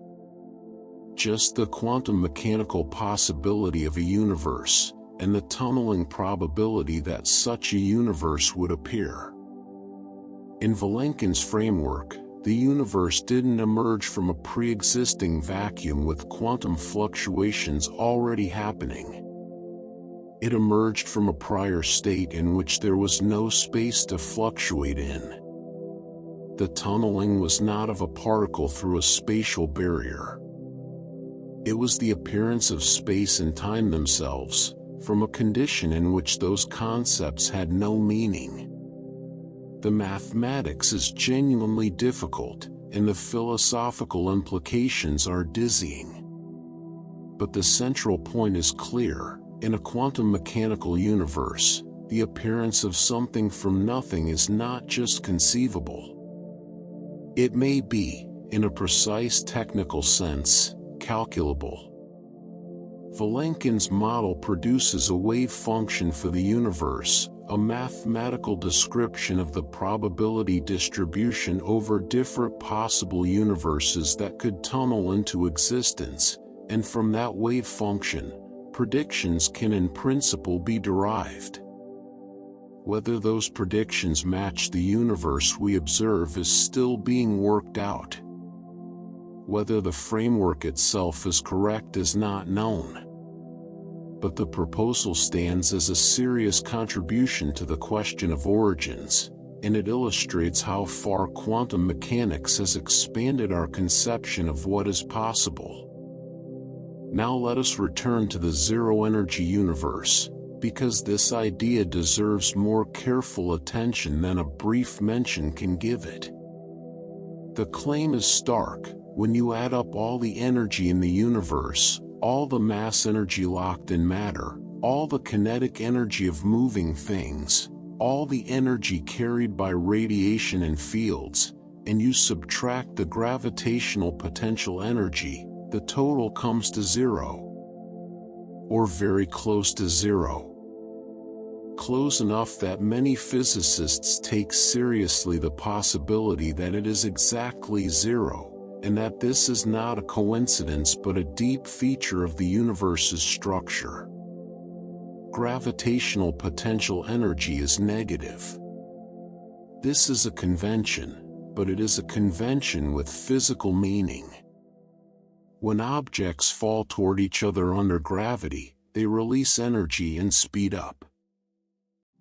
A: Just the quantum mechanical possibility of a universe, and the tunneling probability that such a universe would appear. In Vilenkin's framework, the universe didn't emerge from a pre-existing vacuum with quantum fluctuations already happening. It emerged from a prior state in which there was no space to fluctuate in. The tunneling was not of a particle through a spatial barrier. It was the appearance of space and time themselves, from a condition in which those concepts had no meaning. The mathematics is genuinely difficult, and the philosophical implications are dizzying. But the central point is clear: in a quantum mechanical universe, the appearance of something from nothing is not just conceivable. It may be, in a precise technical sense, calculable. Vilenkin's model produces a wave function for the universe, a mathematical description of the probability distribution over different possible universes that could tunnel into existence, and from that wave function, predictions can in principle be derived. Whether those predictions match the universe we observe is still being worked out. Whether the framework itself is correct is not known. But the proposal stands as a serious contribution to the question of origins, and it illustrates how far quantum mechanics has expanded our conception of what is possible. Now let us return to the zero-energy universe, because this idea deserves more careful attention than a brief mention can give it. The claim is stark: when you add up all the energy in the universe, all the mass energy locked in matter, all the kinetic energy of moving things, all the energy carried by radiation and fields, and you subtract the gravitational potential energy, the total comes to zero. Or very close to zero. Close enough that many physicists take seriously the possibility that it is exactly zero, and that this is not a coincidence but a deep feature of the universe's structure. Gravitational potential energy is negative. This is a convention, but it is a convention with physical meaning. When objects fall toward each other under gravity, they release energy and speed up.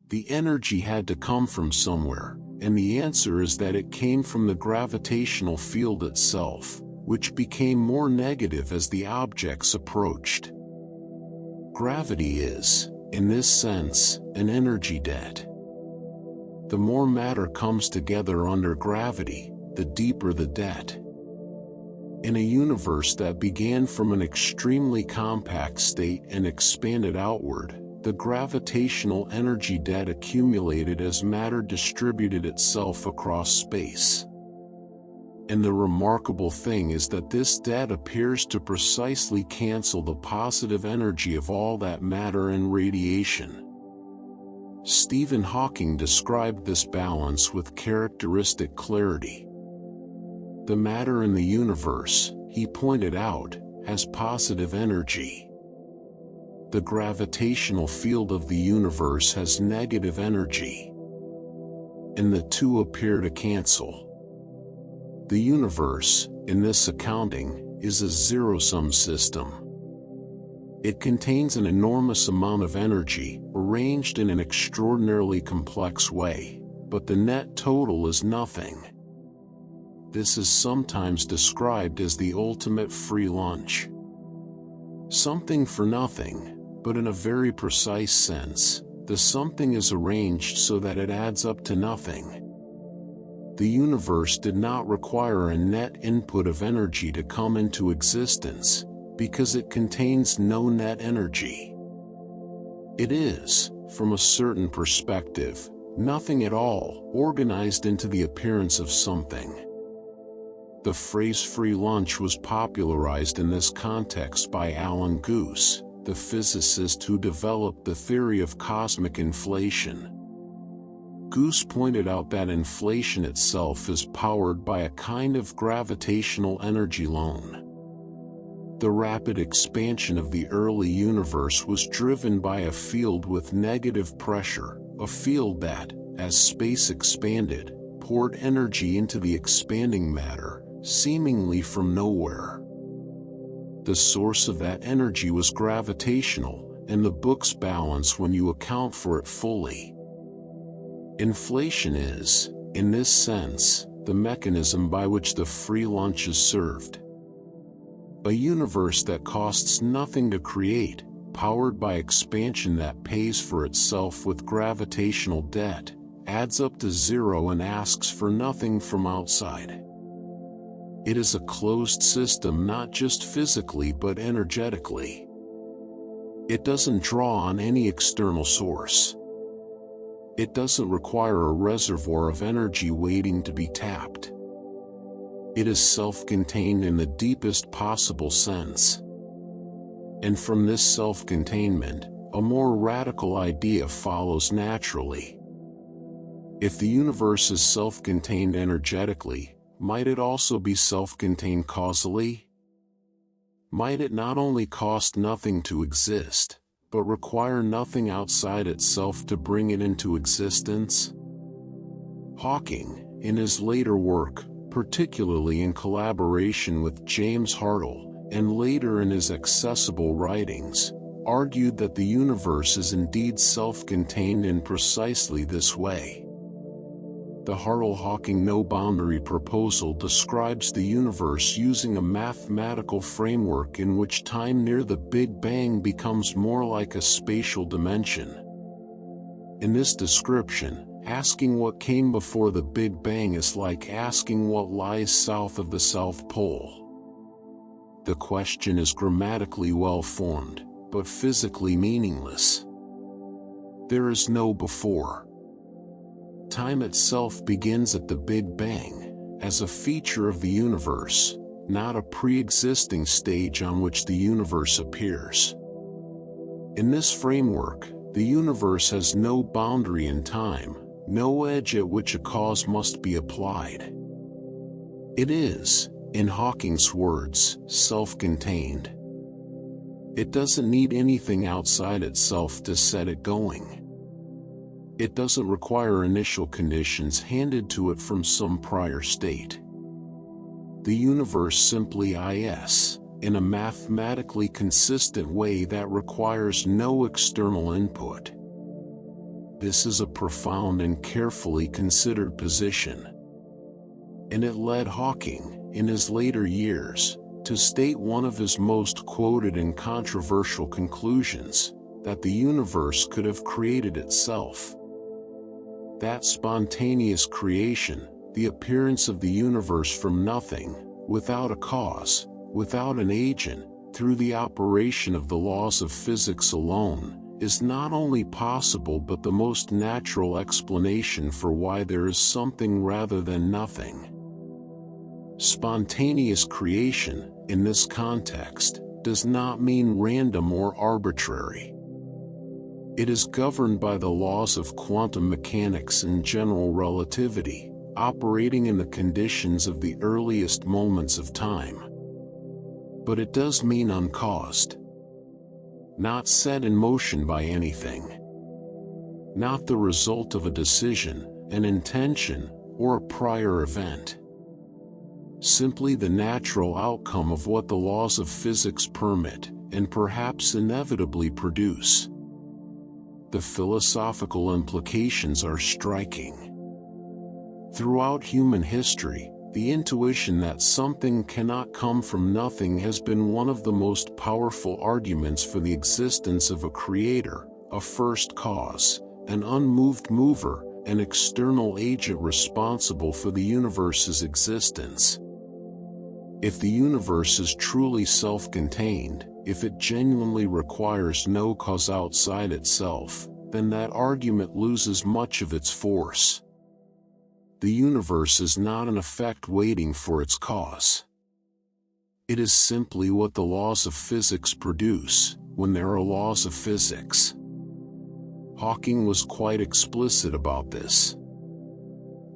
A: The energy had to come from somewhere, and the answer is that it came from the gravitational field itself, which became more negative as the objects approached. Gravity is, in this sense, an energy debt. The more matter comes together under gravity, the deeper the debt. In a universe that began from an extremely compact state and expanded outward, the gravitational energy debt accumulated as matter distributed itself across space. And the remarkable thing is that this debt appears to precisely cancel the positive energy of all that matter and radiation. Stephen Hawking described this balance with characteristic clarity. The matter in the universe, he pointed out, has positive energy. The gravitational field of the universe has negative energy. And the two appear to cancel. The universe, in this accounting, is a zero-sum system. It contains an enormous amount of energy, arranged in an extraordinarily complex way, but the net total is nothing. This is sometimes described as the ultimate free lunch. Something for nothing, but in a very precise sense, the something is arranged so that it adds up to nothing. The universe did not require a net input of energy to come into existence, because it contains no net energy. It is, from a certain perspective, nothing at all, organized into the appearance of something. The phrase free lunch was popularized in this context by Alan Guth, the physicist who developed the theory of cosmic inflation. Guth pointed out that inflation itself is powered by a kind of gravitational energy loan. The rapid expansion of the early universe was driven by a field with negative pressure, a field that, as space expanded, poured energy into the expanding matter, seemingly from nowhere. The source of that energy was gravitational, and the books balance when you account for it fully. Inflation is, in this sense, the mechanism by which the free lunch is served. A universe that costs nothing to create, powered by expansion that pays for itself with gravitational debt, adds up to zero and asks for nothing from outside. It is a closed system not just physically but energetically. It doesn't draw on any external source. It doesn't require a reservoir of energy waiting to be tapped. It is self-contained in the deepest possible sense. And from this self-containment, a more radical idea follows naturally. If the universe is self-contained energetically, might it also be self-contained causally? Might it not only cost nothing to exist, but require nothing outside itself to bring it into existence? Hawking, in his later work, particularly in collaboration with James Hartle, and later in his accessible writings, argued that the universe is indeed self-contained in precisely this way. The Hartle-Hawking no-boundary proposal describes the universe using a mathematical framework in which time near the Big Bang becomes more like a spatial dimension. In this description, asking what came before the Big Bang is like asking what lies south of the South Pole. The question is grammatically well-formed, but physically meaningless. There is no before. Time itself begins at the Big Bang, as a feature of the universe, not a pre-existing stage on which the universe appears. In this framework, the universe has no boundary in time, no edge at which a cause must be applied. It is, in Hawking's words, self-contained. It doesn't need anything outside itself to set it going. It doesn't require initial conditions handed to it from some prior state. The universe simply is, in a mathematically consistent way that requires no external input. This is a profound and carefully considered position. And it led Hawking, in his later years, to state one of his most quoted and controversial conclusions, that the universe could have created itself. That spontaneous creation, the appearance of the universe from nothing, without a cause, without an agent, through the operation of the laws of physics alone, is not only possible but the most natural explanation for why there is something rather than nothing. Spontaneous creation, in this context, does not mean random or arbitrary. It is governed by the laws of quantum mechanics and general relativity, operating in the conditions of the earliest moments of time. But it does mean uncaused. Not set in motion by anything. Not the result of a decision, an intention, or a prior event. Simply the natural outcome of what the laws of physics permit, and perhaps inevitably produce. The philosophical implications are striking. Throughout human history, the intuition that something cannot come from nothing has been one of the most powerful arguments for the existence of a creator, a first cause, an unmoved mover, an external agent responsible for the universe's existence. If the universe is truly self-contained, if it genuinely requires no cause outside itself, then that argument loses much of its force. The universe is not an effect waiting for its cause. It is simply what the laws of physics produce, when there are laws of physics. Hawking was quite explicit about this.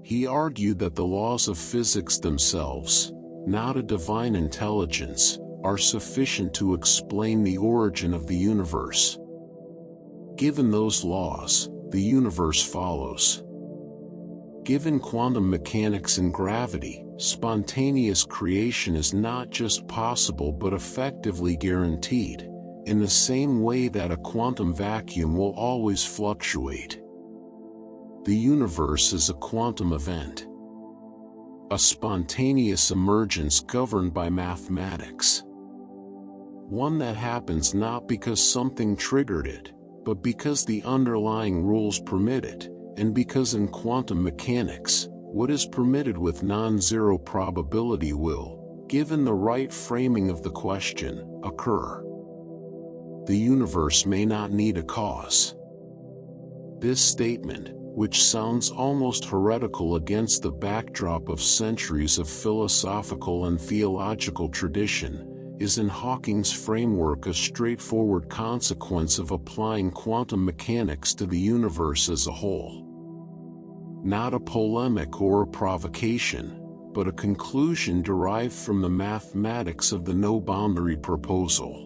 A: He argued that the laws of physics themselves, not a divine intelligence, are sufficient to explain the origin of the universe. Given those laws, the universe follows. Given quantum mechanics and gravity, spontaneous creation is not just possible but effectively guaranteed, in the same way that a quantum vacuum will always fluctuate. The universe is a quantum event. A spontaneous emergence governed by mathematics. One that happens not because something triggered it, but because the underlying rules permit it, and because in quantum mechanics, what is permitted with non-zero probability will, given the right framing of the question, occur. The universe may not need a cause. This statement, which sounds almost heretical against the backdrop of centuries of philosophical and theological tradition, is in Hawking's framework a straightforward consequence of applying quantum mechanics to the universe as a whole. Not a polemic or a provocation, but a conclusion derived from the mathematics of the no-boundary proposal.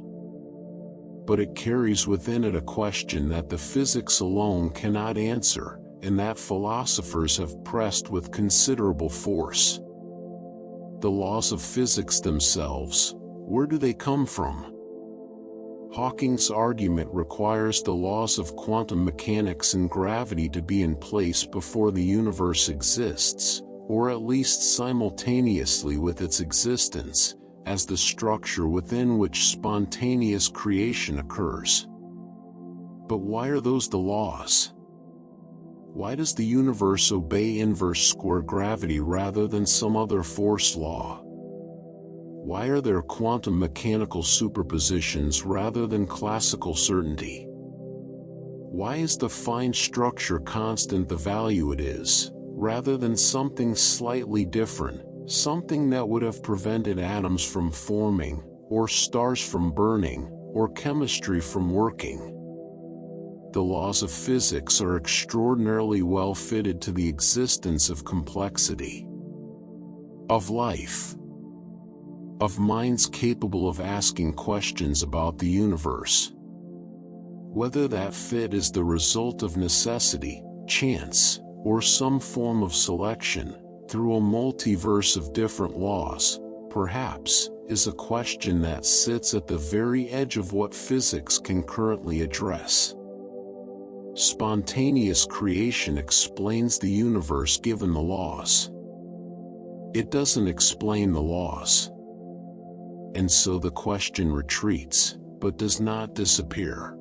A: But it carries within it a question that the physics alone cannot answer, and that philosophers have pressed with considerable force. The laws of physics themselves, where do they come from? Hawking's argument requires the laws of quantum mechanics and gravity to be in place before the universe exists, or at least simultaneously with its existence, as the structure within which spontaneous creation occurs. But why are those the laws? Why does the universe obey inverse square gravity rather than some other force law? Why are there quantum mechanical superpositions rather than classical certainty? Why is the fine structure constant the value it is, rather than something slightly different, something that would have prevented atoms from forming, or stars from burning, or chemistry from working? The laws of physics are extraordinarily well fitted to the existence of complexity, of life, of minds capable of asking questions about the universe. Whether that fit is the result of necessity, chance, or some form of selection, through a multiverse of different laws, perhaps, is a question that sits at the very edge of what physics can currently address. Spontaneous creation explains the universe given the laws. It doesn't explain the laws. And so the question retreats, but does not disappear.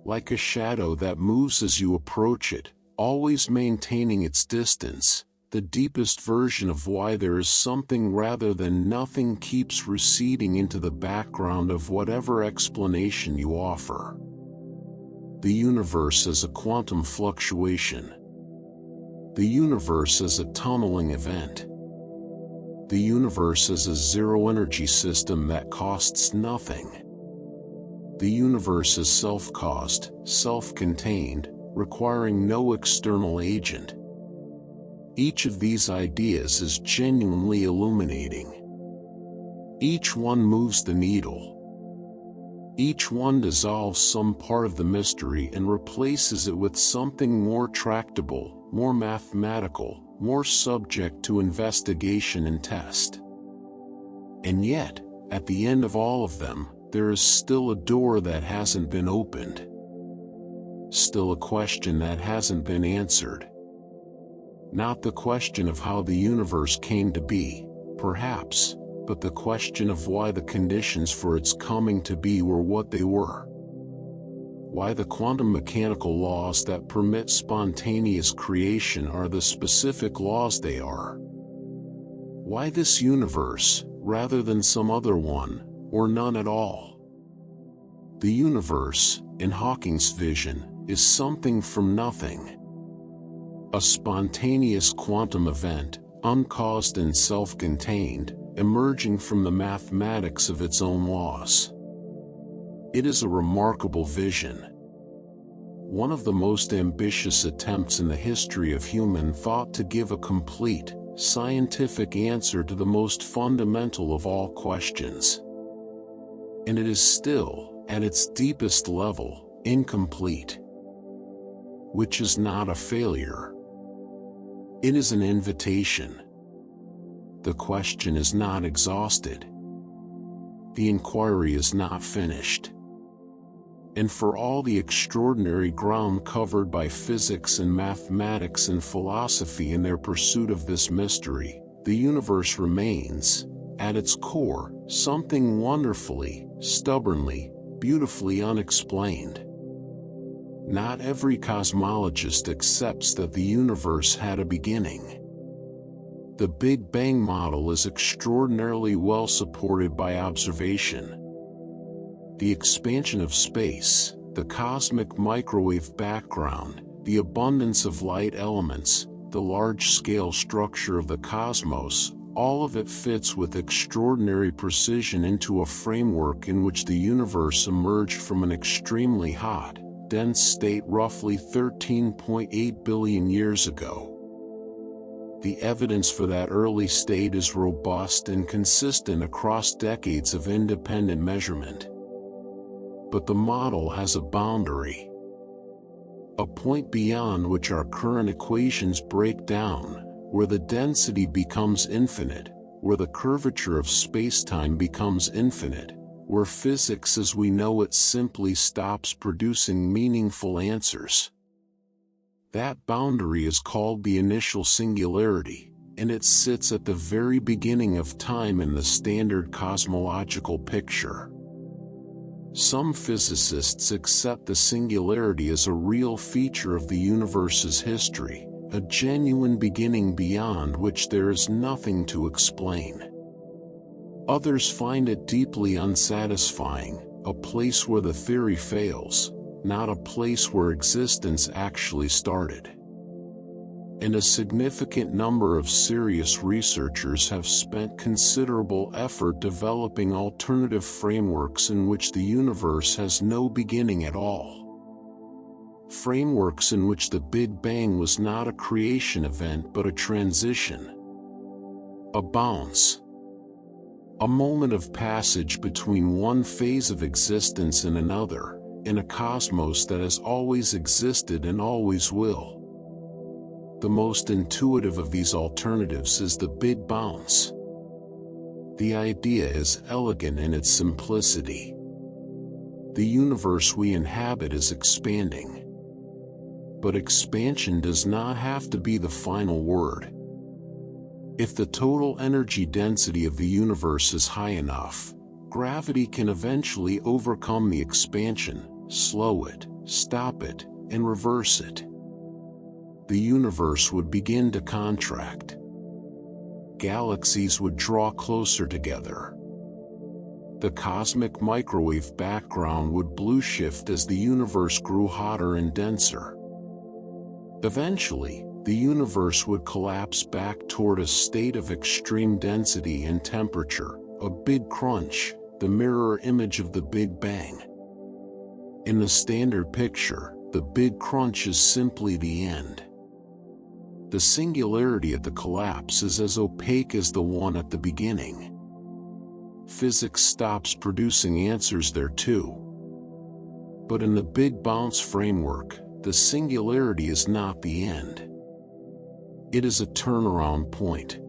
A: Like a shadow that moves as you approach it, always maintaining its distance, the deepest version of why there is something rather than nothing keeps receding into the background of whatever explanation you offer. The universe is a quantum fluctuation. The universe is a tunneling event. The universe is a zero-energy system that costs nothing. The universe is self-caused, self-contained, requiring no external agent. Each of these ideas is genuinely illuminating. Each one moves the needle. Each one dissolves some part of the mystery and replaces it with something more tractable, more mathematical, more subject to investigation and test. And yet, at the end of all of them, there is still a door that hasn't been opened. Still a question that hasn't been answered. Not the question of how the universe came to be, perhaps, but the question of why the conditions for its coming to be were what they were. Why the quantum mechanical laws that permit spontaneous creation are the specific laws they are. Why this universe, rather than some other one, or none at all. The universe, in Hawking's vision, is something from nothing. A spontaneous quantum event, uncaused and self-contained, emerging from the mathematics of its own laws. It is a remarkable vision. One of the most ambitious attempts in the history of human thought to give a complete, scientific answer to the most fundamental of all questions. And it is still, at its deepest level, incomplete. Which is not a failure. It is an invitation. The question is not exhausted. The inquiry is not finished. And for all the extraordinary ground covered by physics and mathematics and philosophy in their pursuit of this mystery, the universe remains, at its core, something wonderfully, stubbornly, beautifully unexplained. Not every cosmologist accepts that the universe had a beginning. The Big Bang model is extraordinarily well supported by observation. The expansion of space, the cosmic microwave background, the abundance of light elements, the large-scale structure of the cosmos, all of it fits with extraordinary precision into a framework in which the universe emerged from an extremely hot, dense state roughly 13.8 billion years ago. The evidence for that early state is robust and consistent across decades of independent measurement. But the model has a boundary. A point beyond which our current equations break down, where the density becomes infinite, where the curvature of spacetime becomes infinite, where physics as we know it simply stops producing meaningful answers. That boundary is called the initial singularity, and it sits at the very beginning of time in the standard cosmological picture. Some physicists accept the singularity as a real feature of the universe's history, a genuine beginning beyond which there is nothing to explain. Others find it deeply unsatisfying, a place where the theory fails, not a place where existence actually started. And a significant number of serious researchers have spent considerable effort developing alternative frameworks in which the universe has no beginning at all. Frameworks in which the Big Bang was not a creation event but a transition. A bounce. A moment of passage between one phase of existence and another, in a cosmos that has always existed and always will. The most intuitive of these alternatives is the big bounce. The idea is elegant in its simplicity. The universe we inhabit is expanding. But expansion does not have to be the final word. If the total energy density of the universe is high enough, gravity can eventually overcome the expansion, slow it, stop it, and reverse it. The universe would begin to contract. Galaxies would draw closer together. The cosmic microwave background would blue shift as the universe grew hotter and denser. Eventually, the universe would collapse back toward a state of extreme density and temperature, a big crunch, the mirror image of the Big Bang. In the standard picture, the big crunch is simply the end. The singularity at the collapse is as opaque as the one at the beginning. Physics stops producing answers there too. But in the Big Bounce framework, the singularity is not the end. It is a turnaround point.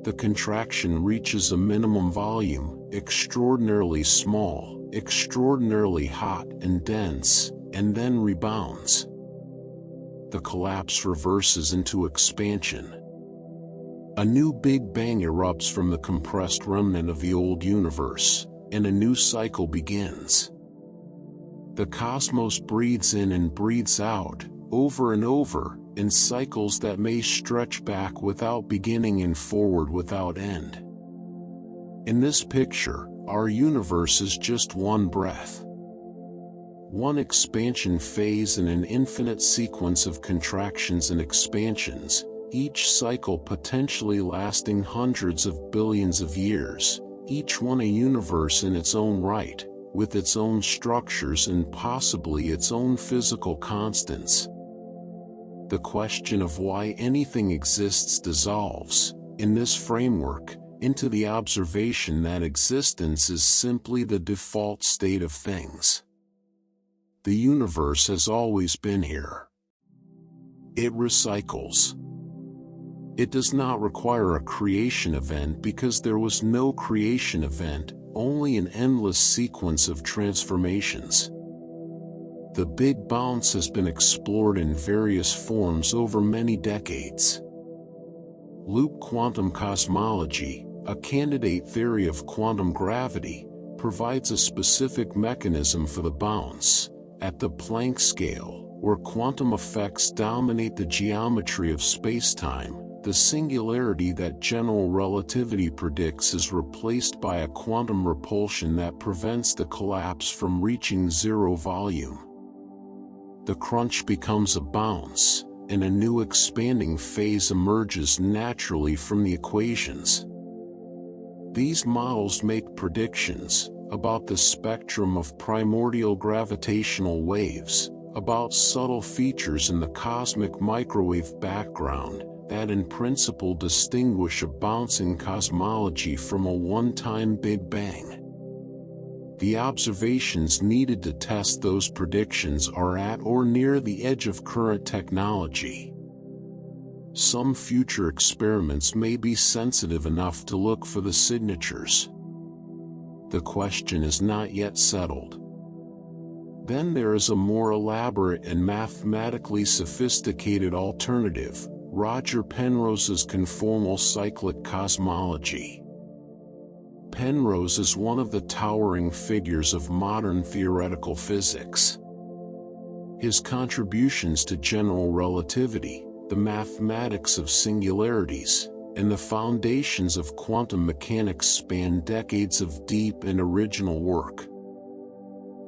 A: The contraction reaches a minimum volume, extraordinarily small, extraordinarily hot and dense, and then rebounds. The collapse reverses into expansion. A new Big Bang erupts from the compressed remnant of the old universe, and a new cycle begins. The cosmos breathes in and breathes out, over and over, in cycles that may stretch back without beginning and forward without end. In this picture, our universe is just one breath. One expansion phase in an infinite sequence of contractions and expansions, each cycle potentially lasting hundreds of billions of years, each one a universe in its own right, with its own structures and possibly its own physical constants. The question of why anything exists dissolves, in this framework, into the observation that existence is simply the default state of things. The universe has always been here. It recycles. It does not require a creation event because there was no creation event, only an endless sequence of transformations. The Big Bounce has been explored in various forms over many decades. Loop quantum cosmology, a candidate theory of quantum gravity, provides a specific mechanism for the bounce, at the Planck scale, where quantum effects dominate the geometry of spacetime. The singularity that general relativity predicts is replaced by a quantum repulsion that prevents the collapse from reaching zero volume. The crunch becomes a bounce, and a new expanding phase emerges naturally from the equations. These models make predictions about the spectrum of primordial gravitational waves, about subtle features in the cosmic microwave background, that in principle distinguish a bouncing cosmology from a one-time Big Bang. The observations needed to test those predictions are at or near the edge of current technology. Some future experiments may be sensitive enough to look for the signatures. The question is not yet settled. Then there is a more elaborate and mathematically sophisticated alternative, Roger Penrose's conformal cyclic cosmology. Penrose is one of the towering figures of modern theoretical physics. His contributions to general relativity, the mathematics of singularities, and the foundations of quantum mechanics span decades of deep and original work.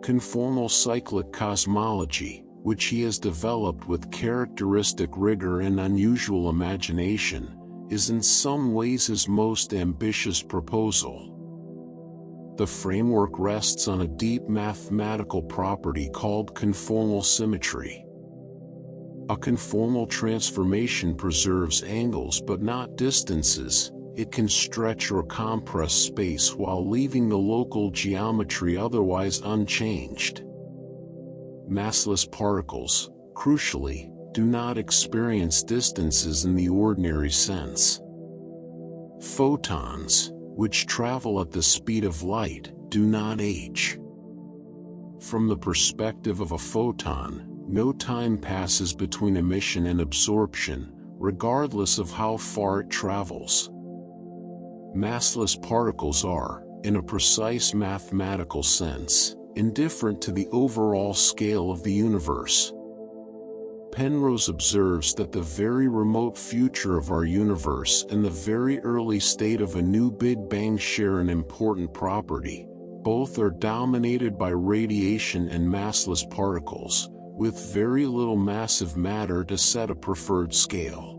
A: Conformal cyclic cosmology, which he has developed with characteristic rigor and unusual imagination, is in some ways his most ambitious proposal. The framework rests on a deep mathematical property called conformal symmetry. A conformal transformation preserves angles but not distances. It can stretch or compress space while leaving the local geometry otherwise unchanged. Massless particles, crucially, do not experience distances in the ordinary sense. Photons, which travel at the speed of light, do not age. From the perspective of a photon, no time passes between emission and absorption, regardless of how far it travels. Massless particles are, in a precise mathematical sense, indifferent to the overall scale of the universe. Penrose observes that the very remote future of our universe and the very early state of a new Big Bang share an important property. Both are dominated by radiation and massless particles, with very little massive matter to set a preferred scale.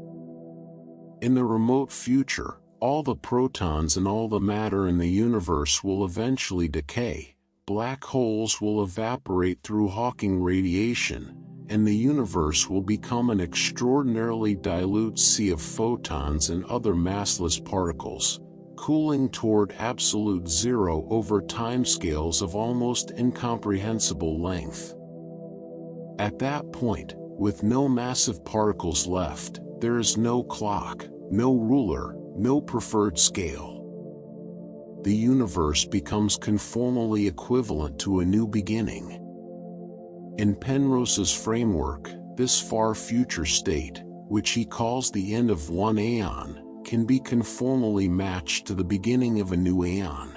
A: In the remote future, all the protons and all the matter in the universe will eventually decay, black holes will evaporate through Hawking radiation, and the universe will become an extraordinarily dilute sea of photons and other massless particles, cooling toward absolute zero over timescales of almost incomprehensible length. At that point, with no massive particles left, there is no clock, no ruler, no preferred scale. The universe becomes conformally equivalent to a new beginning. In Penrose's framework, this far future state, which he calls the end of one aeon, can be conformally matched to the beginning of a new aeon.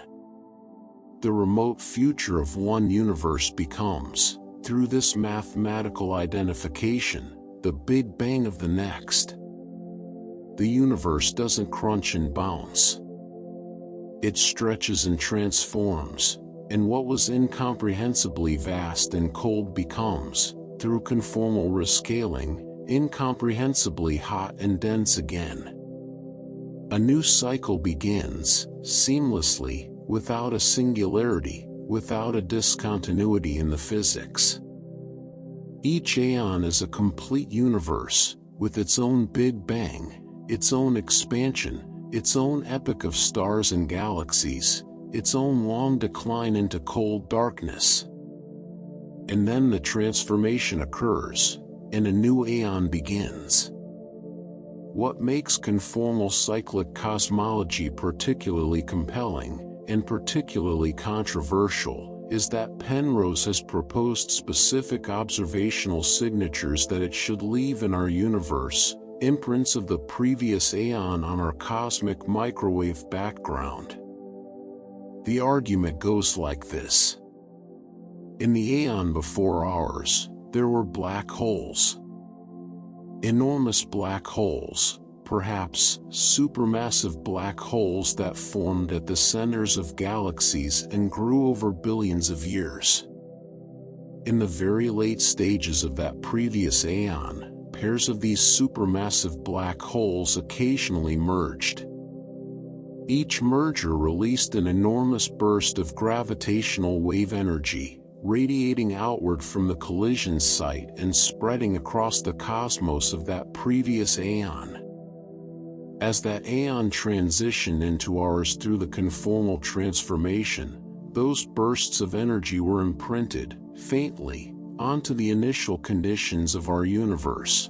A: The remote future of one universe becomes, through this mathematical identification, the Big Bang of the next. The universe doesn't crunch and bounce. It stretches and transforms, and what was incomprehensibly vast and cold becomes, through conformal rescaling, incomprehensibly hot and dense again. A new cycle begins, seamlessly, without a singularity, without a discontinuity in the physics. Each aeon is a complete universe, with its own Big Bang, its own expansion, its own epoch of stars and galaxies, its own long decline into cold darkness. And then the transformation occurs, and a new aeon begins. What makes conformal cyclic cosmology particularly compelling, and particularly controversial, is that Penrose has proposed specific observational signatures that it should leave in our universe, imprints of the previous aeon on our cosmic microwave background. The argument goes like this. In the aeon before ours, there were black holes. Enormous black holes, perhaps supermassive black holes that formed at the centers of galaxies and grew over billions of years. In the very late stages of that previous aeon, pairs of these supermassive black holes occasionally merged. Each merger released an enormous burst of gravitational wave energy, radiating outward from the collision site and spreading across the cosmos of that previous aeon. As that aeon transitioned into ours through the conformal transformation, those bursts of energy were imprinted, faintly, onto the initial conditions of our universe.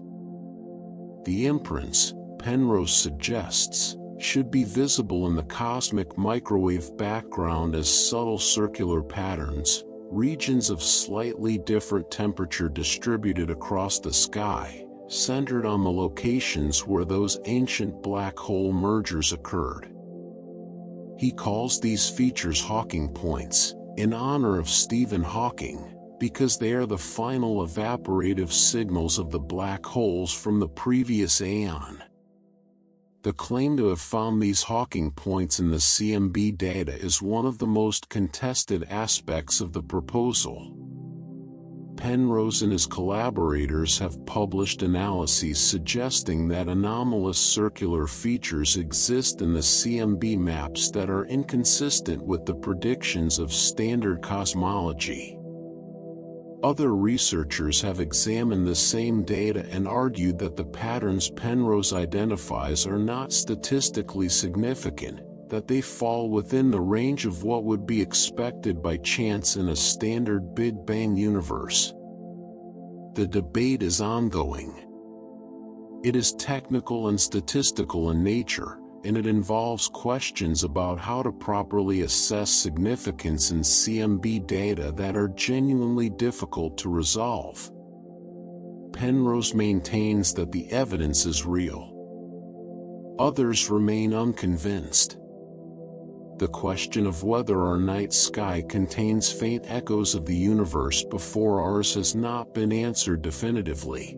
A: The imprints, Penrose suggests, should be visible in the cosmic microwave background as subtle circular patterns, regions of slightly different temperature distributed across the sky, centered on the locations where those ancient black hole mergers occurred. He calls these features Hawking points, in honor of Stephen Hawking, because they are the final evaporative signals of the black holes from the previous aeon. The claim to have found these Hawking points in the CMB data is one of the most contested aspects of the proposal. Penrose and his collaborators have published analyses suggesting that anomalous circular features exist in the CMB maps that are inconsistent with the predictions of standard cosmology. Other researchers have examined the same data and argued that the patterns Penrose identifies are not statistically significant, that they fall within the range of what would be expected by chance in a standard Big Bang universe. The debate is ongoing. It is technical and statistical in nature, and it involves questions about how to properly assess significance in CMB data that are genuinely difficult to resolve. Penrose maintains that the evidence is real. Others remain unconvinced. The question of whether our night sky contains faint echoes of the universe before ours has not been answered definitively.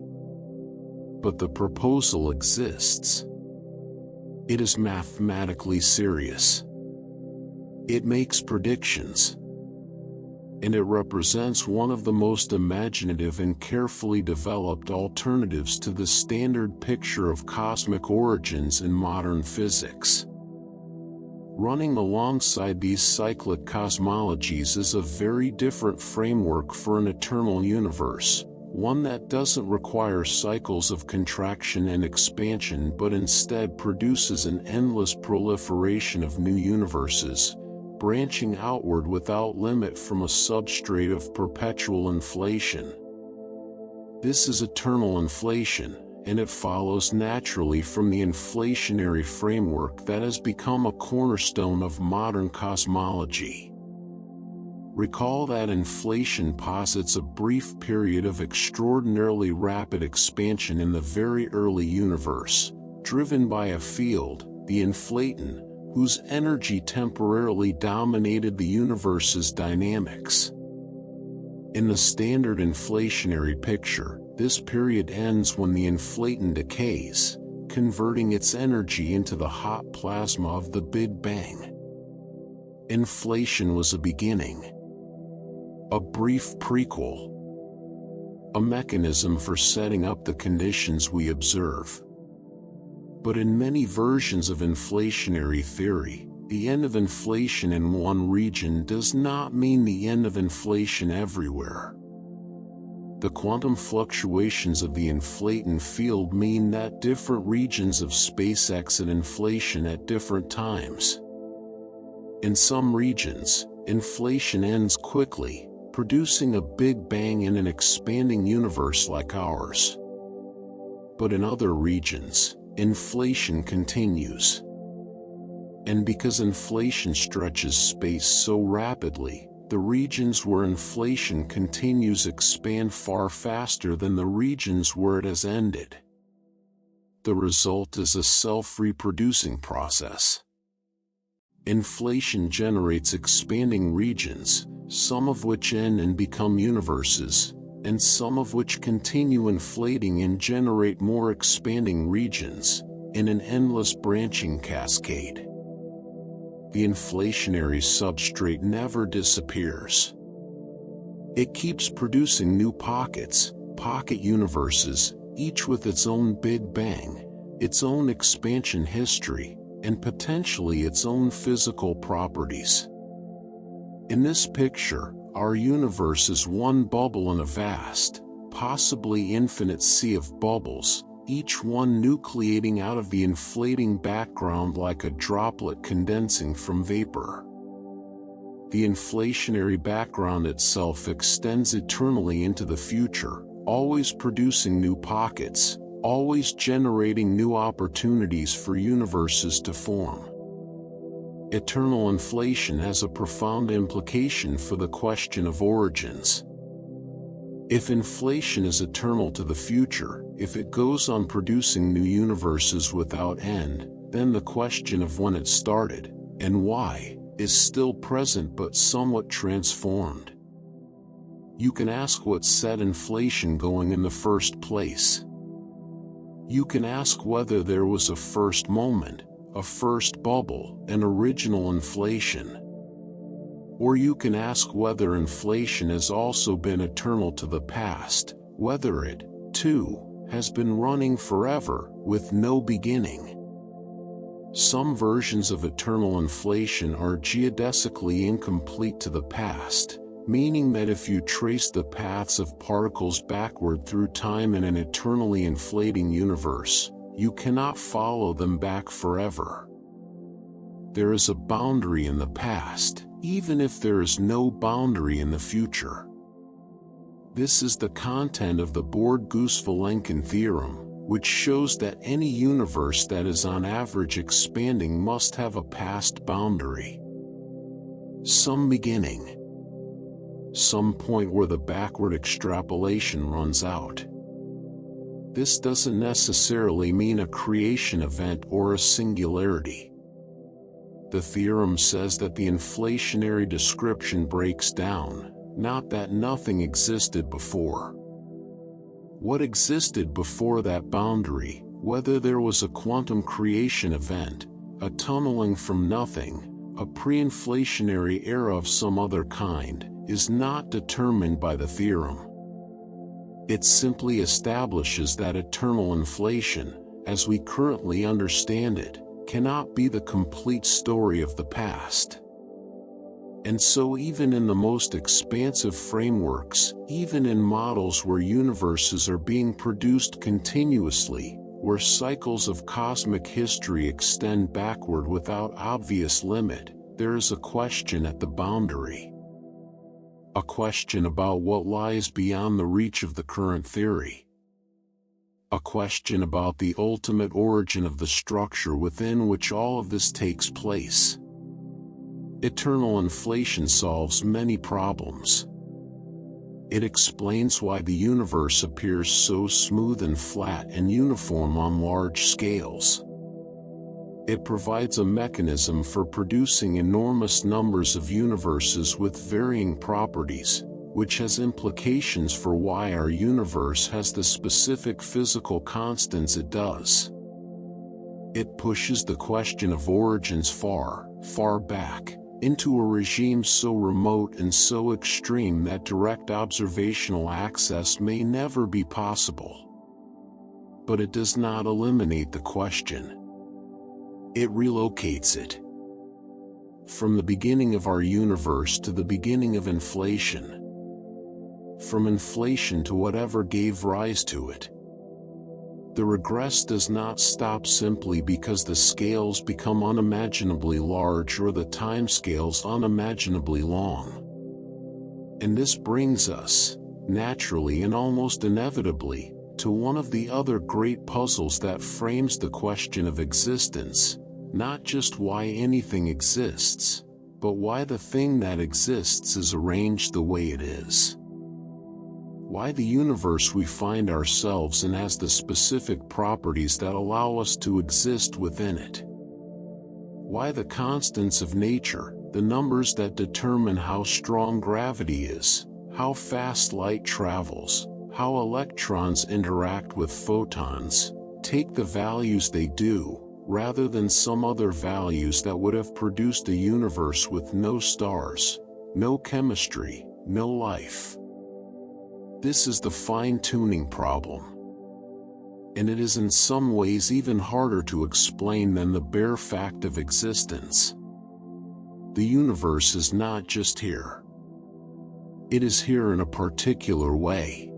A: But the proposal exists. It is mathematically serious. It makes predictions. And it represents one of the most imaginative and carefully developed alternatives to the standard picture of cosmic origins in modern physics. Running alongside these cyclic cosmologies is a very different framework for an eternal universe, one that doesn't require cycles of contraction and expansion but instead produces an endless proliferation of new universes, branching outward without limit from a substrate of perpetual inflation. This is eternal inflation, and it follows naturally from the inflationary framework that has become a cornerstone of modern cosmology. Recall that inflation posits a brief period of extraordinarily rapid expansion in the very early universe, driven by a field, the inflaton, whose energy temporarily dominated the universe's dynamics. In the standard inflationary picture, this period ends when the inflaton decays, converting its energy into the hot plasma of the Big Bang. Inflation was a beginning, a brief prequel, a mechanism for setting up the conditions we observe. But in many versions of inflationary theory, the end of inflation in one region does not mean the end of inflation everywhere. The quantum fluctuations of the inflaton field mean that different regions of space exit inflation at different times. In some regions, inflation ends quickly, producing a Big Bang in an expanding universe like ours. But in other regions, inflation continues. And because inflation stretches space so rapidly, the regions where inflation continues expand far faster than the regions where it has ended. The result is a self-reproducing process. Inflation generates expanding regions, some of which end and become universes, and some of which continue inflating and generate more expanding regions, in an endless branching cascade. The inflationary substrate never disappears. It keeps producing new pockets, pocket universes, each with its own Big Bang, its own expansion history, and potentially its own physical properties. In this picture, our universe is one bubble in a vast, possibly infinite sea of bubbles, each one nucleating out of the inflating background like a droplet condensing from vapor. The inflationary background itself extends eternally into the future, always producing new pockets, always generating new opportunities for universes to form. Eternal inflation has a profound implication for the question of origins. If inflation is eternal to the future, if it goes on producing new universes without end, then the question of when it started, and why, is still present but somewhat transformed. You can ask what set inflation going in the first place. You can ask whether there was a first moment, a first bubble, an original inflation. Or you can ask whether inflation has also been eternal to the past, whether it, too, has been running forever, with no beginning. Some versions of eternal inflation are geodesically incomplete to the past, meaning that if you trace the paths of particles backward through time in an eternally inflating universe, you cannot follow them back forever. There is a boundary in the past, even if there is no boundary in the future. This is the content of the Born-Goose-Vilenkin theorem, which shows that any universe that is on average expanding must have a past boundary. Some beginning. Some point where the backward extrapolation runs out. This doesn't necessarily mean a creation event or a singularity. The theorem says that the inflationary description breaks down, not that nothing existed before. What existed before that boundary, whether there was a quantum creation event, a tunneling from nothing, a pre-inflationary era of some other kind, is not determined by the theorem. It simply establishes that eternal inflation, as we currently understand it, cannot be the complete story of the past. And so even in the most expansive frameworks, even in models where universes are being produced continuously, where cycles of cosmic history extend backward without obvious limit, there is a question at the boundary. A question about what lies beyond the reach of the current theory. A question about the ultimate origin of the structure within which all of this takes place. Eternal inflation solves many problems. It explains why the universe appears so smooth and flat and uniform on large scales. It provides a mechanism for producing enormous numbers of universes with varying properties, which has implications for why our universe has the specific physical constants it does. It pushes the question of origins far, far back, into a regime so remote and so extreme that direct observational access may never be possible. But it does not eliminate the question. It relocates it. From the beginning of our universe to the beginning of inflation. From inflation to whatever gave rise to it. The regress does not stop simply because the scales become unimaginably large or the timescales unimaginably long. And this brings us, naturally and almost inevitably, to one of the other great puzzles that frames the question of existence, not just why anything exists, but why the thing that exists is arranged the way it is. Why the universe we find ourselves in has the specific properties that allow us to exist within it. Why the constants of nature, the numbers that determine how strong gravity is, how fast light travels, how electrons interact with photons, take the values they do, rather than some other values that would have produced a universe with no stars, no chemistry, no life. This is the fine-tuning problem. And it is in some ways even harder to explain than the bare fact of existence. The universe is not just here. It is here in a particular way.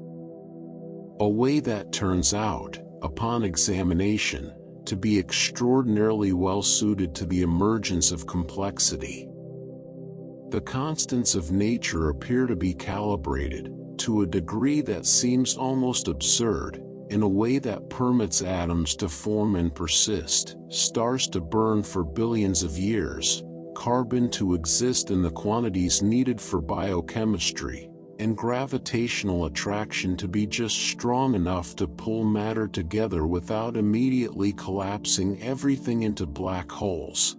A: A way that turns out, upon examination, to be extraordinarily well suited to the emergence of complexity. The constants of nature appear to be calibrated, to a degree that seems almost absurd, in a way that permits atoms to form and persist, stars to burn for billions of years, carbon to exist in the quantities needed for biochemistry, and gravitational attraction to be just strong enough to pull matter together without immediately collapsing everything into black holes.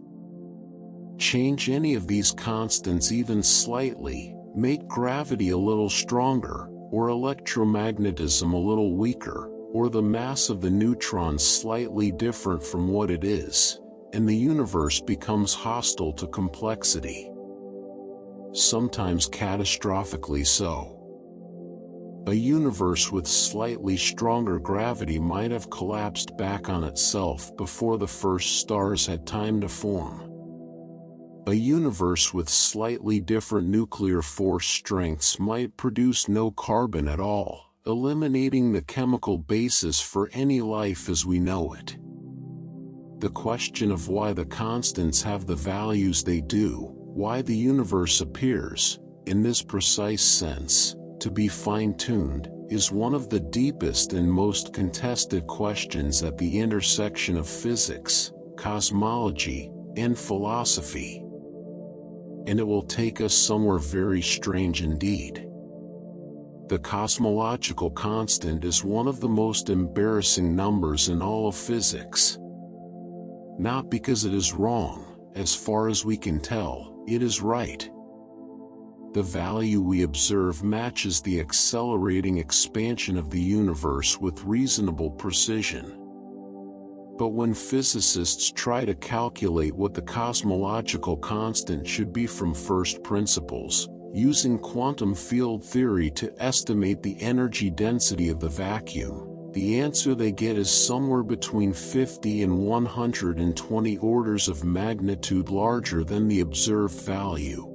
A: Change any of these constants even slightly, make gravity a little stronger, or electromagnetism a little weaker, or the mass of the neutron slightly different from what it is, and the universe becomes hostile to complexity. Sometimes catastrophically so. A universe with slightly stronger gravity might have collapsed back on itself before the first stars had time to form. A universe with slightly different nuclear force strengths might produce no carbon at all, eliminating the chemical basis for any life as we know it. The question of why the constants have the values they do, why the universe appears, in this precise sense, to be fine-tuned, is one of the deepest and most contested questions at the intersection of physics, cosmology, and philosophy. And it will take us somewhere very strange indeed. The cosmological constant is one of the most embarrassing numbers in all of physics. Not because it is wrong, as far as we can tell, it is right. The value we observe matches the accelerating expansion of the universe with reasonable precision. But when physicists try to calculate what the cosmological constant should be from first principles, using quantum field theory to estimate the energy density of the vacuum, the answer they get is somewhere between 50 and 120 orders of magnitude larger than the observed value.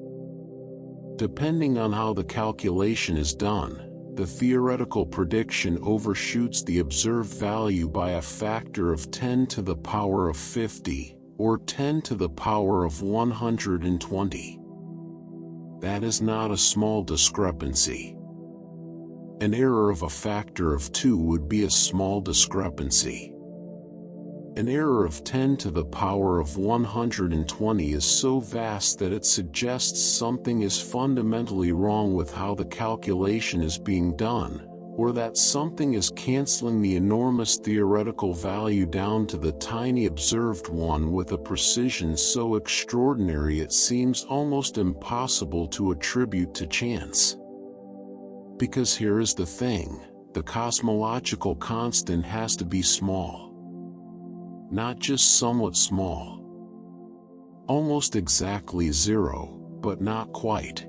A: Depending on how the calculation is done, the theoretical prediction overshoots the observed value by a factor of 10 to the power of 50, or 10 to the power of 120. That is not a small discrepancy. An error of a factor of 2 would be a small discrepancy. An error of 10 to the power of 120 is so vast that it suggests something is fundamentally wrong with how the calculation is being done, or that something is canceling the enormous theoretical value down to the tiny observed one with a precision so extraordinary it seems almost impossible to attribute to chance. Because here is the thing, the cosmological constant has to be small. Not just somewhat small. Almost exactly zero, but not quite.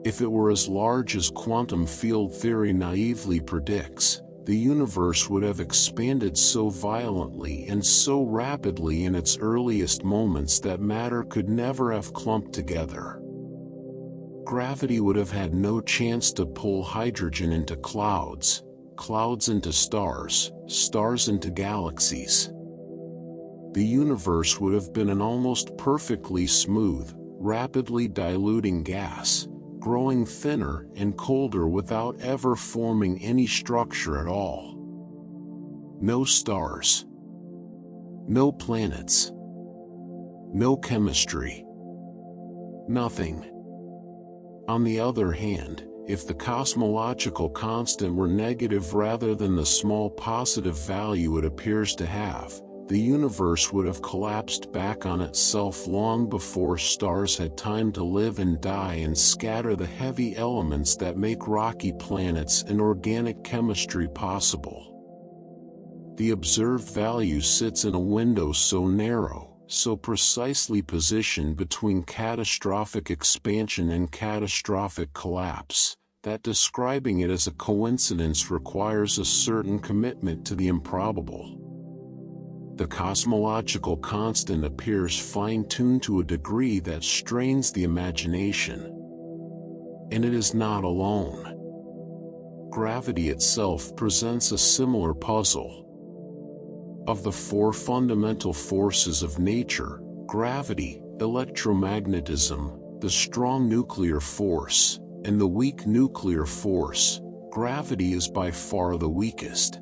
A: If it were as large as quantum field theory naively predicts, the universe would have expanded so violently and so rapidly in its earliest moments that matter could never have clumped together. Gravity would have had no chance to pull hydrogen into clouds, clouds into stars, stars into galaxies. The universe would have been an almost perfectly smooth, rapidly diluting gas, growing thinner and colder without ever forming any structure at all. No stars. No planets. No chemistry. Nothing. On the other hand, if the cosmological constant were negative rather than the small positive value it appears to have, the universe would have collapsed back on itself long before stars had time to live and die and scatter the heavy elements that make rocky planets and organic chemistry possible. The observed value sits in a window so narrow, so precisely positioned between catastrophic expansion and catastrophic collapse, that describing it as a coincidence requires a certain commitment to the improbable. The cosmological constant appears fine-tuned to a degree that strains the imagination. And it is not alone. Gravity itself presents a similar puzzle. Of the four fundamental forces of nature, gravity, electromagnetism, the strong nuclear force, and the weak nuclear force, gravity is by far the weakest.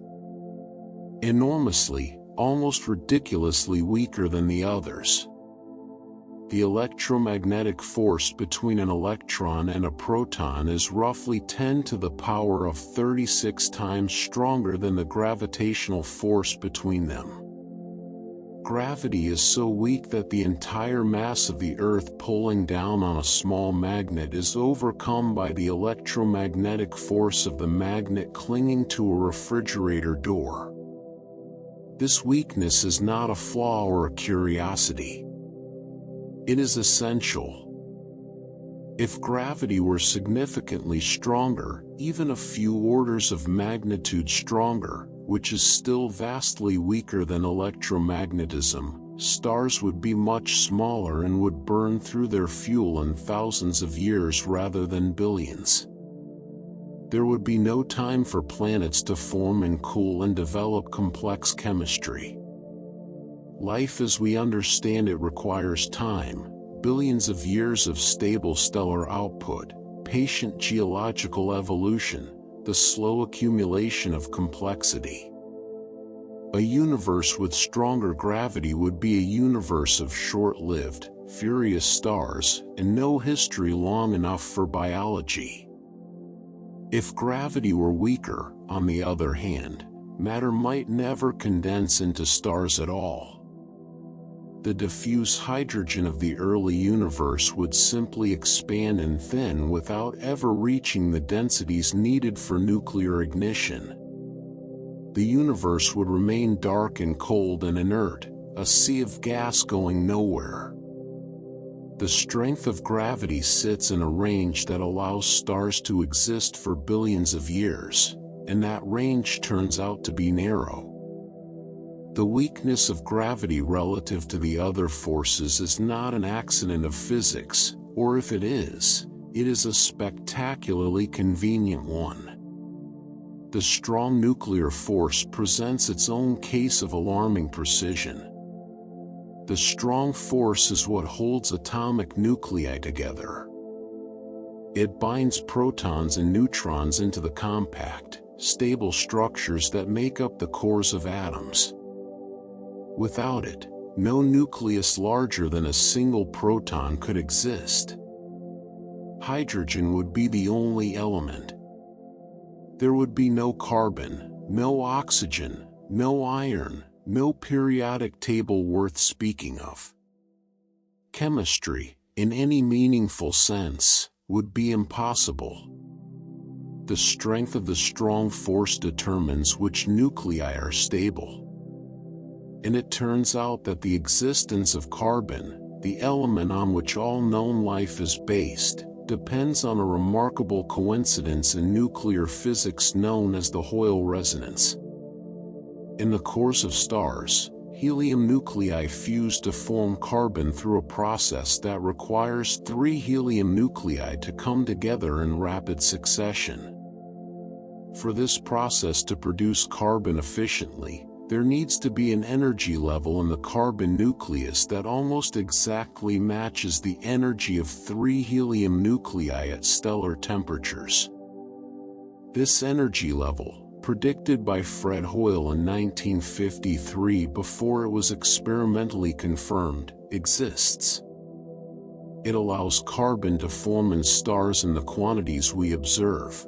A: Enormously, almost ridiculously weaker than the others. The electromagnetic force between an electron and a proton is roughly 10 to the power of 36 times stronger than the gravitational force between them. Gravity is so weak that the entire mass of the Earth pulling down on a small magnet is overcome by the electromagnetic force of the magnet clinging to a refrigerator door. This weakness is not a flaw or a curiosity. It is essential. If gravity were significantly stronger, even a few orders of magnitude stronger, which is still vastly weaker than electromagnetism, stars would be much smaller and would burn through their fuel in thousands of years rather than billions. There would be no time for planets to form and cool and develop complex chemistry. Life as we understand it requires time, billions of years of stable stellar output, patient geological evolution, the slow accumulation of complexity. A universe with stronger gravity would be a universe of short-lived, furious stars, and no history long enough for biology. If gravity were weaker, on the other hand, matter might never condense into stars at all. The diffuse hydrogen of the early universe would simply expand and thin without ever reaching the densities needed for nuclear ignition. The universe would remain dark and cold and inert, a sea of gas going nowhere. The strength of gravity sits in a range that allows stars to exist for billions of years, and that range turns out to be narrow. The weakness of gravity relative to the other forces is not an accident of physics, or if it is, it is a spectacularly convenient one. The strong nuclear force presents its own case of alarming precision. The strong force is what holds atomic nuclei together. It binds protons and neutrons into the compact, stable structures that make up the cores of atoms. Without it, no nucleus larger than a single proton could exist. Hydrogen would be the only element. There would be no carbon, no oxygen, no iron, no periodic table worth speaking of. Chemistry, in any meaningful sense, would be impossible. The strength of the strong force determines which nuclei are stable. And it turns out that the existence of carbon, the element on which all known life is based, depends on a remarkable coincidence in nuclear physics known as the Hoyle resonance. In the cores of stars, helium nuclei fuse to form carbon through a process that requires 3 helium nuclei to come together in rapid succession. For this process to produce carbon efficiently, there needs to be an energy level in the carbon nucleus that almost exactly matches the energy of 3 helium nuclei at stellar temperatures. This energy level, predicted by Fred Hoyle in 1953 before it was experimentally confirmed, exists. It allows carbon to form in stars in the quantities we observe.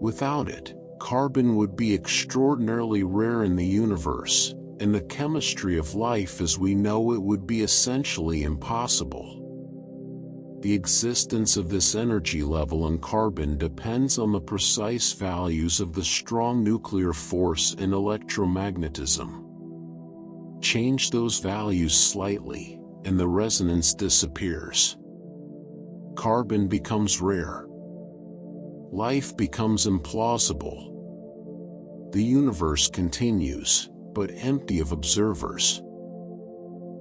A: Without it, carbon would be extraordinarily rare in the universe, and the chemistry of life as we know it would be essentially impossible. The existence of this energy level in carbon depends on the precise values of the strong nuclear force and electromagnetism. Change those values slightly, and the resonance disappears. Carbon becomes rare. Life becomes implausible. The universe continues, but empty of observers.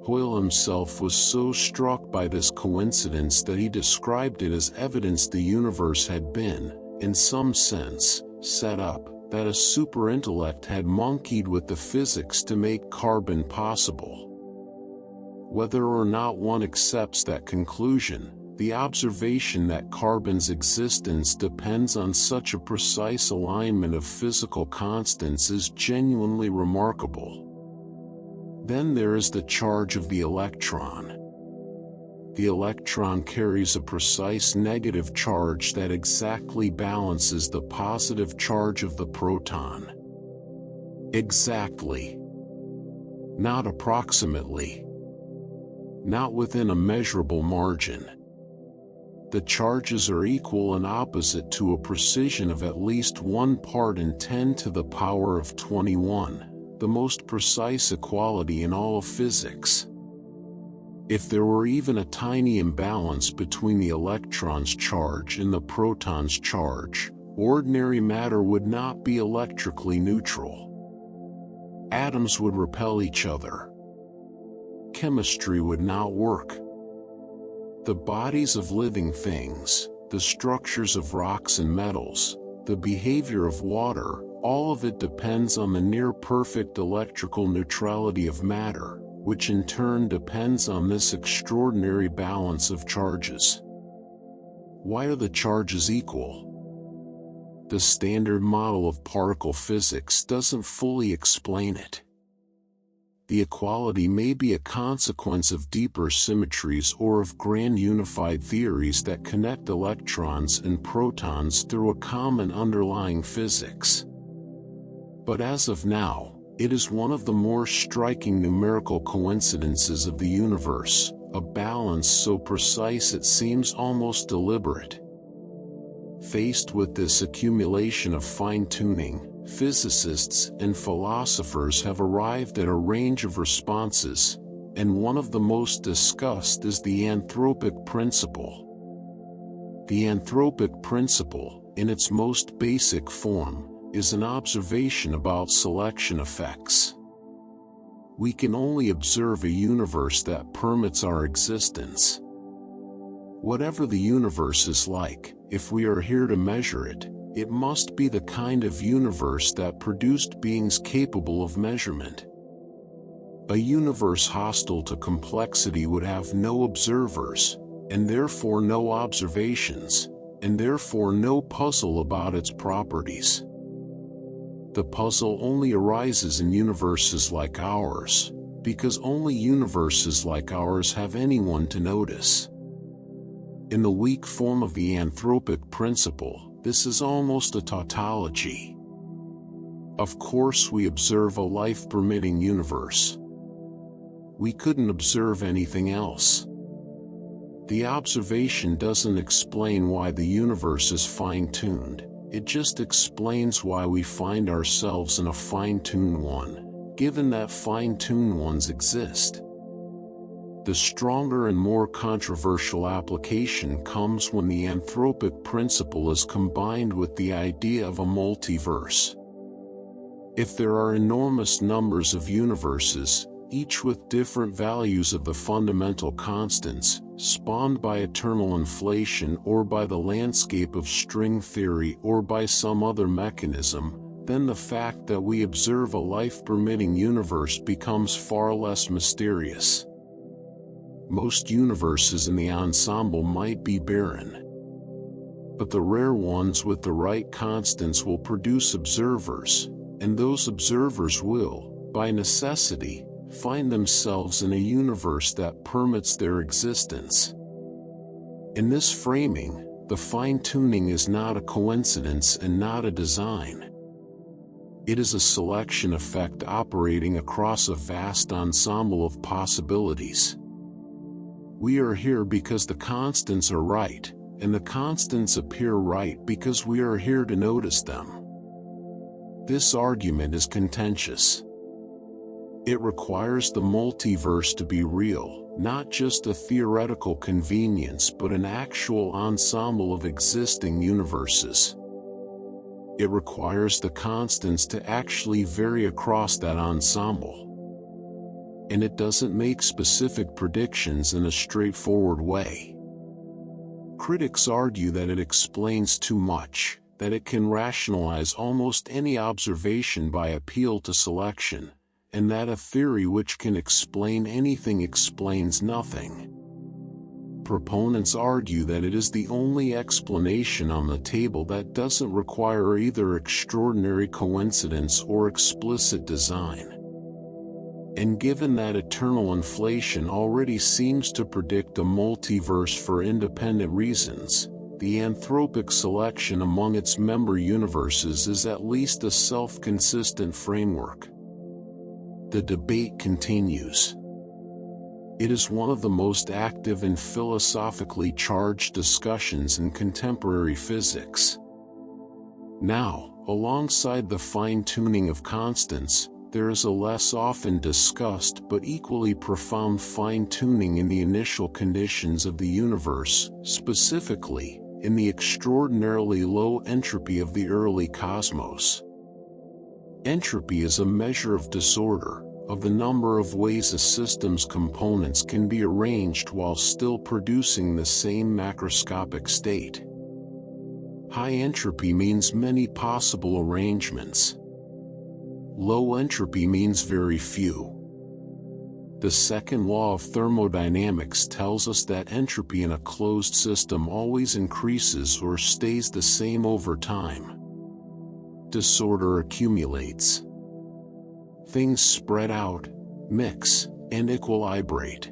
A: Hoyle himself was so struck by this coincidence that he described it as evidence the universe had been, in some sense, set up, that a superintellect had monkeyed with the physics to make carbon possible. Whether or not one accepts that conclusion, the observation that carbon's existence depends on such a precise alignment of physical constants is genuinely remarkable. Then there is the charge of the electron. The electron carries a precise negative charge that exactly balances the positive charge of the proton. Exactly. Not approximately. Not within a measurable margin. The charges are equal and opposite to a precision of at least 1 part in 10 to the power of 21, the most precise equality in all of physics. If there were even a tiny imbalance between the electron's charge and the proton's charge, ordinary matter would not be electrically neutral. Atoms would repel each other. Chemistry would not work. The bodies of living things, the structures of rocks and metals, the behavior of water, all of it depends on the near-perfect electrical neutrality of matter, which in turn depends on this extraordinary balance of charges. Why are the charges equal? The standard model of particle physics doesn't fully explain it. The equality may be a consequence of deeper symmetries or of grand unified theories that connect electrons and protons through a common underlying physics. But as of now, it is one of the more striking numerical coincidences of the universe, a balance so precise it seems almost deliberate. Faced with this accumulation of fine-tuning, physicists and philosophers have arrived at a range of responses, and one of the most discussed is the anthropic principle. The anthropic principle, in its most basic form, is an observation about selection effects. We can only observe a universe that permits our existence. Whatever the universe is like, if we are here to measure it, it must be the kind of universe that produced beings capable of measurement. A universe hostile to complexity would have no observers, and therefore no observations, and therefore no puzzle about its properties. The puzzle only arises in universes like ours, because only universes like ours have anyone to notice. In the weak form of the anthropic principle, this is almost a tautology. Of course we observe a life-permitting universe. We couldn't observe anything else. The observation doesn't explain why the universe is fine-tuned, it just explains why we find ourselves in a fine-tuned one, given that fine-tuned ones exist. The stronger and more controversial application comes when the anthropic principle is combined with the idea of a multiverse. If there are enormous numbers of universes, each with different values of the fundamental constants, spawned by eternal inflation or by the landscape of string theory or by some other mechanism, then the fact that we observe a life-permitting universe becomes far less mysterious. Most universes in the ensemble might be barren, but the rare ones with the right constants will produce observers, and those observers will, by necessity, find themselves in a universe that permits their existence. In this framing, the fine-tuning is not a coincidence and not a design. It is a selection effect operating across a vast ensemble of possibilities. We are here because the constants are right, and the constants appear right because we are here to notice them. This argument is contentious. It requires the multiverse to be real, not just a theoretical convenience but an actual ensemble of existing universes. It requires the constants to actually vary across that ensemble. And it doesn't make specific predictions in a straightforward way. Critics argue that it explains too much, that it can rationalize almost any observation by appeal to selection, and that a theory which can explain anything explains nothing. Proponents argue that it is the only explanation on the table that doesn't require either extraordinary coincidence or explicit design. And given that eternal inflation already seems to predict a multiverse for independent reasons, the anthropic selection among its member universes is at least a self-consistent framework. The debate continues. It is one of the most active and philosophically charged discussions in contemporary physics. Now, alongside the fine-tuning of constants, there is a less often discussed but equally profound fine-tuning in the initial conditions of the universe, specifically, in the extraordinarily low entropy of the early cosmos. Entropy is a measure of disorder, of the number of ways a system's components can be arranged while still producing the same macroscopic state. High entropy means many possible arrangements. Low entropy means very few. The second law of thermodynamics tells us that entropy in a closed system always increases or stays the same over time. Disorder accumulates. Things spread out, mix, and equilibrate.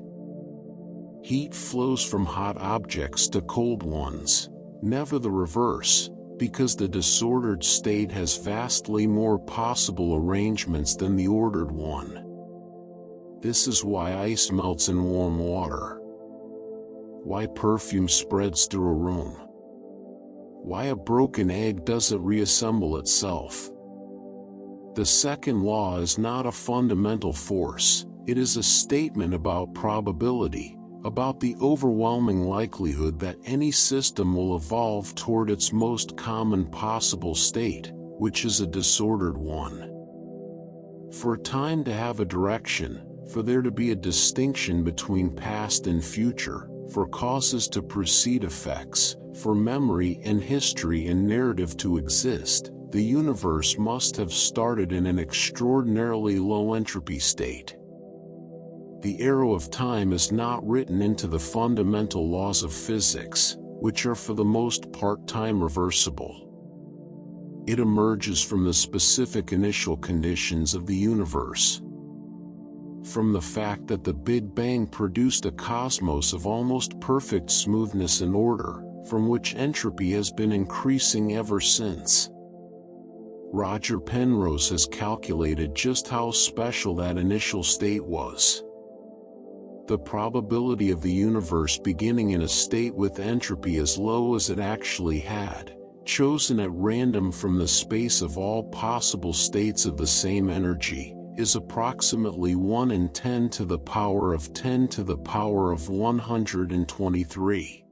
A: Heat flows from hot objects to cold ones, never the reverse, because the disordered state has vastly more possible arrangements than the ordered one. This is why ice melts in warm water. Why perfume spreads through a room. Why a broken egg doesn't reassemble itself. The second law is not a fundamental force, it is a statement about probability, about the overwhelming likelihood that any system will evolve toward its most common possible state, which is a disordered one. For time to have a direction, for there to be a distinction between past and future, for causes to precede effects, for memory and history and narrative to exist, the universe must have started in an extraordinarily low entropy state. The arrow of time is not written into the fundamental laws of physics, which are for the most part time reversible. It emerges from the specific initial conditions of the universe. From the fact that the Big Bang produced a cosmos of almost perfect smoothness and order, from which entropy has been increasing ever since. Roger Penrose has calculated just how special that initial state was. The probability of the universe beginning in a state with entropy as low as it actually had, chosen at random from the space of all possible states of the same energy, is approximately 1 in 10 to the power of 10 to the power of 123.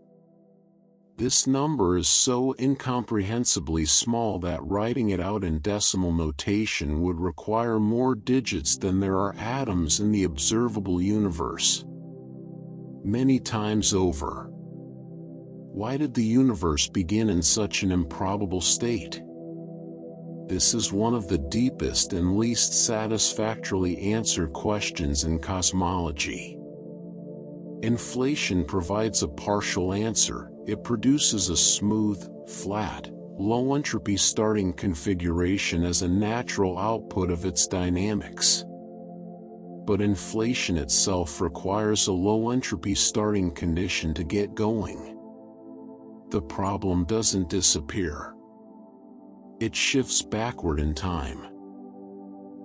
A: This number is so incomprehensibly small that writing it out in decimal notation would require more digits than there are atoms in the observable universe. Many times over. Why did the universe begin in such an improbable state? This is one of the deepest and least satisfactorily answered questions in cosmology. Inflation provides a partial answer. It produces a smooth, flat, low-entropy starting configuration as a natural output of its dynamics. But inflation itself requires a low-entropy starting condition to get going. The problem doesn't disappear. It shifts backward in time.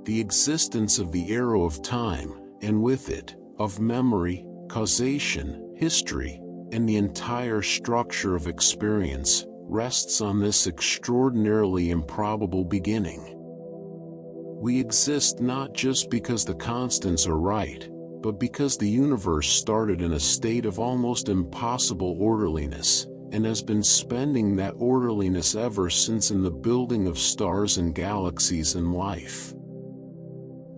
A: The existence of the arrow of time, and with it, of memory, causation, history, and the entire structure of experience, rests on this extraordinarily improbable beginning. We exist not just because the constants are right, but because the universe started in a state of almost impossible orderliness, and has been spending that orderliness ever since in the building of stars and galaxies and life.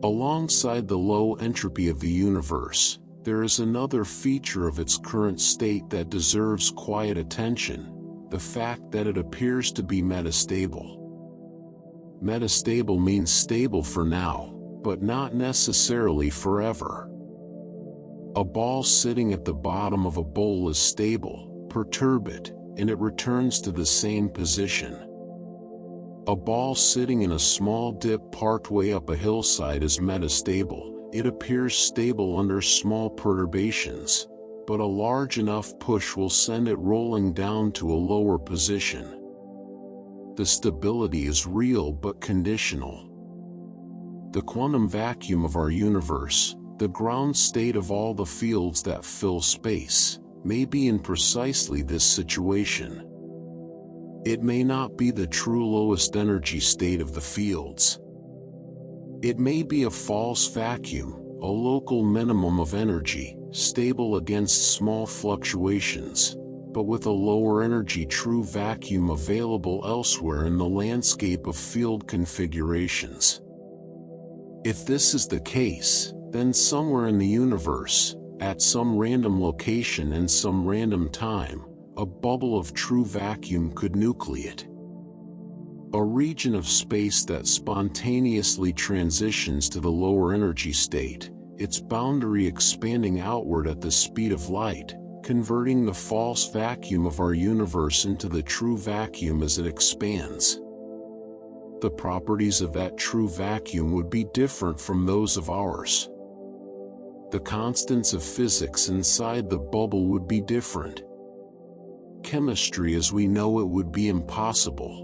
A: Alongside the low entropy of the universe, there is another feature of its current state that deserves quiet attention: the fact that it appears to be metastable. Metastable means stable for now, but not necessarily forever. A ball sitting at the bottom of a bowl is stable. Perturb it, and it returns to the same position. A ball sitting in a small dip partway up a hillside is metastable. It appears stable under small perturbations, but a large enough push will send it rolling down to a lower position. The stability is real but conditional. The quantum vacuum of our universe, the ground state of all the fields that fill space, may be in precisely this situation. It may not be the true lowest energy state of the fields. It may be a false vacuum, a local minimum of energy, stable against small fluctuations, but with a lower energy true vacuum available elsewhere in the landscape of field configurations. If this is the case, then somewhere in the universe, at some random location and some random time, a bubble of true vacuum could nucleate. A region of space that spontaneously transitions to the lower energy state, its boundary expanding outward at the speed of light, converting the false vacuum of our universe into the true vacuum as it expands. The properties of that true vacuum would be different from those of ours. The constants of physics inside the bubble would be different. Chemistry as we know it would be impossible.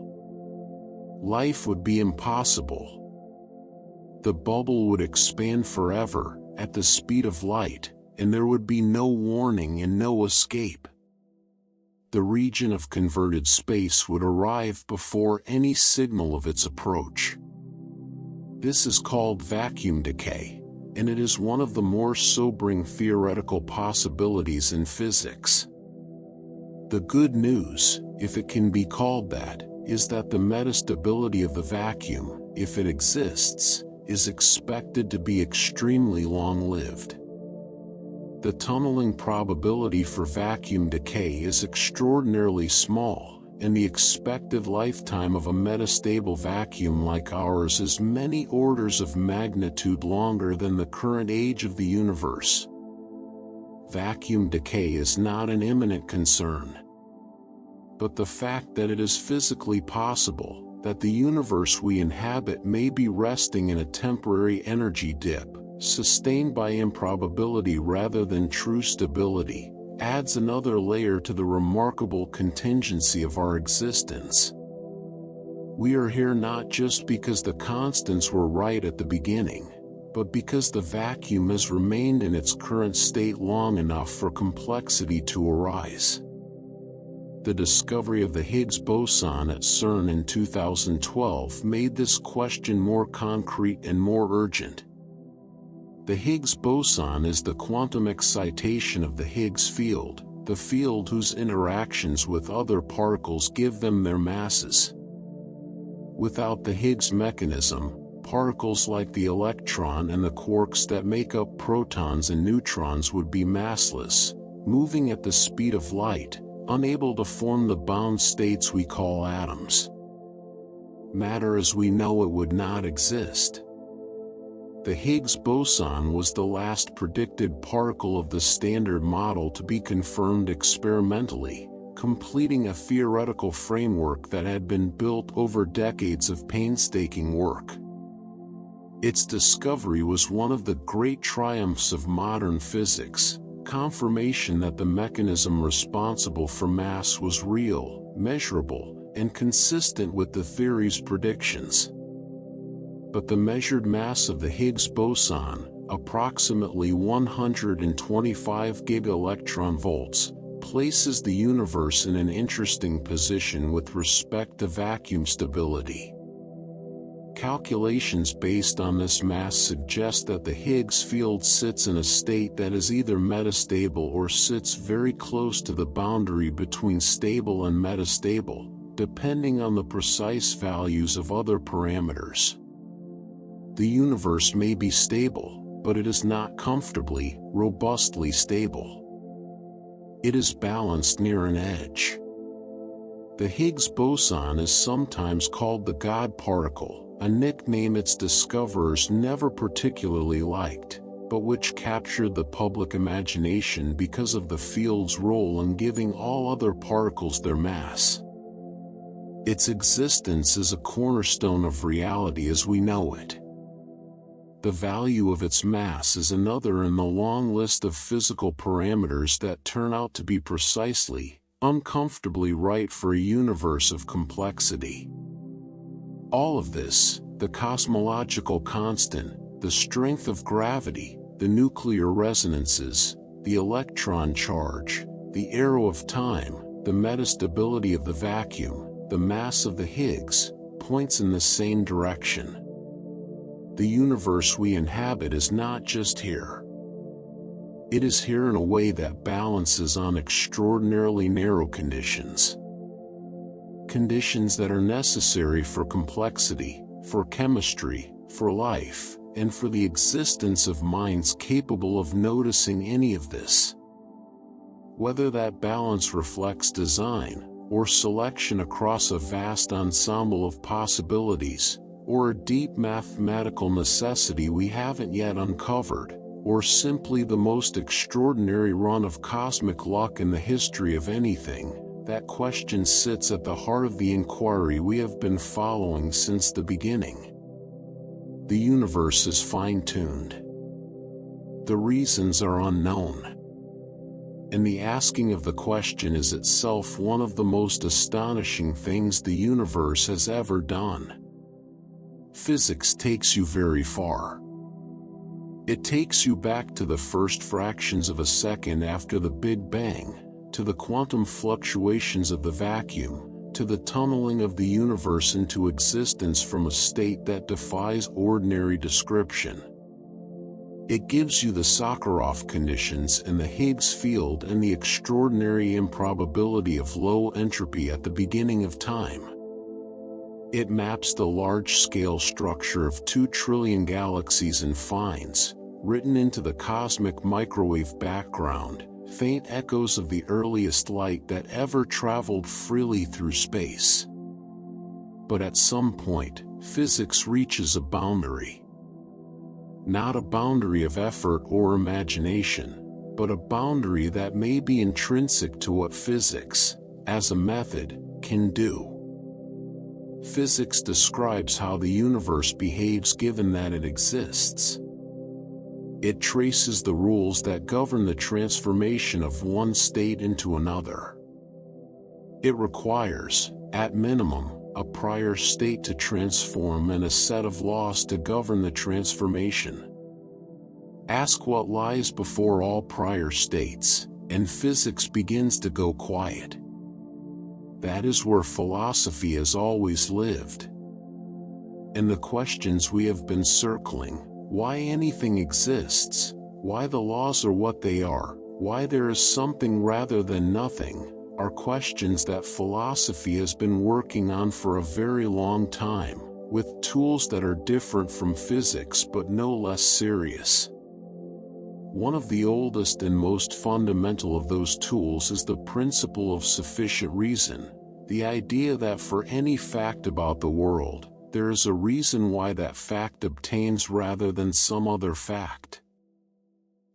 A: Life would be impossible. The bubble would expand forever, at the speed of light, and there would be no warning and no escape. The region of converted space would arrive before any signal of its approach. This is called vacuum decay, and it is one of the more sobering theoretical possibilities in physics. The good news, if it can be called that, is that the metastability of the vacuum, if it exists, is expected to be extremely long-lived. The tunneling probability for vacuum decay is extraordinarily small, and the expected lifetime of a metastable vacuum like ours is many orders of magnitude longer than the current age of the universe. Vacuum decay is not an imminent concern. But the fact that it is physically possible, that the universe we inhabit may be resting in a temporary energy dip, sustained by improbability rather than true stability, adds another layer to the remarkable contingency of our existence. We are here not just because the constants were right at the beginning, but because the vacuum has remained in its current state long enough for complexity to arise. The discovery of the Higgs boson at CERN in 2012 made this question more concrete and more urgent. The Higgs boson is the quantum excitation of the Higgs field, the field whose interactions with other particles give them their masses. Without the Higgs mechanism, particles like the electron and the quarks that make up protons and neutrons would be massless, moving at the speed of light, unable to form the bound states we call atoms. Matter as we know it would not exist. The Higgs boson was the last predicted particle of the Standard Model to be confirmed experimentally, completing a theoretical framework that had been built over decades of painstaking work. Its discovery was one of the great triumphs of modern physics, confirmation that the mechanism responsible for mass was real, measurable, and consistent with the theory's predictions. But the measured mass of the Higgs boson, approximately 125 gigaelectronvolts, places the universe in an interesting position with respect to vacuum stability. Calculations based on this mass suggest that the Higgs field sits in a state that is either metastable or sits very close to the boundary between stable and metastable, depending on the precise values of other parameters. The universe may be stable, but it is not comfortably, robustly stable. It is balanced near an edge. The Higgs boson is sometimes called the God particle, a nickname its discoverers never particularly liked, but which captured the public imagination because of the field's role in giving all other particles their mass. Its existence is a cornerstone of reality as we know it. The value of its mass is another in the long list of physical parameters that turn out to be precisely, uncomfortably right for a universe of complexity. All of this, the cosmological constant, the strength of gravity, the nuclear resonances, the electron charge, the arrow of time, the metastability of the vacuum, the mass of the Higgs, points in the same direction. The universe we inhabit is not just here. It is here in a way that balances on extraordinarily narrow conditions. Conditions that are necessary for complexity, for chemistry, for life, and for the existence of minds capable of noticing any of this. Whether that balance reflects design, or selection across a vast ensemble of possibilities, or a deep mathematical necessity we haven't yet uncovered, or simply the most extraordinary run of cosmic luck in the history of anything, that question sits at the heart of the inquiry we have been following since the beginning. The universe is fine-tuned. The reasons are unknown. And the asking of the question is itself one of the most astonishing things the universe has ever done. Physics takes you very far. It takes you back to the first fractions of a second after the Big Bang, to the quantum fluctuations of the vacuum, to the tunneling of the universe into existence from a state that defies ordinary description. It gives you the Sakharov conditions and the Higgs field and the extraordinary improbability of low entropy at the beginning of time. It maps the large-scale structure of 2 trillion galaxies and finds, written into the cosmic microwave background, faint echoes of the earliest light that ever traveled freely through space. But at some point, physics reaches a boundary. Not a boundary of effort or imagination, but a boundary that may be intrinsic to what physics, as a method, can do. Physics describes how the universe behaves given that it exists. It traces the rules that govern the transformation of one state into another. It requires, at minimum, a prior state to transform and a set of laws to govern the transformation. Ask what lies before all prior states, and physics begins to go quiet. That is where philosophy has always lived. And the questions we have been circling, why anything exists, why the laws are what they are, why there is something rather than nothing, are questions that philosophy has been working on for a very long time, with tools that are different from physics but no less serious. One of the oldest and most fundamental of those tools is the principle of sufficient reason, the idea that for any fact about the world, there is a reason why that fact obtains rather than some other fact.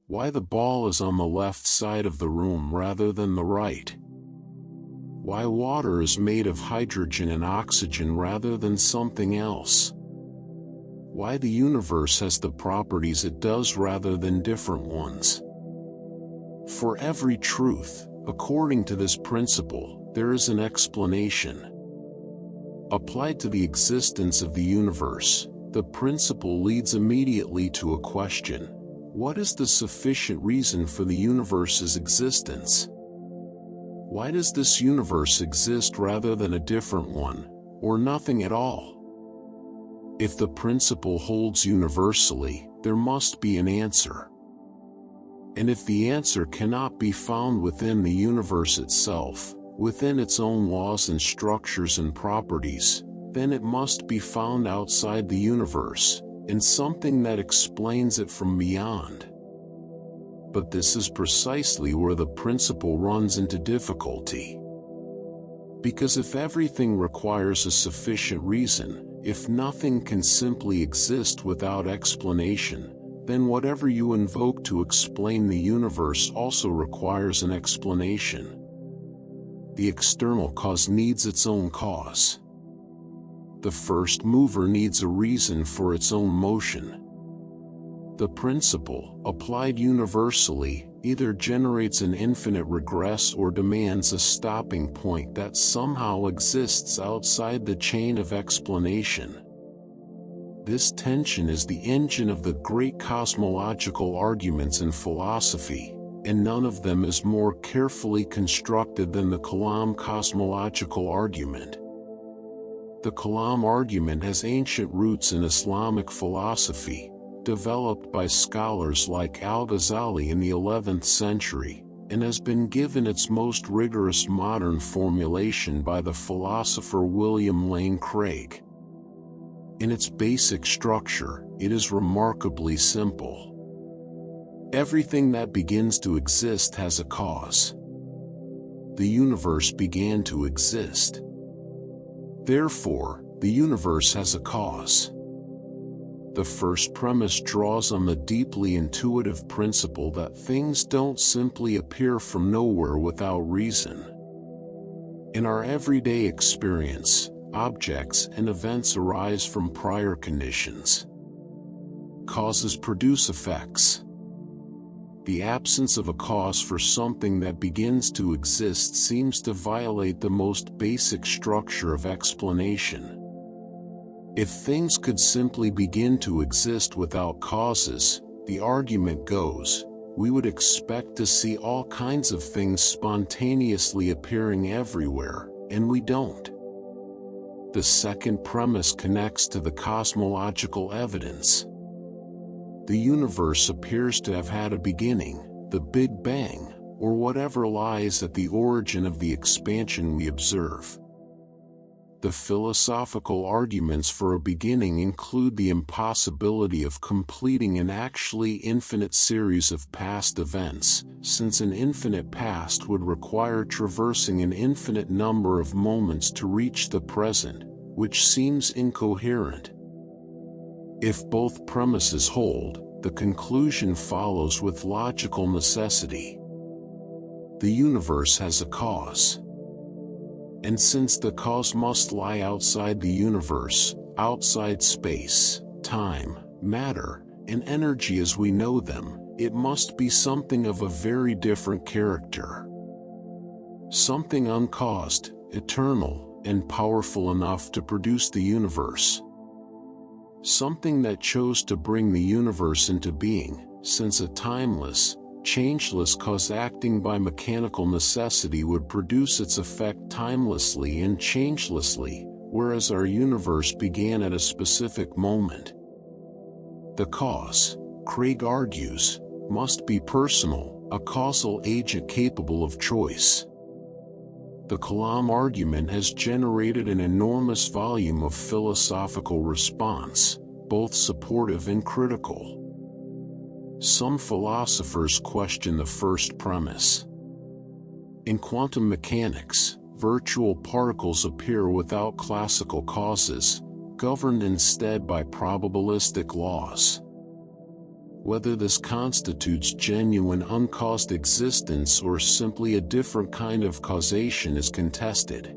A: Why the ball is on the left side of the room rather than the right. Why water is made of hydrogen and oxygen rather than something else. Why the universe has the properties it does rather than different ones. For every truth, according to this principle, there is an explanation. Applied to the existence of the universe, the principle leads immediately to a question: what is the sufficient reason for the universe's existence? Why does this universe exist rather than a different one, or nothing at all? If the principle holds universally, there must be an answer. And if the answer cannot be found within the universe itself, within its own laws and structures and properties, then it must be found outside the universe, in something that explains it from beyond. But this is precisely where the principle runs into difficulty. Because if everything requires a sufficient reason, if nothing can simply exist without explanation, then whatever you invoke to explain the universe also requires an explanation. The external cause needs its own cause. The first mover needs a reason for its own motion. The principle, applied universally, either generates an infinite regress or demands a stopping point that somehow exists outside the chain of explanation. This tension is the engine of the great cosmological arguments in philosophy, and none of them is more carefully constructed than the Kalam cosmological argument. The Kalam argument has ancient roots in Islamic philosophy, developed by scholars like Al-Ghazali in the 11th century, and has been given its most rigorous modern formulation by the philosopher William Lane Craig. In its basic structure, it is remarkably simple. Everything that begins to exist has a cause. The universe began to exist. Therefore, the universe has a cause. The first premise draws on the deeply intuitive principle that things don't simply appear from nowhere without reason. In our everyday experience, objects and events arise from prior conditions. Causes produce effects. The absence of a cause for something that begins to exist seems to violate the most basic structure of explanation. If things could simply begin to exist without causes, the argument goes, we would expect to see all kinds of things spontaneously appearing everywhere, and we don't. The second premise connects to the cosmological evidence. The universe appears to have had a beginning, the Big Bang, or whatever lies at the origin of the expansion we observe. The philosophical arguments for a beginning include the impossibility of completing an actually infinite series of past events, since an infinite past would require traversing an infinite number of moments to reach the present, which seems incoherent. If both premises hold, the conclusion follows with logical necessity. The universe has a cause. And since the cause must lie outside the universe, outside space, time, matter, and energy as we know them, it must be something of a very different character. Something uncaused, eternal, and powerful enough to produce the universe. Something that chose to bring the universe into being, since a timeless, changeless cause acting by mechanical necessity would produce its effect timelessly and changelessly, whereas our universe began at a specific moment. The cause, Craig argues, must be personal, a causal agent capable of choice. The Kalam argument has generated an enormous volume of philosophical response, both supportive and critical. Some philosophers question the first premise. In quantum mechanics, virtual particles appear without classical causes, governed instead by probabilistic laws. Whether this constitutes genuine uncaused existence or simply a different kind of causation is contested.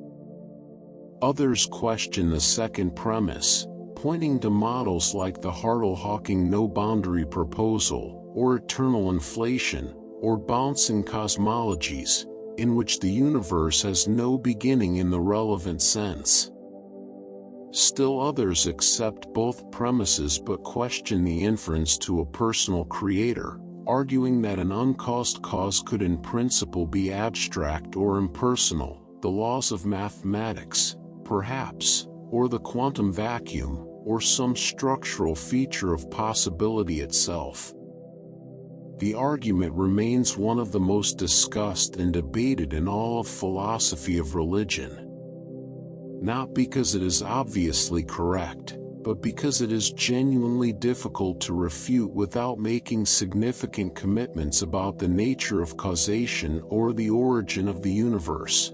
A: Others question the second premise, pointing to models like the Hartle-Hawking no-boundary proposal, or eternal inflation, or bouncing cosmologies, in which the universe has no beginning in the relevant sense. Still others accept both premises but question the inference to a personal creator, arguing that an uncaused cause could in principle be abstract or impersonal, the laws of mathematics, perhaps, or the quantum vacuum, or some structural feature of possibility itself. The argument remains one of the most discussed and debated in all of philosophy of religion. Not because it is obviously correct, but because it is genuinely difficult to refute without making significant commitments about the nature of causation or the origin of the universe.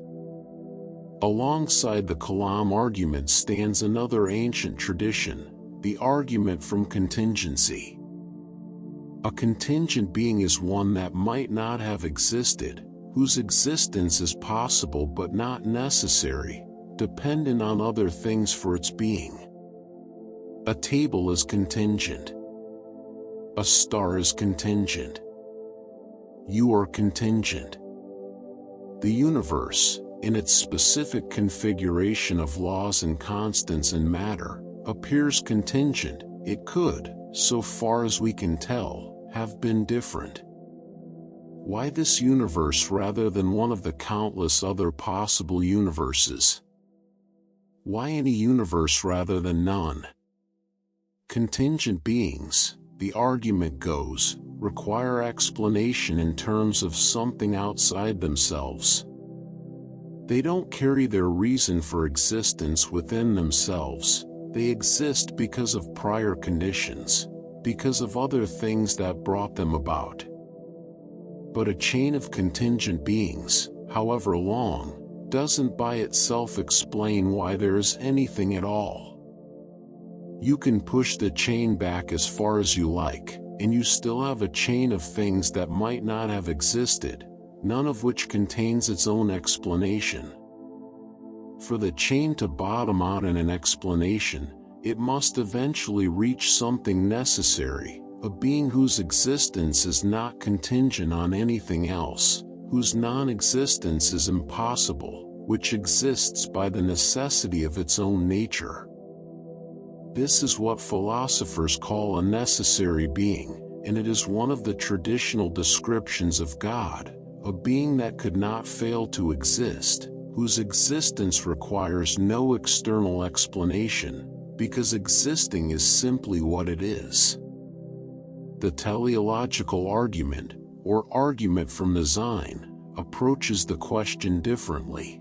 A: Alongside the Kalam argument stands another ancient tradition, the argument from contingency. A contingent being is one that might not have existed, whose existence is possible but not necessary, dependent on other things for its being. A table is contingent. A star is contingent. You are contingent. The universe, in its specific configuration of laws and constants and matter, appears contingent. It could, so far as we can tell, have been different. Why this universe rather than one of the countless other possible universes? Why any universe rather than none? Contingent beings, the argument goes, require explanation in terms of something outside themselves. They don't carry their reason for existence within themselves, they exist because of prior conditions, because of other things that brought them about. But a chain of contingent beings, however long, doesn't by itself explain why there is anything at all. You can push the chain back as far as you like, and you still have a chain of things that might not have existed, none of which contains its own explanation. For the chain to bottom out in an explanation, it must eventually reach something necessary, a being whose existence is not contingent on anything else, whose non-existence is impossible, which exists by the necessity of its own nature. This is what philosophers call a necessary being, and it is one of the traditional descriptions of God, a being that could not fail to exist, whose existence requires no external explanation, because existing is simply what it is. The teleological argument, or argument from design, approaches the question differently.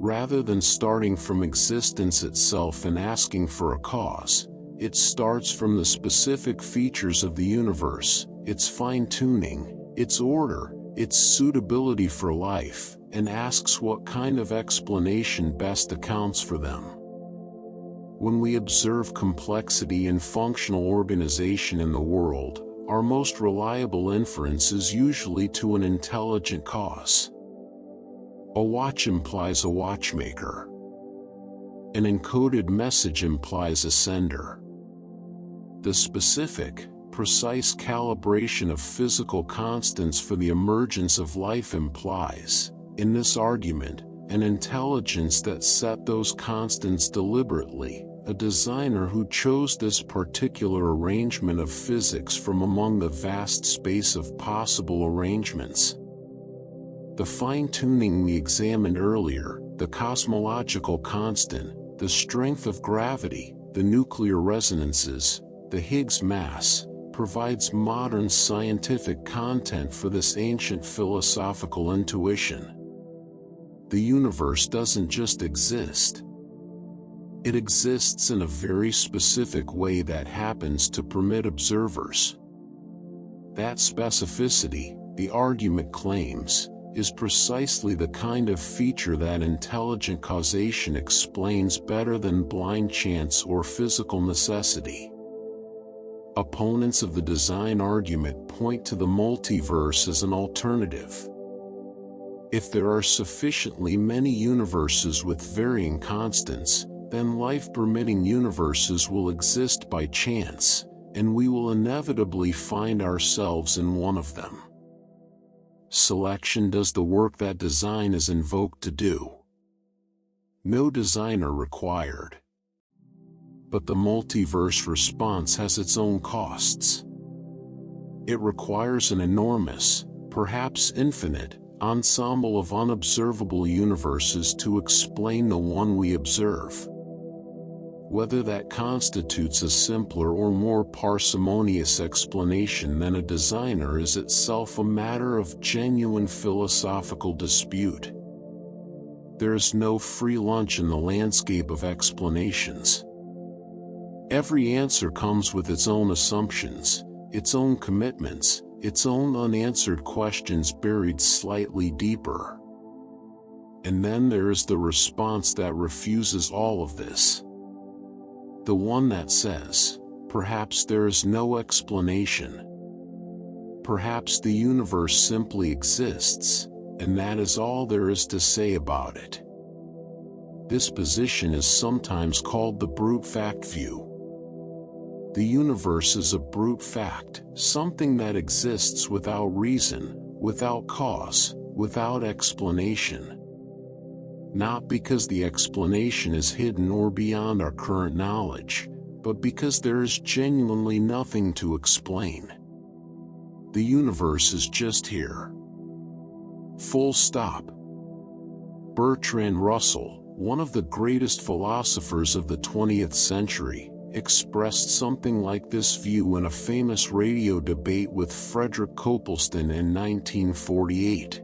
A: Rather than starting from existence itself and asking for a cause, it starts from the specific features of the universe, its fine-tuning, its order, its suitability for life, and asks what kind of explanation best accounts for them. When we observe complexity and functional organization in the world, our most reliable inference is usually to an intelligent cause. A watch implies a watchmaker. An encoded message implies a sender. The specific, precise calibration of physical constants for the emergence of life implies, in this argument, an intelligence that set those constants deliberately, a designer who chose this particular arrangement of physics from among the vast space of possible arrangements. The fine-tuning we examined earlier, the cosmological constant, the strength of gravity, the nuclear resonances, the Higgs mass, provides modern scientific content for this ancient philosophical intuition. The universe doesn't just exist. It exists in a very specific way that happens to permit observers. That specificity, the argument claims, is precisely the kind of feature that intelligent causation explains better than blind chance or physical necessity. Opponents of the design argument point to the multiverse as an alternative. If there are sufficiently many universes with varying constants, then life-permitting universes will exist by chance, and we will inevitably find ourselves in one of them. Selection does the work that design is invoked to do. No designer required. But the multiverse response has its own costs. It requires an enormous, perhaps infinite, ensemble of unobservable universes to explain the one we observe. Whether that constitutes a simpler or more parsimonious explanation than a designer is itself a matter of genuine philosophical dispute. There is no free lunch in the landscape of explanations. Every answer comes with its own assumptions, its own commitments, its own unanswered questions buried slightly deeper. And then there is the response that refuses all of this. The one that says, perhaps there is no explanation. Perhaps the universe simply exists, and that is all there is to say about it. This position is sometimes called the brute fact view. The universe is a brute fact, something that exists without reason, without cause, without explanation. Not because the explanation is hidden or beyond our current knowledge, but because there is genuinely nothing to explain. The universe is just here. Full stop. Bertrand Russell, one of the greatest philosophers of the 20th century, expressed something like this view in a famous radio debate with Frederick Copleston in 1948.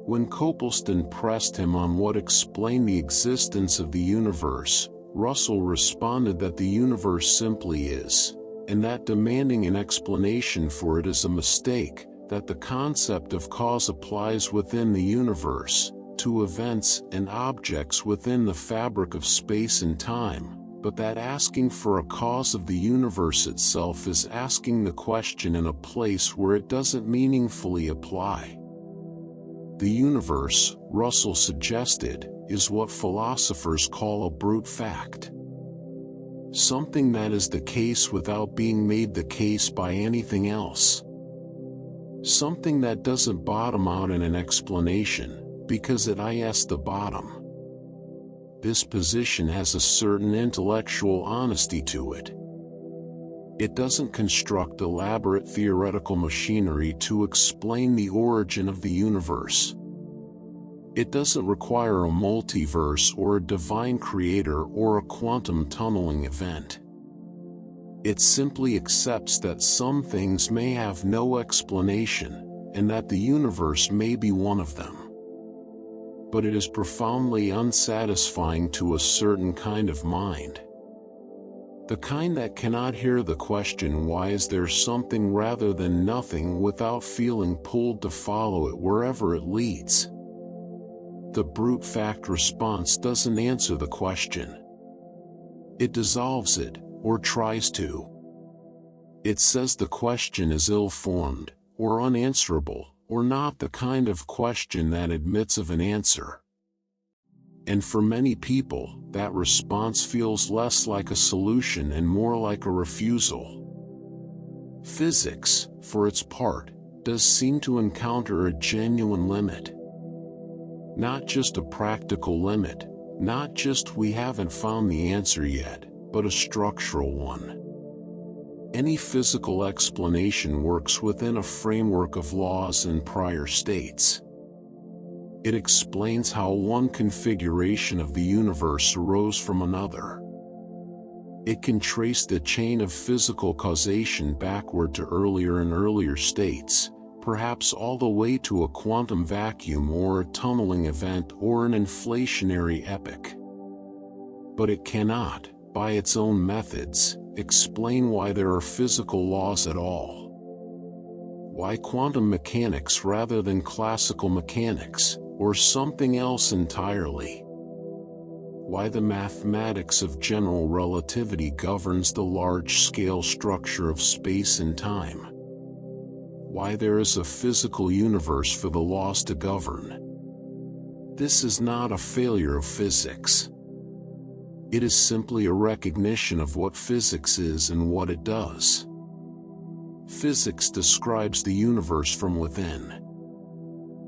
A: When Copleston pressed him on what explained the existence of the universe, Russell responded that the universe simply is, and that demanding an explanation for it is a mistake, that the concept of cause applies within the universe, to events and objects within the fabric of space and time, but that asking for a cause of the universe itself is asking the question in a place where it doesn't meaningfully apply. The universe, Russell suggested, is what philosophers call a brute fact. Something that is the case without being made the case by anything else. Something that doesn't bottom out in an explanation, because it is the bottom. This position has a certain intellectual honesty to it. It doesn't construct elaborate theoretical machinery to explain the origin of the universe. It doesn't require a multiverse or a divine creator or a quantum tunneling event. It simply accepts that some things may have no explanation, and that the universe may be one of them. but it is profoundly unsatisfying to a certain kind of mind. The kind that cannot hear the question, why is there something rather than nothing, without feeling pulled to follow it wherever it leads. The brute fact response doesn't answer the question. It dissolves it, or tries to. It says the question is ill-formed, or unanswerable, or not the kind of question that admits of an answer. And for many people, that response feels less like a solution and more like a refusal. Physics, for its part, does seem to encounter a genuine limit. Not just a practical limit, not just we haven't found the answer yet, but a structural one. Any physical explanation works within a framework of laws and prior states. It explains how one configuration of the universe arose from another. It can trace the chain of physical causation backward to earlier and earlier states, perhaps all the way to a quantum vacuum or a tunneling event or an inflationary epoch. But it cannot, by its own methods, explain why there are physical laws at all. Why quantum mechanics rather than classical mechanics, or something else entirely? Why the mathematics of general relativity governs the large-scale structure of space and time? Why there is a physical universe for the laws to govern? This is not a failure of physics. It is simply a recognition of what physics is and what it does. Physics describes the universe from within.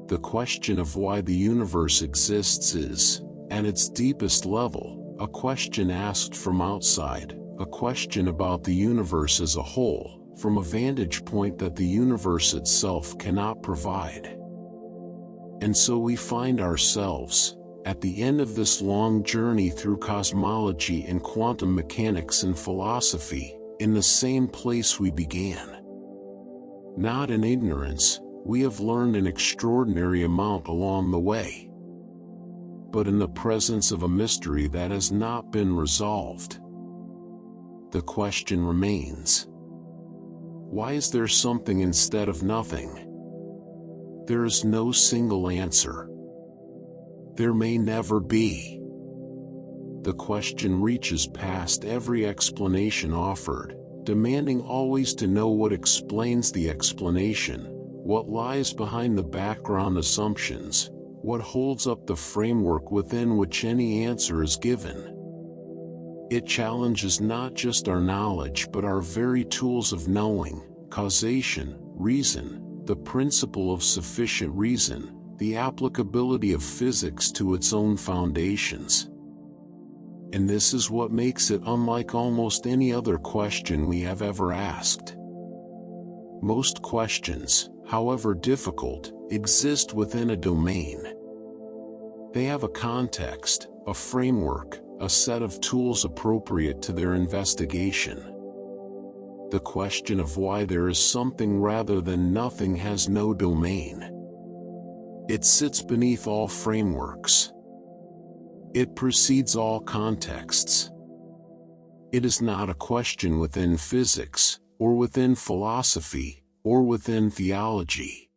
A: The question of why the universe exists is, at its deepest level, a question asked from outside, a question about the universe as a whole, from a vantage point that the universe itself cannot provide. And so we find ourselves, at the end of this long journey through cosmology and quantum mechanics and philosophy, in the same place we began. Not in ignorance, we have learned an extraordinary amount along the way. But in the presence of a mystery that has not been resolved. The question remains. Why is there something instead of nothing? There is no single answer. There may never be. The question reaches past every explanation offered, demanding always to know what explains the explanation, what lies behind the background assumptions, what holds up the framework within which any answer is given. It challenges not just our knowledge but our very tools of knowing, causation, reason, the principle of sufficient reason, the applicability of physics to its own foundations. And this is what makes it unlike almost any other question we have ever asked. Most questions, however difficult, exist within a domain. They have a context, a framework, a set of tools appropriate to their investigation. The question of why there is something rather than nothing has no domain. It sits beneath all frameworks. It precedes all contexts. It is not a question within physics, or within philosophy, or within theology.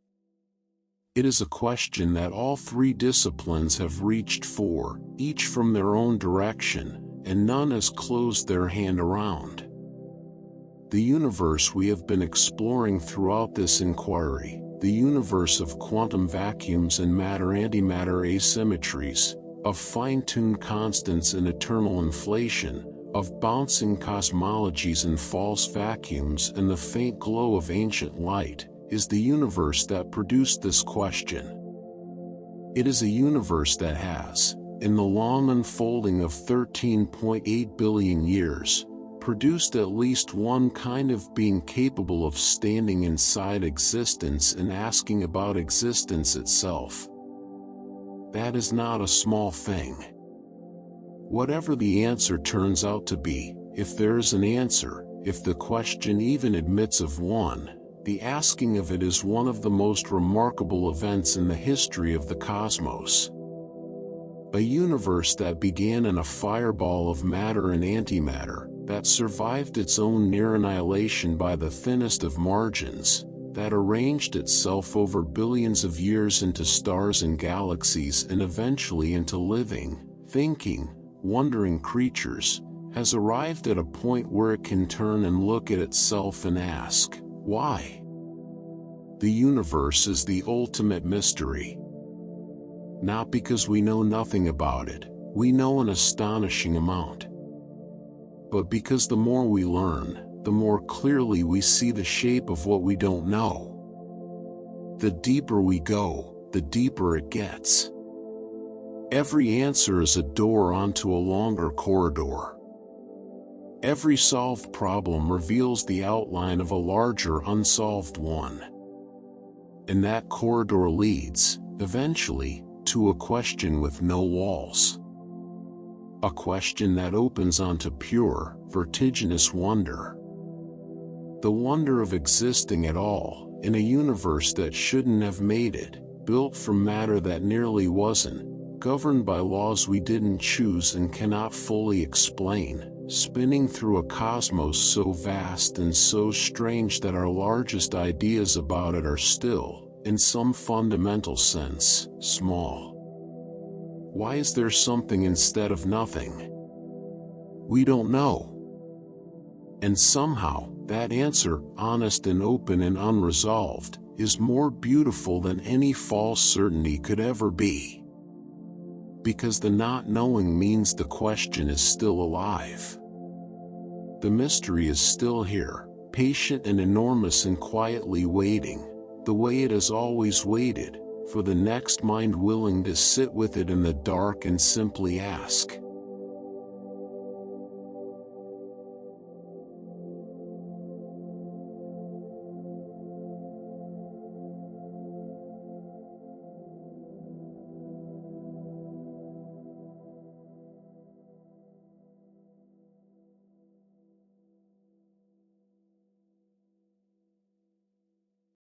A: It is a question that all three disciplines have reached for, each from their own direction, and none has closed their hand around. The universe we have been exploring throughout this inquiry, the universe of quantum vacuums and matter-antimatter asymmetries, of fine-tuned constants and eternal inflation, of bouncing cosmologies and false vacuums and the faint glow of ancient light, is the universe that produced this question. It is a universe that has, in the long unfolding of 13.8 billion years, produced at least one kind of being capable of standing inside existence and asking about existence itself. That is not a small thing. Whatever the answer turns out to be, if there is an answer, if the question even admits of one, the asking of it is one of the most remarkable events in the history of the cosmos. A universe that began in a fireball of matter and antimatter, that survived its own near annihilation by the thinnest of margins, that arranged itself over billions of years into stars and galaxies and eventually into living, thinking, wondering creatures, has arrived at a point where it can turn and look at itself and ask, why? The universe is the ultimate mystery. Not because we know nothing about it, we know an astonishing amount. But because the more we learn, the more clearly we see the shape of what we don't know. The deeper we go, the deeper it gets. Every answer is a door onto a longer corridor. Every solved problem reveals the outline of a larger unsolved one. And that corridor leads, eventually, to a question with no walls. A question that opens onto pure, vertiginous wonder. The wonder of existing at all, in a universe that shouldn't have made it, built from matter that nearly wasn't, governed by laws we didn't choose and cannot fully explain, spinning through a cosmos so vast and so strange that our largest ideas about it are still, in some fundamental sense, small. Why is there something instead of nothing? We don't know. And somehow, that answer, honest and open and unresolved, is more beautiful than any false certainty could ever be. Because the not knowing means the question is still alive. The mystery is still here, patient and enormous and quietly waiting, the way it has always waited, for the next mind willing to sit with it in the dark and simply ask,